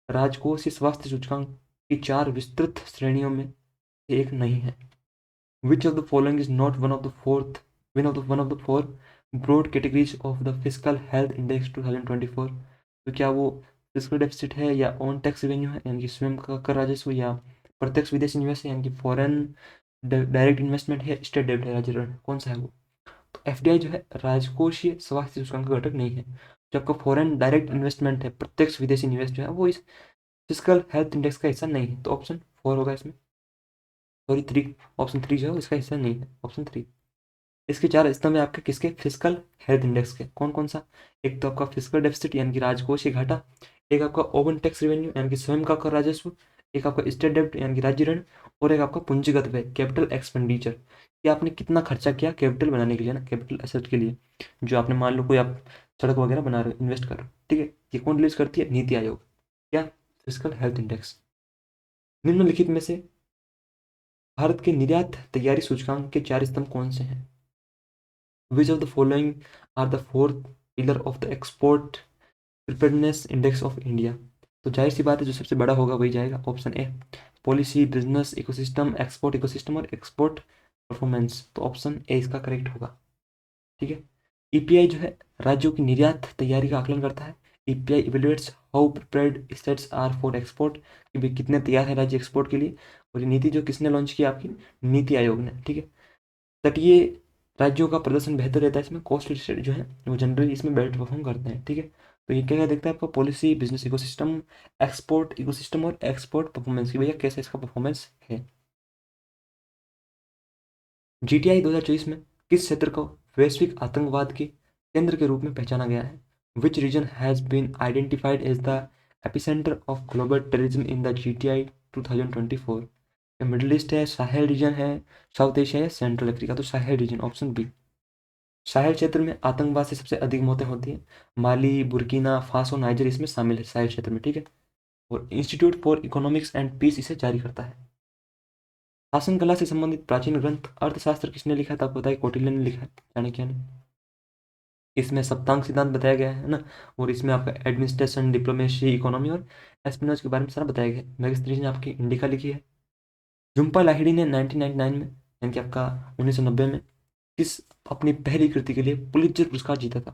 राजकोषीय स्वास्थ्य सूचकांक की 4 विस्तृत श्रेणियों में से एक नहीं है? Which of the following is not one of the four broad categories of the physical health index 2024? तो क्या वो फिजिकल डेफिसिट है, या ऑन टैक्स रेवेन्यू है, यानी कि स्वयं का कर राजस्व, या प्रत्यक्ष विदेशी निवेश है, यानी कि फॉरेन डायरेक्ट इन्वेस्टमेंट है, स्टेट डेब्ट है, राज्य ऋण है? कौन सा है वो? तो एफडीआई जो है राजकोषीय स्वास्थ्य सूचकांक का घटक नहीं है। जो आपका फॉरेन डायरेक्ट इन्वेस्टमेंट है, प्रत्यक्ष विदेशी निवेश जो है, वो इस फिजिकल हेल्थ इंडेक्स का हिस्सा नहीं है। तो ऑप्शन 4 होगा इसमें। सॉरी 3, ऑप्शन 3 जो है इसका हिस्सा नहीं है, ऑप्शन 3। इसके 4 स्तंभ है आपके किसके, फिजिकल हेल्थ इंडेक्स के। कौन कौन सा, एक तो आपका फिजिकल डेफिसिट यानी कि राजकोषीय घाटा, एक आपका ओवन टैक्स रेवेन्यू यानी कि स्वयं का कर राजस्व, एक आपका स्टेट डेब्ट यानी कि राज्य ऋण, और एक आपका पूंजीगत व्यय कैपिटल एक्सपेंडिचर, कि आपने कितना खर्चा किया कैपिटल बनाने के लिए ना, कैपिटल एसेट के लिए, जो आपने मान लो कोई आप सड़क वगैरह बना रहे हो, इन्वेस्ट कर रहे हो, ठीक है। ये कौन रिलीज करती है, नीति आयोग। क्या, फिजिकल हेल्थ इंडेक्स। निम्नलिखित में से भारत के निर्यात तैयारी सूचकांक के 4 स्तंभ कौन से हैं। Which of the following are the fourth pillar of the export preparedness index of India? तो जाहिर सी बात है जो सबसे बड़ा होगा वही जाएगा, option A policy, business ecosystem, export ecosystem और एक्सपोर्ट परफॉर्मेंस। तो ऑप्शन ए इसका करेक्ट होगा, ठीक है। ईपीआई जो है राज्यों की निर्यात तैयारी का आकलन करता है। EPI evaluates how prepared states are for export, कि भाई कितने तैयार है राज्य एक्सपोर्ट के लिए। और ये नीति जो किसने लॉन्च की आपकी, नीति आयोग ने, ठीक है। तटीय राज्यों का प्रदर्शन बेहतर रहता है इसमें, कोस्टल स्टेट जो है वो जनरली इसमें बेटर परफॉर्म करते हैं, ठीक है। तो ये क्या क्या देखता है आपका, policy, business ecosystem, export ecosystem और एक्सपोर्ट परफॉर्मेंस, की भैया कैसे इसका परफॉर्मेंस है। जीटीआई 2024 में किस क्षेत्र को वैश्विक आतंकवाद के केंद्र के रूप में पहचाना गया है। Which region has been identified as the epicenter of global terrorism in the GTI 2024। Middle east है, साहेल रीजन है, साउथ एशिया है, सेंट्रल अफ्रीका। तो Sahel region, option B. Sahel क्षेत्र में आतंकवाद से सबसे अधिक मौतें होती हैं। माली, बुर्किना फासो, नाइजर इसमें शामिल है साहेल क्षेत्र में, ठीक है। और institute for economics and peace इसे जारी करता है। शासन कला से संबंधित प्राचीन ग्रंथ अर्थशास्त्र किसने लिखा था, आपको बताइए, कौटिल्य ने लिखा है, चाणक्य ने। इसमें सप्तांग सिद्धांत बताया गया है ना, और इसमें आपका एडमिनिस्ट्रेशन, डिप्लोमेसी, इकोनॉमी और एस्पिनोज के बारे में सारा बताया गया है। मैगस्त्री ने आपकी इंडिका लिखी है। झुम्पा लाहिड़ी ने 1999 में यानी कि आपका 1990 में किस अपनी पहली कृति के लिए पुलित्जर पुरस्कार जीता था,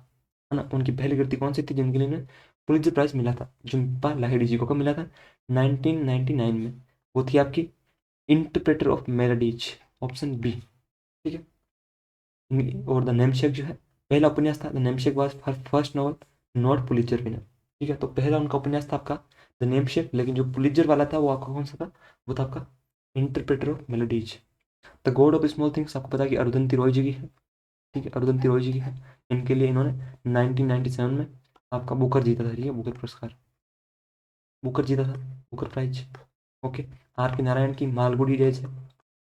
है ना। उनकी पहली कृति कौन सी थी जिनके लिए उन्हें पुलित्जर प्राइज मिला था, झुम्पा लाहिड़ी जी को कब मिला था, 1999 में। वो थी आपकी interpreter of melodies, option B, ठीक है। और द नेमसेक जो है पहला उपन्यास था, the namesake was first novel not Pulitzer winner, ठीक है। तो पहला उनका उपन्यास था आपका द नेमसेक, लेकिन जो पुलित्जर वाला था वो आपका कौन सा था, वो था आपका interpreter of melodies. The God of small things आपको पता है कि अरुंधति रॉय जी की है, ठीक है, अरुंधति रॉय जी की है। इनके लिए इन्होंने 1997 में आपका बुकर जीता था, ठीक है, बुकर पुरस्कार, बुकर जीता था, बुकर प्राइज, ओके। आर के नारायण की मालगुडी डेज है,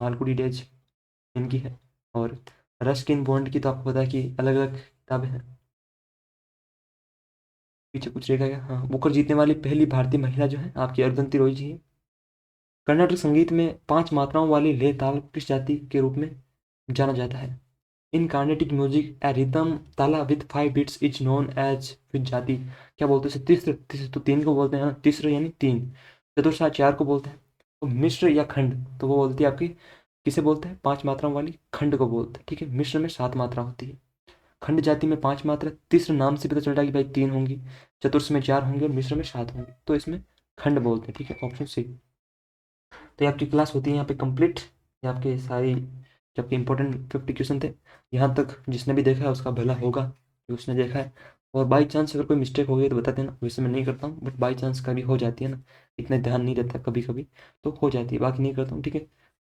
मालगुडी डेज इनकी है। और रस्किन बॉन्ड की तो आपको पता है कि अलग अलग किताबें हैं, पीछे कुछ रहेगा क्या, हाँ। बुकर जीतने वाली पहली भारतीय महिला जो है आपकी अरुंधति रॉय जी है। कर्नाटक संगीत में 5 मात्राओं वाली लय ताल को किस जाति के रूप में जाना जाता है। In Carnatic music a rhythm tala with 5 beats is known as with jati, क्या बोलते हैं इसे, तिस्र, तिस्र तो 3 को बोलते हैं ना, तिस्र यानी 3, चतुर्सा 4 को बोलते हैं, तो मिश्र या खंड तो वो बोलती है आपकी, किसे बोलते हैं, 5 मात्राओं वाली खंड को बोलते हैं, ठीक है। मिश्र में 7 मात्रा होती है, खंड जाति में 5 मात्रा, तिस्र नाम से पता चल रहा है कि भाई 3 होंगी, चतुर्स में 4 होंगे और मिश्र में 7 होंगे, तो इसमें खंड बोलते हैं, ठीक है, ऑप्शन सी। तो ये आपकी क्लास होती है यहाँ पे कंप्लीट, ये आपके सारी जो आपके इंपॉर्टेंट 50 क्वेश्चन थे। यहाँ तक जिसने भी देखा है उसका भला होगा, जो उसने देखा है। और बाई चांस अगर कोई मिस्टेक हो गई तो बता देना, वैसे मैं नहीं करता हूँ, बट बाई चांस कभी हो जाती है ना, इतना ध्यान नहीं रहता कभी कभी, तो हो जाती है, बाकी नहीं करता हूँ, ठीक है।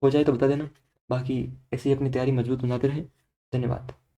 हो जाए तो बता देना, बाकी ऐसे ही अपनी तैयारी मजबूत बनाते रहें। धन्यवाद।